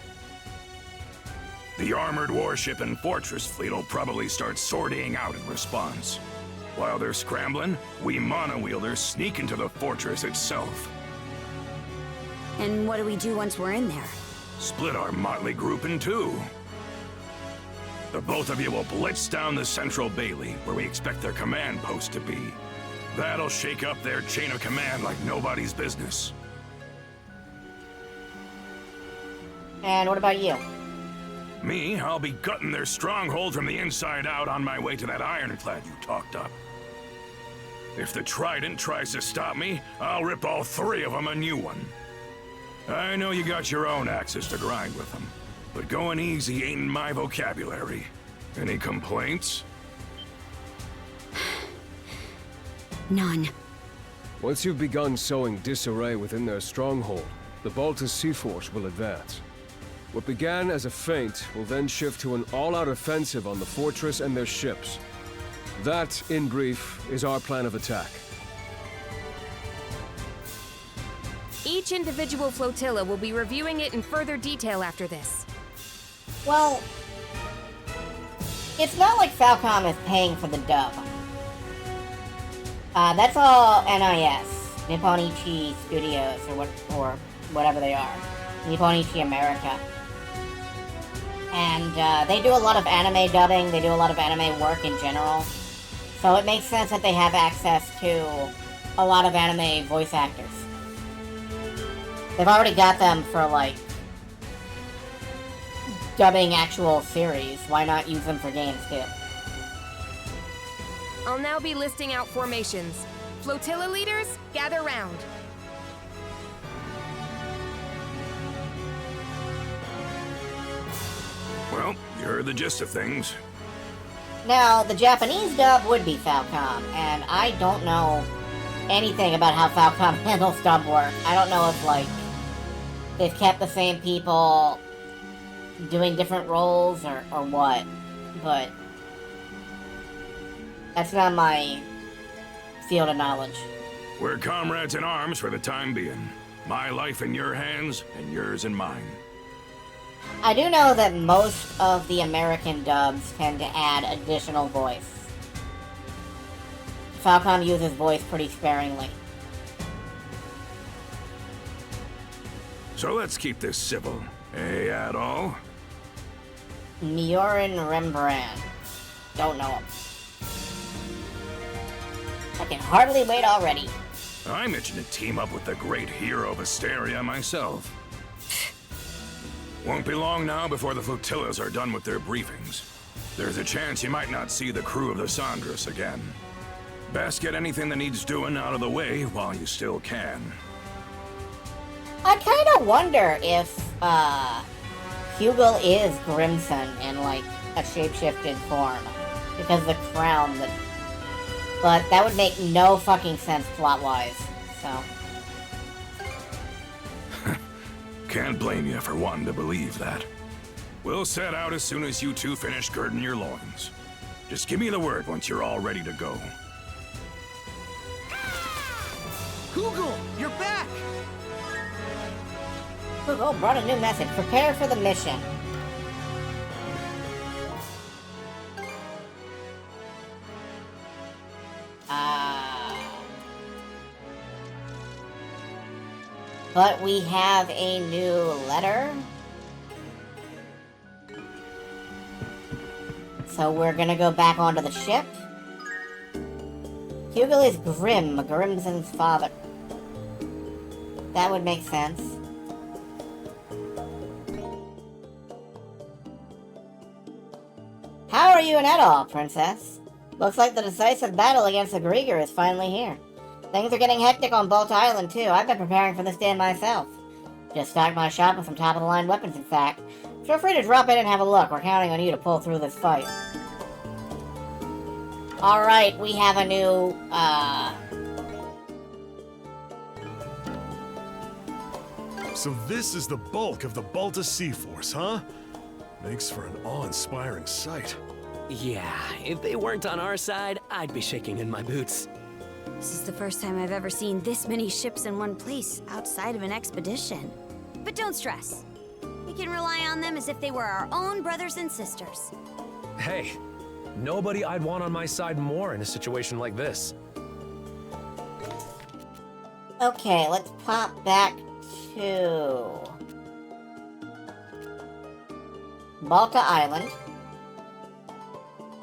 The armored warship and fortress fleet will probably start sortying out in response. While they're scrambling, we mana wielders sneak into the fortress itself. And what do we do once we're in there? Split our motley group in two. The both of you will blitz down the central bailey, where we expect their command post to be. That'll shake up their chain of command like nobody's business. And what about you? Me, I'll be gutting their stronghold from the inside out on my way to that ironclad you talked up. If the Trident tries to stop me, I'll rip all three of them a new one. I know you got your own axes to grind with them, but going easy ain't in my vocabulary. Any complaints? None. Once you've begun sowing disarray within their stronghold, the Balta Sea Force will advance. What began as a feint will then shift to an all-out offensive on the fortress and their ships. That, in brief, is our plan of attack. Each individual flotilla will be reviewing it in further detail after this. Well, it's not like Falcom is paying for the dub. That's all NIS, Nipponichi Studios, or whatever they are. Nipponichi America. And they do a lot of anime dubbing, they do a lot of anime work in general. So it makes sense that they have access to a lot of anime voice actors. They've already got them for, like, dubbing actual series. Why not use them for games, too? I'll now be listing out formations. Flotilla leaders, gather round. Well, you heard the gist of things. Now, the Japanese dub would be Falcom, and I don't know anything about how Falcom handles dub work. I don't know if, like, they've kept the same people doing different roles or what, but that's not my field of knowledge. We're comrades in arms for the time being. My life in your hands, and yours in mine. I do know that most of the American dubs tend to add additional voice. Falcom uses voice pretty sparingly. So let's keep this civil. Eh, at all? Mjorin Rembrandt. Don't know him. I can hardly wait already. I'm itching to team up with the great hero of Asteria myself. Won't be long now before the flotillas are done with their briefings. There's a chance you might not see the crew of the Sandras again. Best get anything that needs doing out of the way while you still can. I kind of wonder if, Hugel is Grimson in, like, a shapeshifted form. Because of the crown that... But that would make no fucking sense plot-wise, so... Can't blame you for wanting to believe that. We'll set out as soon as you two finish girding your loins. Just give me the word once you're all ready to go. Hugel, you're back! Hugel brought a new message. Prepare for the mission. But we have a new letter. So we're gonna go back onto the ship. Hugel is Grim, Grimson's father. That would make sense. How are you and Edall, Princess? Looks like the decisive battle against the Grieger is finally here. Things are getting hectic on Balta Island, too. I've been preparing for this day myself. Just stocked my shop with some top-of-the-line weapons, in fact. Feel free to drop in and have a look. We're counting on you to pull through this fight. Alright, we have a new, So this is the bulk of the Balta Sea Force, huh? Makes for an awe-inspiring sight. Yeah, if they weren't on our side, I'd be shaking in my boots. This is the first time I've ever seen this many ships in one place outside of an expedition. But don't stress. We can rely on them as if they were our own brothers and sisters. Hey, nobody I'd want on my side more in a situation like this. Okay, let's pop back to Balta Island.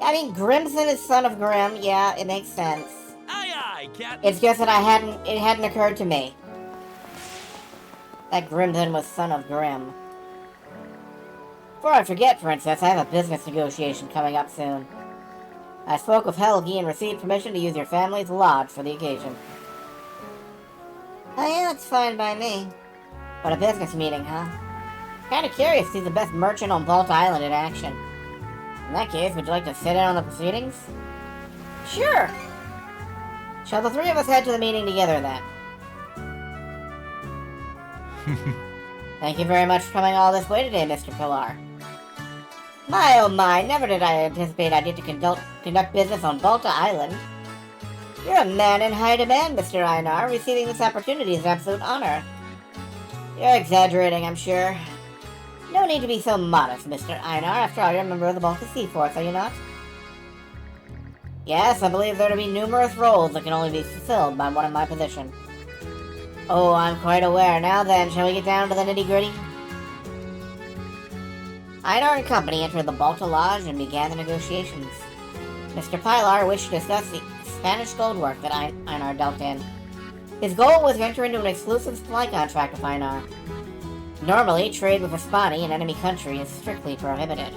I mean, Grimson is son of Grim. Yeah, it makes sense. Aye, aye, Captain. It's just that it hadn't occurred to me that Grimson was son of Grim. Before I forget, Princess, I have a business negotiation coming up soon. I spoke with Helgi and received permission to use your family's lodge for the occasion. Oh yeah, that's fine by me. But a business meeting, huh? Kinda curious to see the best merchant on Balta Island in action. In that case, would you like to sit in on the proceedings? Sure! Shall the three of us head to the meeting together, then? Thank you very much for coming all this way today, Mr. Pilar. My oh my, never did I anticipate I'd get to conduct business on Balta Island. You're a man in high demand, Mr. Einar. Receiving this opportunity is an absolute honor. You're exaggerating, I'm sure. No need to be so modest, Mr. Einar. After all, you're a member of the Balta Sea Force, are you not? Yes, I believe there to be numerous roles that can only be fulfilled by one in my position. Oh, I'm quite aware. Now then, shall we get down to the nitty-gritty? Einar and company entered the Balta Lodge and began the negotiations. Mr. Pilar wished to discuss the Spanish gold work that Einar dealt in. His goal was to enter into an exclusive supply contract with Einar. Normally, trade with Hispani, an enemy country, is strictly prohibited.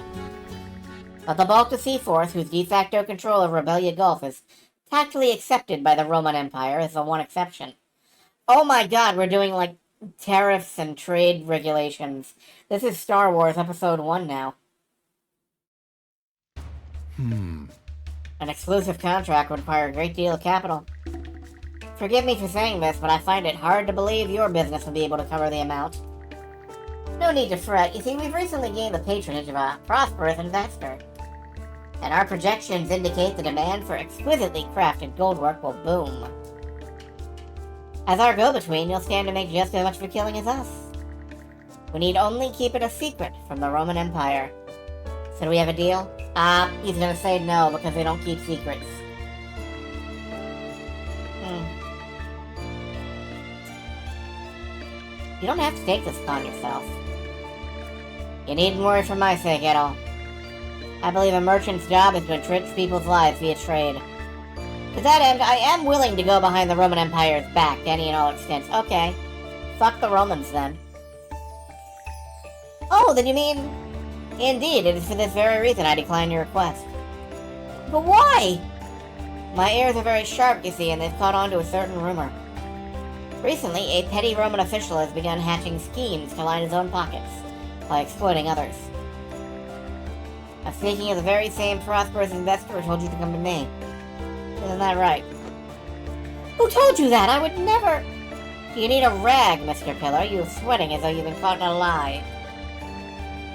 But the Balta Sea Force, whose de facto control of Rebellia Gulf is tactfully accepted by the Roman Empire, is the one exception. Oh my god, we're doing, like, tariffs and trade regulations. This is Star Wars Episode 1 now. An exclusive contract would require a great deal of capital. Forgive me for saying this, but I find it hard to believe your business will be able to cover the amount. No need to fret. You see, we've recently gained the patronage of a prosperous investor. And our projections indicate the demand for exquisitely crafted goldwork will boom. As our go-between, you'll stand to make just as much of a killing as us. We need only keep it a secret from the Roman Empire. So do we have a deal? He's gonna say no because they don't keep secrets. You don't have to take this upon yourself. You needn't worry for my sake at all. I believe a merchant's job is to enrich people's lives via trade. To that end, I am willing to go behind the Roman Empire's back to any and all extents. Okay. Fuck the Romans, then. Oh, then you mean... Indeed, it is for this very reason I decline your request. But why? My ears are very sharp, you see, and they've caught on to a certain rumor. Recently, a petty Roman official has begun hatching schemes to line his own pockets by exploiting others. I'm speaking of the very same prosperous investor who told you to come to me. Isn't that right? Who told you that? I would never... You need a rag, Mr. Pillar. You're sweating as though you've been caught in a lie.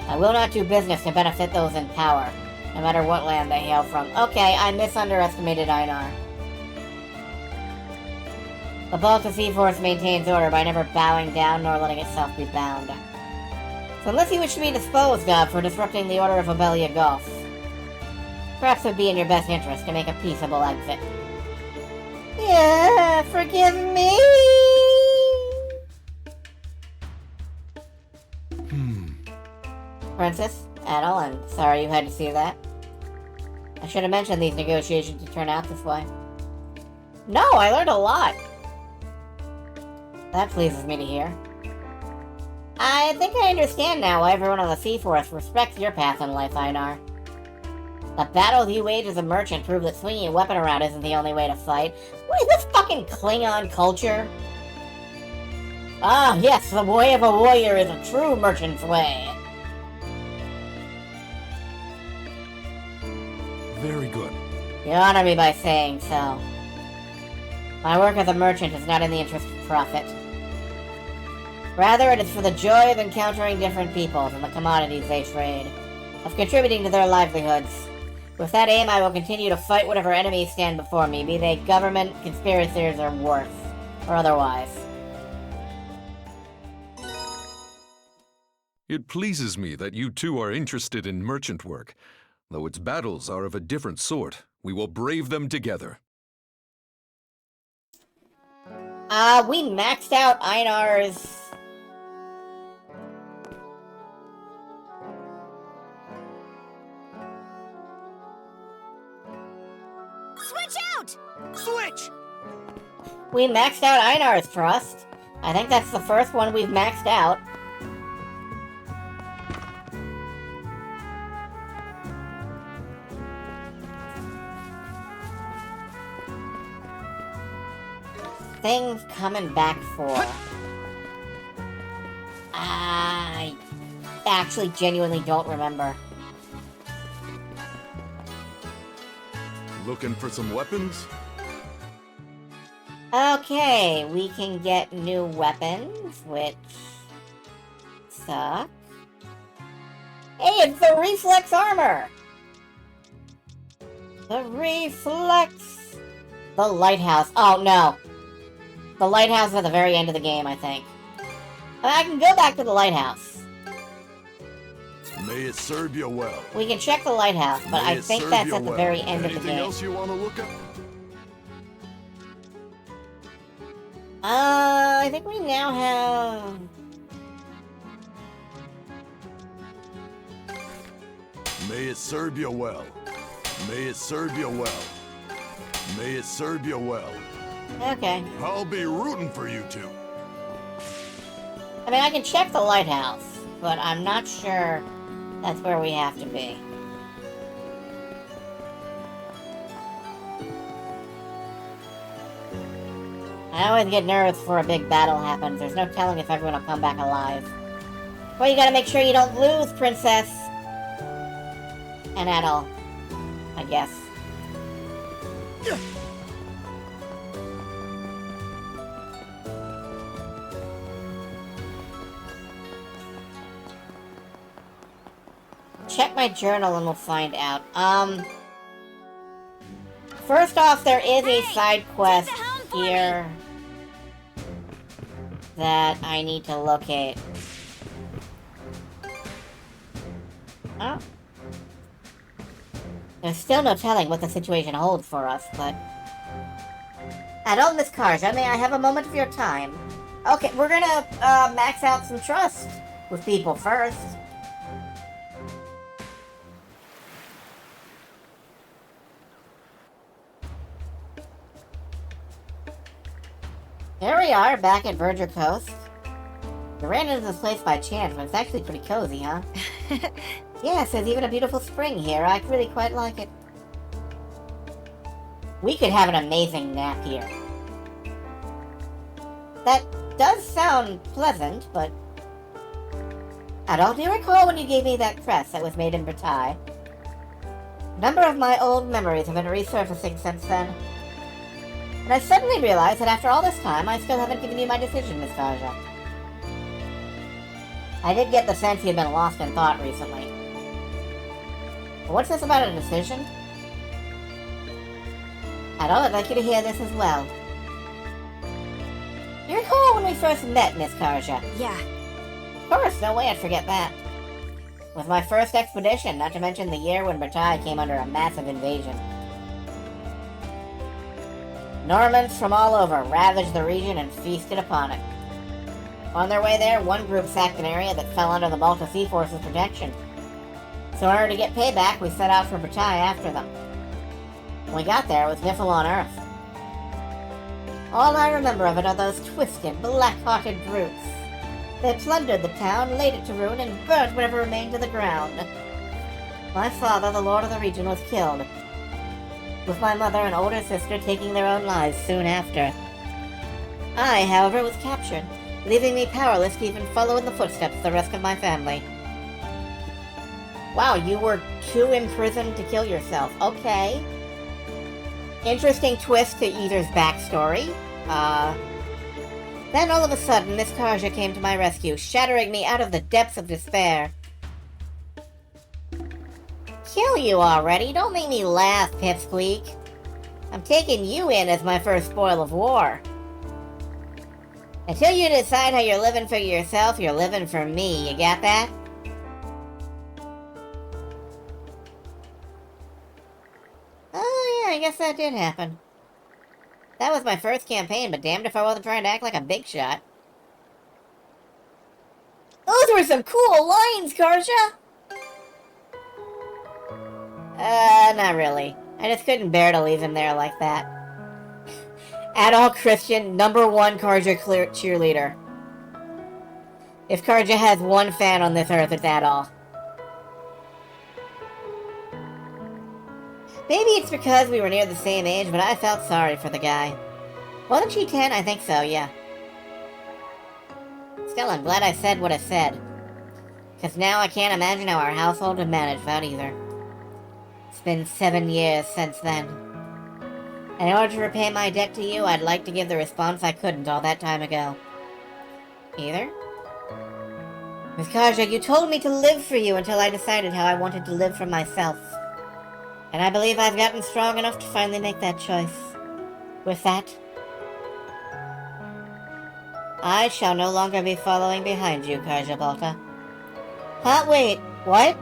I will not do business to benefit those in power, no matter what land they hail from. Okay, I misunderestimated Einar. The Balta Sea Force maintains order by never bowing down nor letting itself be bound. So unless you wish to be disposed of for disrupting the order of Rebellia Gulf, perhaps it would be in your best interest to make a peaceable exit. Yeah, forgive me! Princess, Adel, I'm sorry you had to see that. I should have mentioned these negotiations would turn out this way. No, I learned a lot. That pleases me to hear. I think I understand now why everyone on the Sea Force respects your path in life, Einar. The battles you wage as a merchant prove that swinging a weapon around isn't the only way to fight. What is this fucking Klingon culture? Ah, yes, the way of a warrior is a true merchant's way. Very good. You honor me by saying so. My work as a merchant is not in the interest of profit. Rather, it is for the joy of encountering different peoples and the commodities they trade, of contributing to their livelihoods. With that aim, I will continue to fight whatever enemies stand before me, be they government, conspirators, or worse, or otherwise. It pleases me that you two are interested in merchant work. Though its battles are of a different sort, we will brave them together. We maxed out Einar's... Switch out! Switch! We maxed out Einar's trust. I think that's the first one we've maxed out. Things coming back for... I actually genuinely don't remember. Looking for some weapons? Okay, we can get new weapons, which suck. Hey, it's the reflex armor! The reflex... The lighthouse. Oh, no. The lighthouse is at the very end of the game, I think. I can go back to the lighthouse. May it serve you well. We can check the lighthouse, but May I it think serve that's you at the well. very end of the Anything game. else you want to look up? I think we now have... May it serve you well. May it serve you well. May it serve you well. Okay. I'll be rooting for you two. I mean, I can check the lighthouse, but I'm not sure that's where we have to be. I always get nervous before a big battle happens. There's no telling if everyone will come back alive. Well, you gotta make sure you don't lose, Princess. And Adol, I guess. Check my journal and we'll find out. First off, there is a side quest here that I need to locate. Oh. There's still no telling what the situation holds for us, but... Adol, Miss Karja, may I have a moment of your time? Okay, we're gonna max out some trust with people first. Here we are, back at Verger Coast. We ran into this place by chance, but it's actually pretty cozy, huh? Yes, there's even a beautiful spring here. I really quite like it. We could have an amazing nap here. That does sound pleasant, but... Adol, do you recall when you gave me that crest that was made in Bertai? A number of my old memories have been resurfacing since then. And I suddenly realized that after all this time, I still haven't given you my decision, Miss Karja. I did get the sense you had been lost in thought recently. But what's this about a decision? I'd like you to hear this as well. You recall when we first met, Miss Karja? Yeah. Of course, no way I'd forget that. It was my first expedition, not to mention the year when Bertai came under a massive invasion. Normans from all over ravaged the region and feasted upon it. On their way there, one group sacked an area that fell under the Balta Sea Force's protection. So in order to get payback, we set out for Bertai after them. When we got there, it was Niffle on Earth. All I remember of it are those twisted, black-hearted brutes. They plundered the town, laid it to ruin, and burnt whatever remained to the ground. My father, the lord of the region, was killed, with my mother and older sister taking their own lives soon after. I, however, was captured, leaving me powerless to even follow in the footsteps of the rest of my family. Wow, you were too imprisoned to kill yourself. Okay. Interesting twist to Ether's backstory. Then all of a sudden, Miss Karja came to my rescue, shattering me out of the depths of despair. Kill you already? Don't make me laugh, Pipsqueak. I'm taking you in as my first spoil of war. Until you decide how you're living for yourself, you're living for me. You got that? Oh yeah, I guess that did happen. That was my first campaign, but damned if I wasn't trying to act like a big shot. Those were some cool lines, Karja! Not really. I just couldn't bear to leave him there like that. Adol Christian, #1 Karja cheerleader. If Karja has one fan on this earth, it's Adol. Maybe it's because we were near the same age, but I felt sorry for the guy. Wasn't she 10? I think so, yeah. Still, I'm glad I said what I said. Because now I can't imagine how our household would manage without either. It's been 7 years since then. And in order to repay my debt to you, I'd like to give the response I couldn't all that time ago. Either? Miss Karja, you told me to live for you until I decided how I wanted to live for myself. And I believe I've gotten strong enough to finally make that choice. With that, I shall no longer be following behind you, Karja Balta. Huh? Wait, what?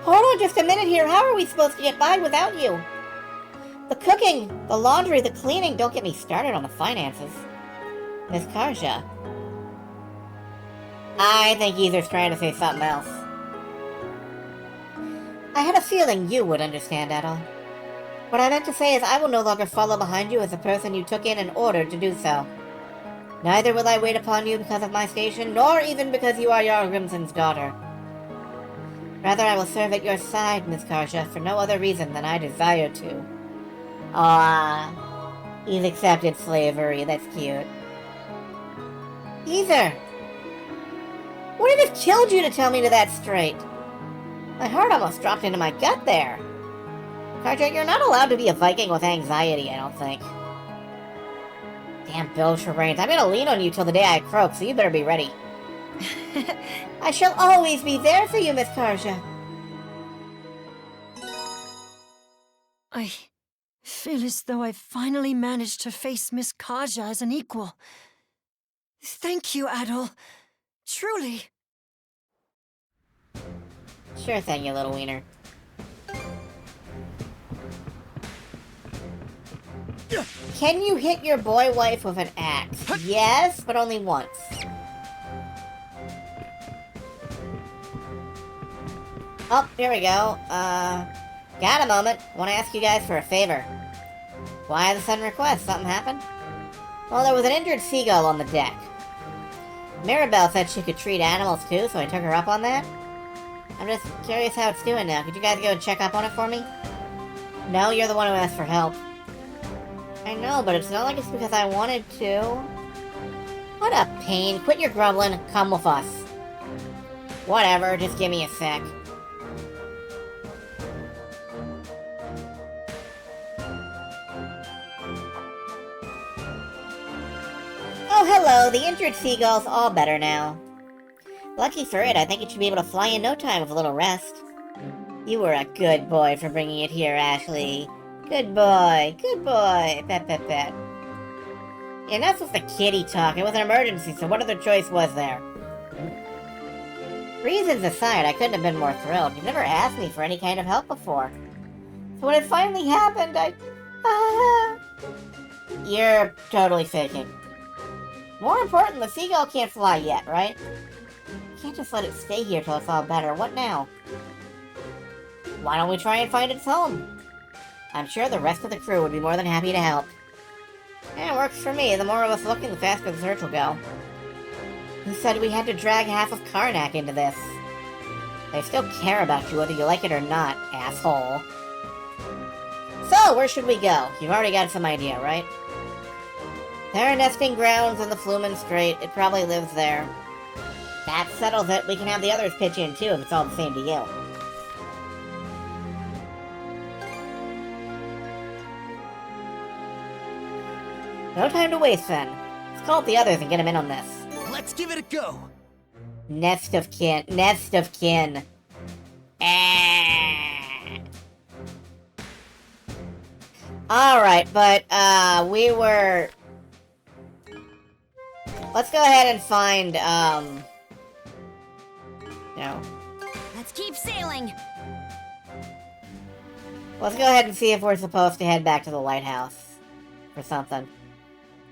Hold on just a minute here. How are we supposed to get by without you? The cooking, the laundry, the cleaning. Don't get me started on the finances. Miss Karja. I think Ether's trying to say something else. I had a feeling you would understand, Adol. What I meant to say is I will no longer follow behind you as the person you took in order to do so. Neither will I wait upon you because of my station, nor even because you are Jarl Grimson's daughter. Rather, I will serve at your side, Miss Karja, for no other reason than I desire to. Ah, he's accepted slavery. That's cute. Ether! Would it have killed you to tell me to that straight? My heart almost dropped into my gut there. Karja, you're not allowed to be a Viking with anxiety, I don't think. Damn Bill Terrains. I'm gonna lean on you till the day I croak, so you better be ready. I shall always be there for you, Miss Karja. I feel as though I've finally managed to face Miss Karja as an equal. Thank you, Adol. Truly. Sure thing, you little wiener. Can you hit your boy wife with an axe? Yes, but only once. Oh, here we go. Got a moment. Want to ask you guys for a favor. Why the sudden request? Something happened? Well, there was an injured seagull on the deck. Mirabelle said she could treat animals too, so I took her up on that. I'm just curious how it's doing now. Could you guys go and check up on it for me? No, you're the one who asked for help. I know, but it's not like it's because I wanted to. What a pain. Quit your grumbling. Come with us. Whatever, just give me a sec. Oh, hello. The injured seagull's all better now. Lucky for it, I think it should be able to fly in no time with a little rest. You were a good boy for bringing it here, Ashley. Good boy. Good boy. Pet, pet, pet. Enough with the kitty talk. It was an emergency, so what other choice was there? Reasons aside, I couldn't have been more thrilled. You've never asked me for any kind of help before. So when it finally happened, You're totally faking. More important, the seagull can't fly yet, right? Can't just let it stay here till it's all better. What now? Why don't we try and find its home? I'm sure the rest of the crew would be more than happy to help. Yeah, it works for me. The more of us looking, the faster the search will go. Who said we had to drag half of Karnak into this? They still care about you whether you like it or not, asshole. So, where should we go? You've already got some idea, right? There are nesting grounds in the Flumen Strait. It probably lives there. That settles it. We can have the others pitch in too if it's all the same to you. No time to waste then. Let's call up the others and get them in on this. Let's give it a go. Nest of kin. Nest of kin. Alright, but, we were... Let's go ahead and find, No. Let's keep sailing. Let's go ahead and see if we're supposed to head back to the lighthouse. Or something.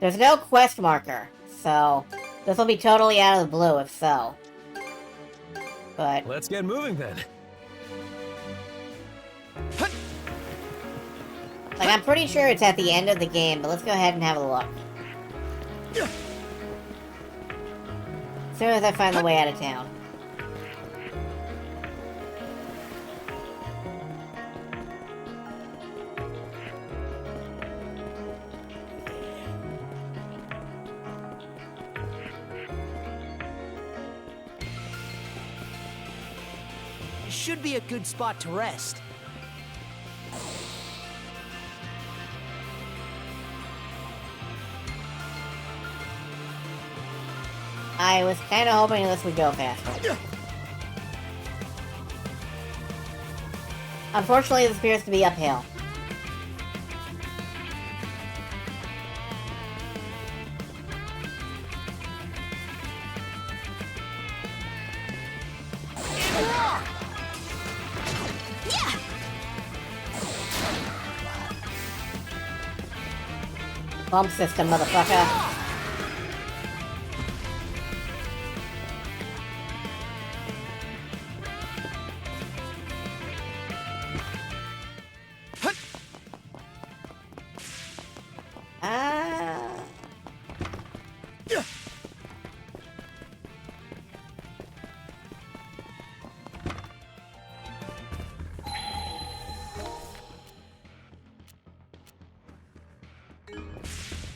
There's no quest marker, so... This will be totally out of the blue if so. But... Let's get moving then. Like, I'm pretty sure it's at the end of the game, but let's go ahead and have a look. As soon as I find the way out of town. Should be a good spot to rest. I was kind of hoping this would go faster. Unfortunately, this appears to be uphill. Bump system, motherfucker.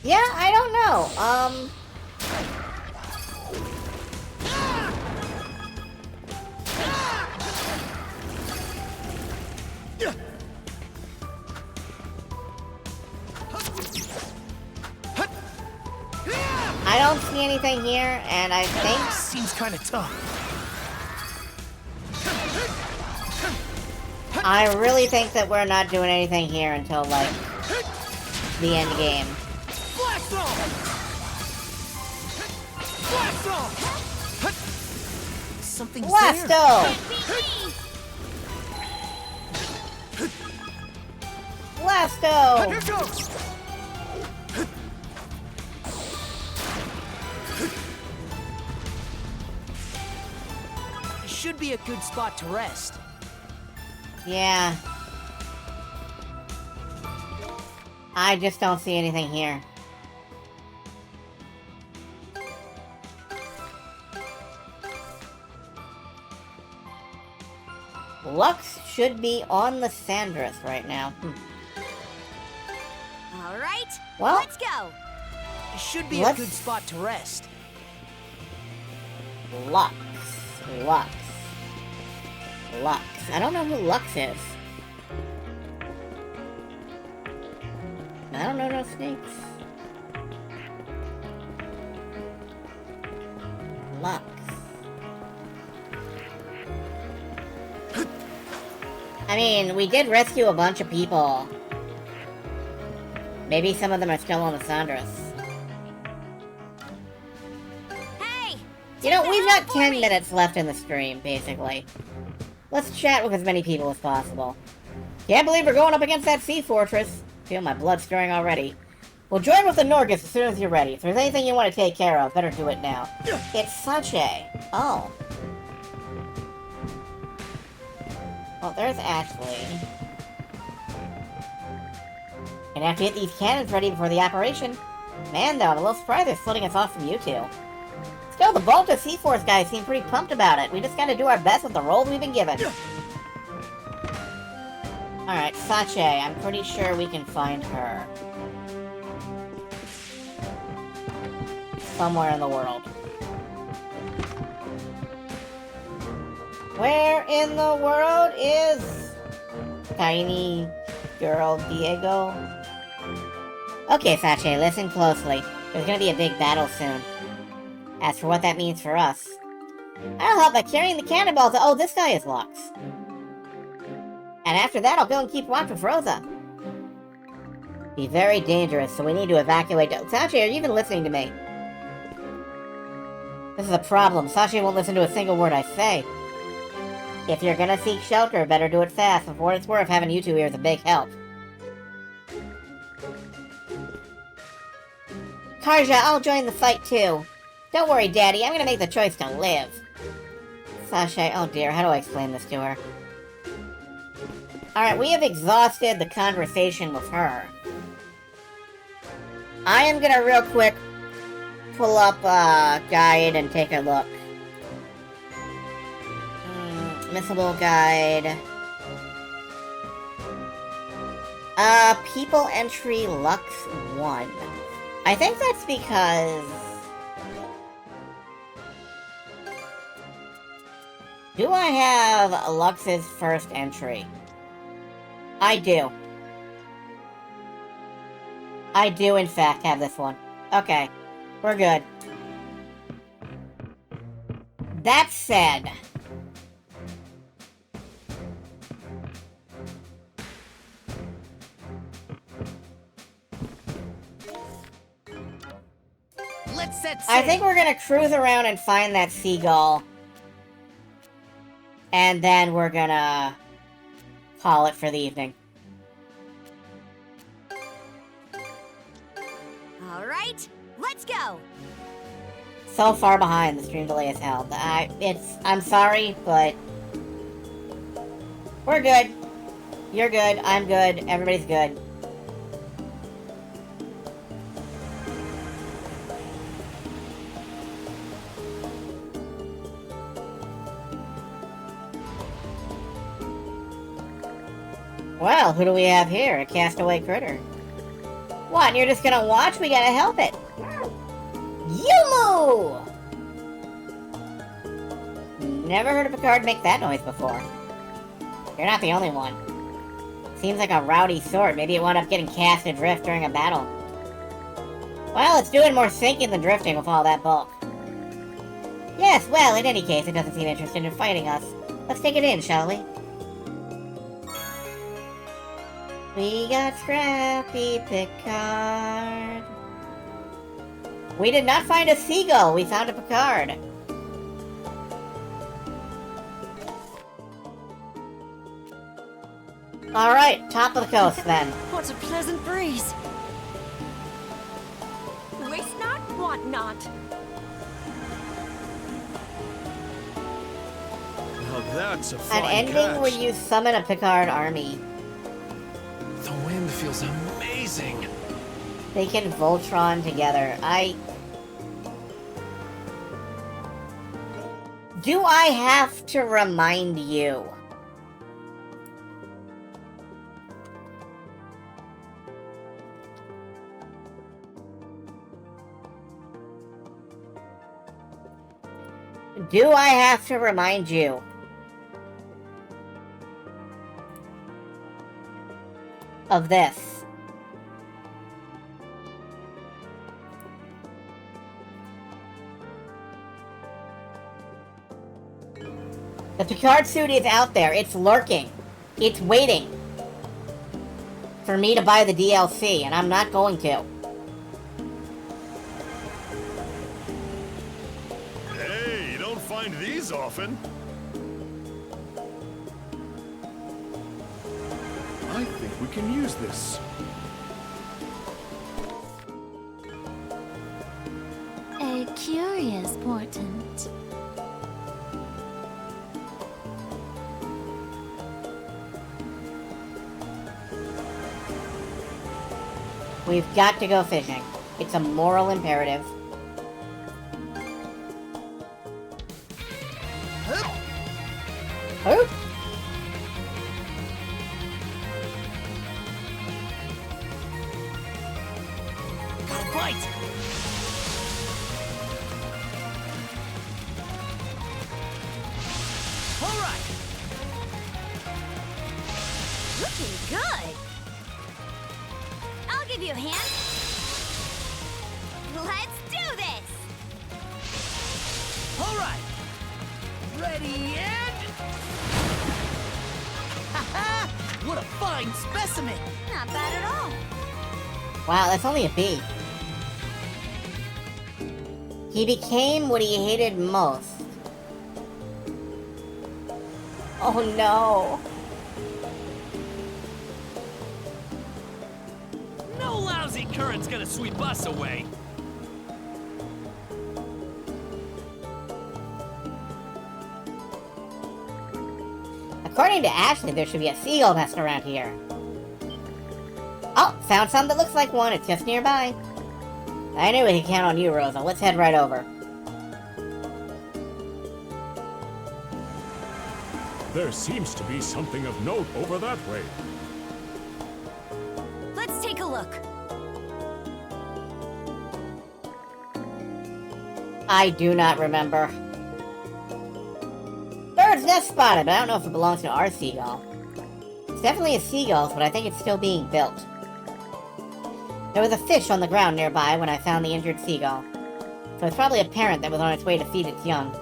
Yeah, I don't know. I don't see anything here, and I think... Seems kind of tough. I really think that we're not doing anything here until, like, the end game. Blast off! Blast off! Something's Blasto! Blasto! Here goes! Should be a good spot to rest. Yeah. I just don't see anything here. Lux should be on the Sandras right now. All right, well, let's go. It should be a good spot to rest. Lux. Lux. Lux. I don't know who Lux is. I don't know no snakes. Lux. I mean, we did rescue a bunch of people. Maybe some of them are still on the Sandras. Hey! You know, we've got 10 minutes left in the stream, basically. Let's chat with as many people as possible. Can't believe we're going up against that sea fortress. Feel my blood stirring already. Well, join with the Nordics as soon as you're ready. If there's anything you want to take care of, better do it now. It's Sache. Oh. Well, there's Ashley. Gonna have to get these cannons ready before the operation. Man, though, I'm a little surprised they're splitting us off from you two. Still, the Balta Sea Force guys seem pretty pumped about it. We just gotta do our best with the roles we've been given. Alright, Sache, I'm pretty sure we can find her. Somewhere in the world. Where in the world is Tiny Girl Diego? Okay, Sache, listen closely. There's gonna be a big battle soon. As for what that means for us, I'll help by carrying the cannonballs. Oh, this guy is Lux. And after that, I'll go and keep watch with Rosa. Be very dangerous, so we need to evacuate. Sache, are you even listening to me? This is a problem. Sache won't listen to a single word I say. If you're gonna seek shelter, better do it fast. For what it's worth, having you two here is a big help. Karja, I'll join the fight too. Don't worry, Daddy, I'm gonna make the choice to live. Sache, oh dear, how do I explain this to her? Alright, we have exhausted the conversation with her. I am gonna real quick pull up a guide and take a look. Missable guide. People entry Lux 1. I think that's because... Do I have Lux's first entry? I do. I do, in fact, have this one. Okay. We're good. That said, Let's set I sail. think we're gonna cruise around and find that seagull. And then we're gonna call it for the evening. All right, let's go. So far behind, the stream delay is held. I'm sorry, but we're good. You're good. I'm good. Everybody's good. Well, who do we have here? A castaway critter. What, and you're just gonna watch? We gotta help it. Yumu! Never heard a Picard make that noise before. You're not the only one. Seems like a rowdy sort. Maybe it wound up getting cast adrift during a battle. Well, it's doing more sinking than drifting with all that bulk. Yes, well, in any case, it doesn't seem interested in fighting us. Let's take it in, shall we? We got Scrappy Picard. We did not find a seagull. We found a Picard. Alright, top of the coast then. What a pleasant breeze. Waste not, want not. Now that's a An fine ending catch. where you summon a Picard army. The wind feels amazing. They can Voltron together. Do I have to remind you? Do I have to remind you? Of this? The Picard suit is out there. It's lurking. It's waiting for me to buy the DLC, and I'm not going to. Hey, you don't find these often. I think we can use this. A curious portent. We've got to go fishing. It's a moral imperative. Hoop! Got a bite. All right. Looking good. I'll give you a hand. Let's do this. All right. Ready and... Ha-ha! What a fine specimen. Not bad at all. Wow, that's only a B. He became what he hated most. Oh no. No lousy current's gonna sweep us away. According to Ashley, there should be a seagull nest around here. Oh, found some that looks like one. It's just nearby. I knew we could count on you, Rosa. Let's head right over. There seems to be something of note over that way. Let's take a look. I do not remember. Bird's nest spotted, but I don't know if it belongs to our seagull. It's definitely a seagull's, but I think it's still being built. There was a fish on the ground nearby when I found the injured seagull, so it's probably a parent that was on its way to feed its young.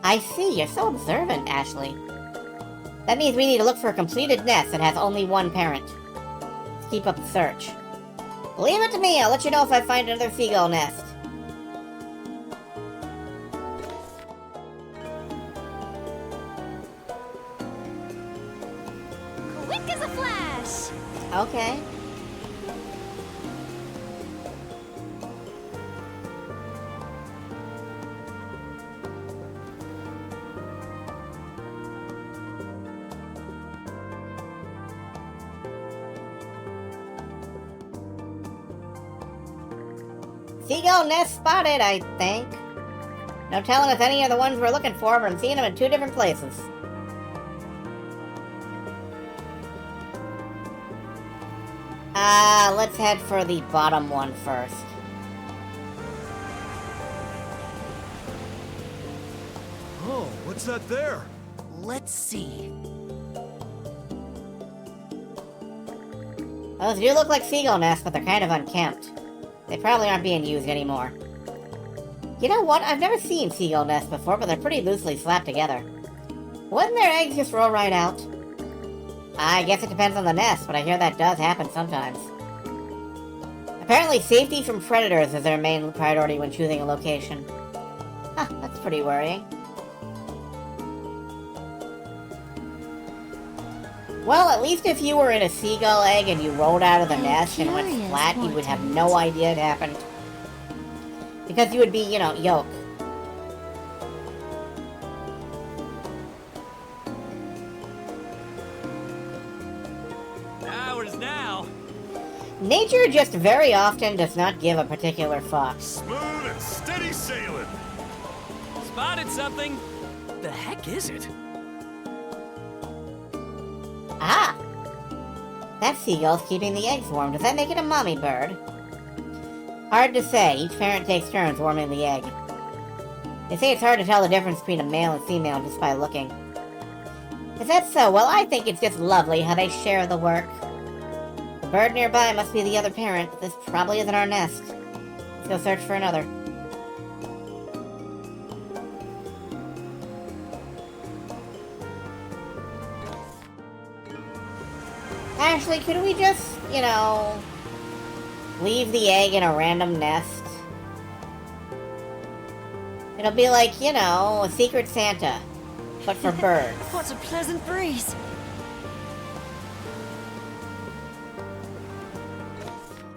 I see, you're so observant, Ashley. That means we need to look for a completed nest that has only one parent. Let's keep up the search. Leave it to me, I'll let you know if I find another seagull nest. Quick as a flash! Okay. Seagull nest spotted, I think. No telling if any are the ones we're looking for, but I'm seeing them in two different places. Let's head for the bottom one first. Oh, what's that there? Let's see. Those do look like seagull nests, but they're kind of unkempt. They probably aren't being used anymore. You know what? I've never seen seagull nests before, but they're pretty loosely slapped together. Wouldn't their eggs just roll right out? I guess it depends on the nest, but I hear that does happen sometimes. Apparently, safety from predators is their main priority when choosing a location. Huh, that's pretty worrying. Well, at least if you were in a seagull egg and you rolled out of the nest and went flat, you would have no idea it happened. Because you would be, you know, yolk. Ours now. Nature just very often does not give a particular fuck. Smooth and steady sailing. Spotted something. The heck is it? Ah! That seagull's keeping the eggs warm. Does that make it a mommy bird? Hard to say. Each parent takes turns warming the egg. They say it's hard to tell the difference between a male and female just by looking. Is that so? Well, I think it's just lovely how they share the work. The bird nearby must be the other parent, but this probably isn't our nest. Let's go search for another. Ashley, could we just, you know, leave the egg in a random nest? It'll be like, you know, a Secret Santa, but for birds. What a pleasant breeze.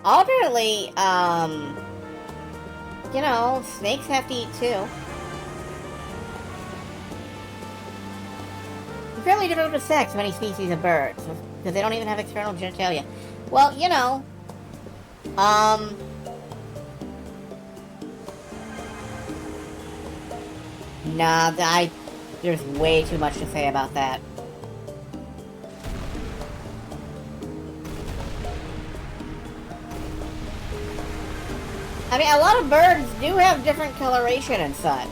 Alternately, you know, snakes have to eat too. It's fairly difficult to sex many species of birds, because they don't even have external genitalia. Well, you know, nah, there's way too much to say about that. I mean, a lot of birds do have different coloration and such.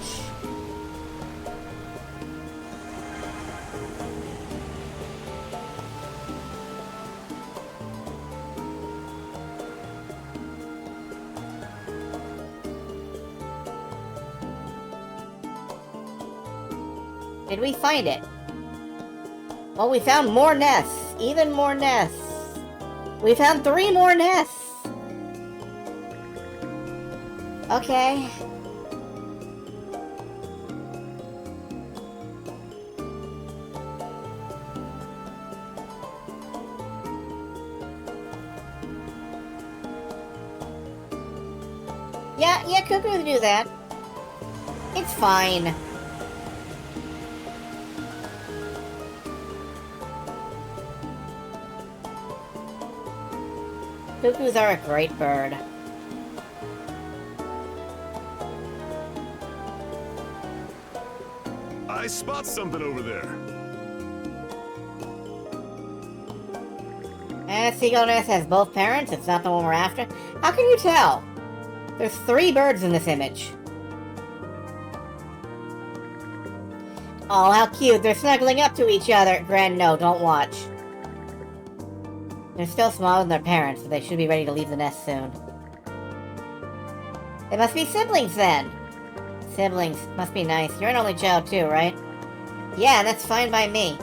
Did we find it? Well, we found more nests. Even more nests. We found 3 more nests. Okay. Yeah, cuckoos do that. It's fine. Cuckoos are a great bird. I spot something over there. And seagull nest has both parents. It's not the one we're after. How can you tell? There's 3 birds in this image. Oh, how cute. They're snuggling up to each other. Grand, no, don't watch. They're still smaller than their parents, but they should be ready to leave the nest soon. They must be siblings then. Siblings. Must be nice. You're an only child too, right? Yeah, that's fine by me.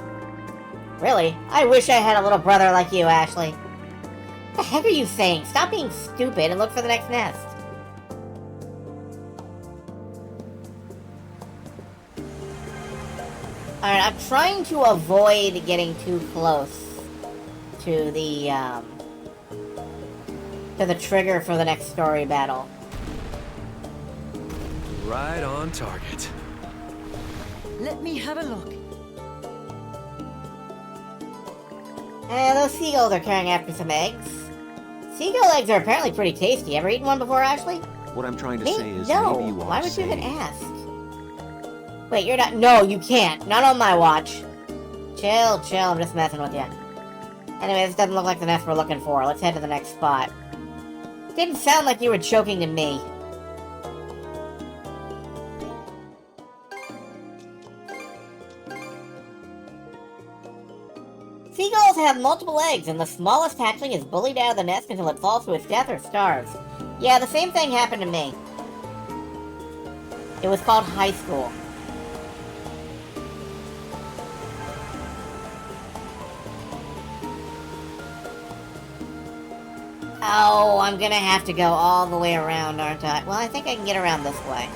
Really? I wish I had a little brother like you, Ashley. What the heck are you saying? Stop being stupid and look for the next nest. Alright, I'm trying to avoid getting too close to the trigger for the next story battle. Right on target. Let me have a look. Those seagulls are carrying after some eggs. Seagull eggs are apparently pretty tasty. Ever eaten one before, Ashley? What I'm trying to Me? say is No. maybe you are Why would you even saying- ask? Wait, you're not. No, you can't. Not on my watch. Chill, chill. I'm just messing with you. Anyway, this doesn't look like the nest we're looking for. Let's head to the next spot. Didn't sound like you were choking to me. Seagulls have multiple eggs, and the smallest hatchling is bullied out of the nest until it falls to its death or starves. Yeah, the same thing happened to me. It was called high school. Oh, I'm gonna have to go all the way around, aren't I? Well, I think I can get around this way.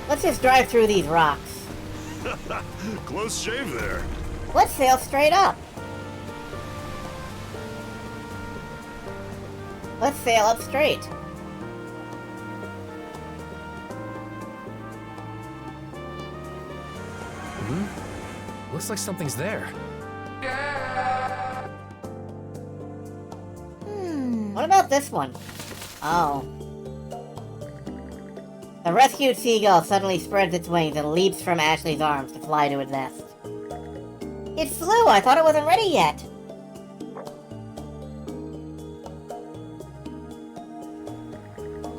Let's just drive through these rocks. Close shave there. Let's sail straight up. Let's sail up straight. Looks like something's there. What about this one? Oh. The rescued seagull suddenly spreads its wings and leaps from Ashley's arms to fly to its nest. It flew! I thought it wasn't ready yet!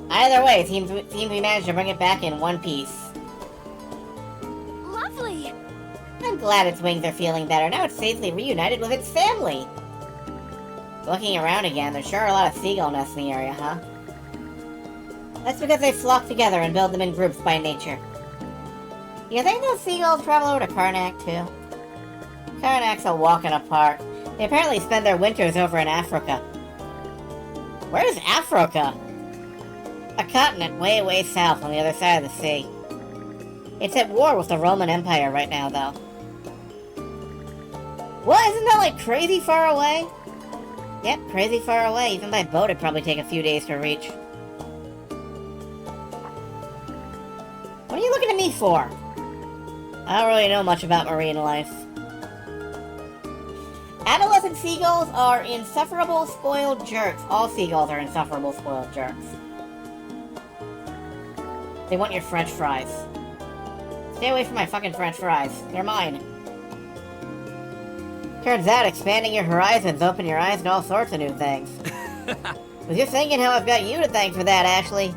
Either way, it seems we managed to bring it back in one piece. Lovely! I'm glad its wings are feeling better. Now it's safely reunited with its family! Looking around again, there sure are a lot of seagull nests in the area, huh? That's because they flock together and build them in groups by nature. You think those seagulls travel over to Karnak, too? Karnak's a walk in a park. They apparently spend their winters over in Africa. Where's Africa? A continent way, way south on the other side of the sea. It's at war with the Roman Empire right now, though. What? Isn't that like crazy far away? Yep, crazy far away. Even by boat it'd probably take a few days to reach. What are you looking at me for? I don't really know much about marine life. Adolescent seagulls are insufferable spoiled jerks. All seagulls are insufferable spoiled jerks. They want your french fries. Stay away from my fucking french fries. They're mine. Turns out expanding your horizons open your eyes to all sorts of new things. Was you thinking how I've got you to thank for that, Ashley?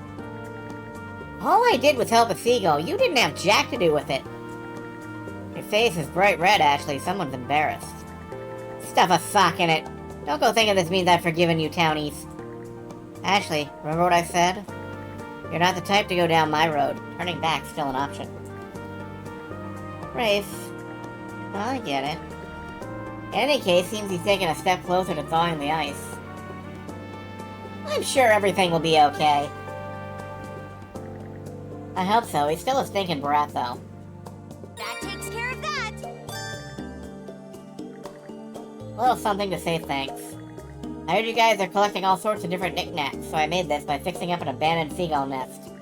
All I did was help a seagull. You didn't have jack to do with it. Your face is bright red, Ashley. Someone's embarrassed. Stuff a sock in it. Don't go thinking this means I've forgiven you, townies. Ashley, remember what I said? You're not the type to go down my road. Turning back's still an option. Rafe. Well, I get it. In any case, seems he's taking a step closer to thawing the ice. I'm sure everything will be okay. I hope so. He's still a stinking brat, though. That takes care of that. A little something to say thanks. I heard you guys are collecting all sorts of different knickknacks, so I made this by fixing up an abandoned seagull nest.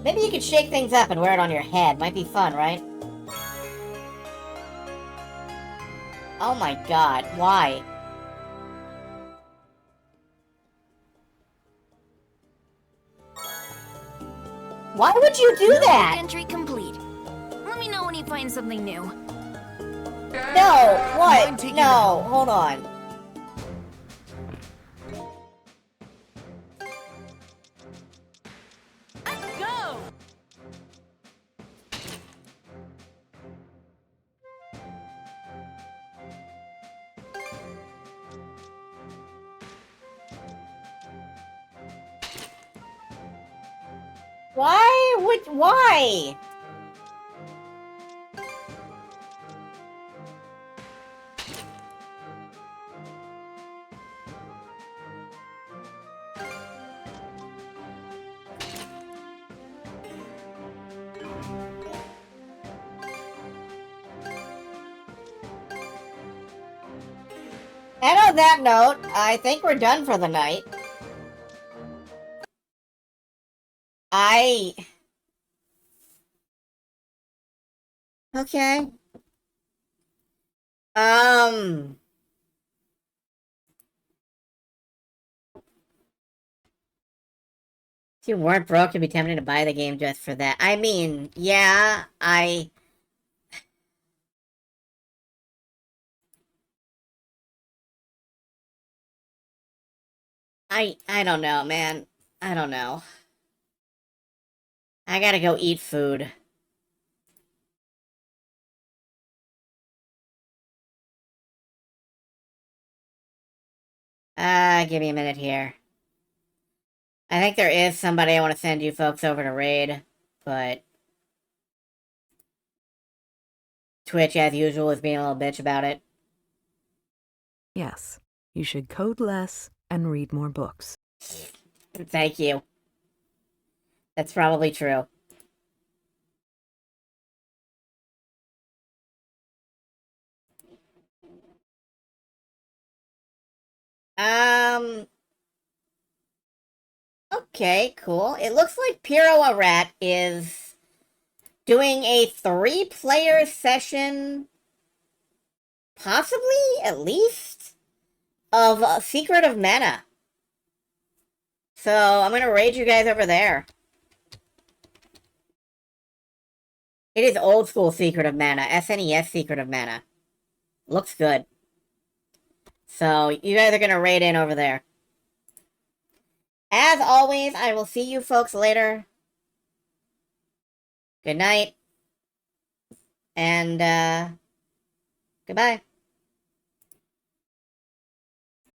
Maybe you could shake things up and wear it on your head. Might be fun, right? Oh my god, why? Why would you do that? Entry complete. Let me know when you find something new. No! What? No, hold on. Go! Why? And on that note, I think we're done for the night. Okay. If you weren't broke, you'd be tempted to buy the game just for that. I mean, yeah, I don't know, man. I don't know. I gotta go eat food. Give me a minute here. I think there is somebody I want to send you folks over to raid, but Twitch, as usual, is being a little bitch about it. Yes, you should code less and read more books. Thank you. That's probably true. Okay, cool. It looks like Piro Arat is doing a 3-player session, possibly, at least, of Secret of Mana. So, I'm gonna raid you guys over there. It is old school Secret of Mana, SNES Secret of Mana. Looks good. So, you guys are gonna raid in over there. As always, I will see you folks later. Good night. And, goodbye.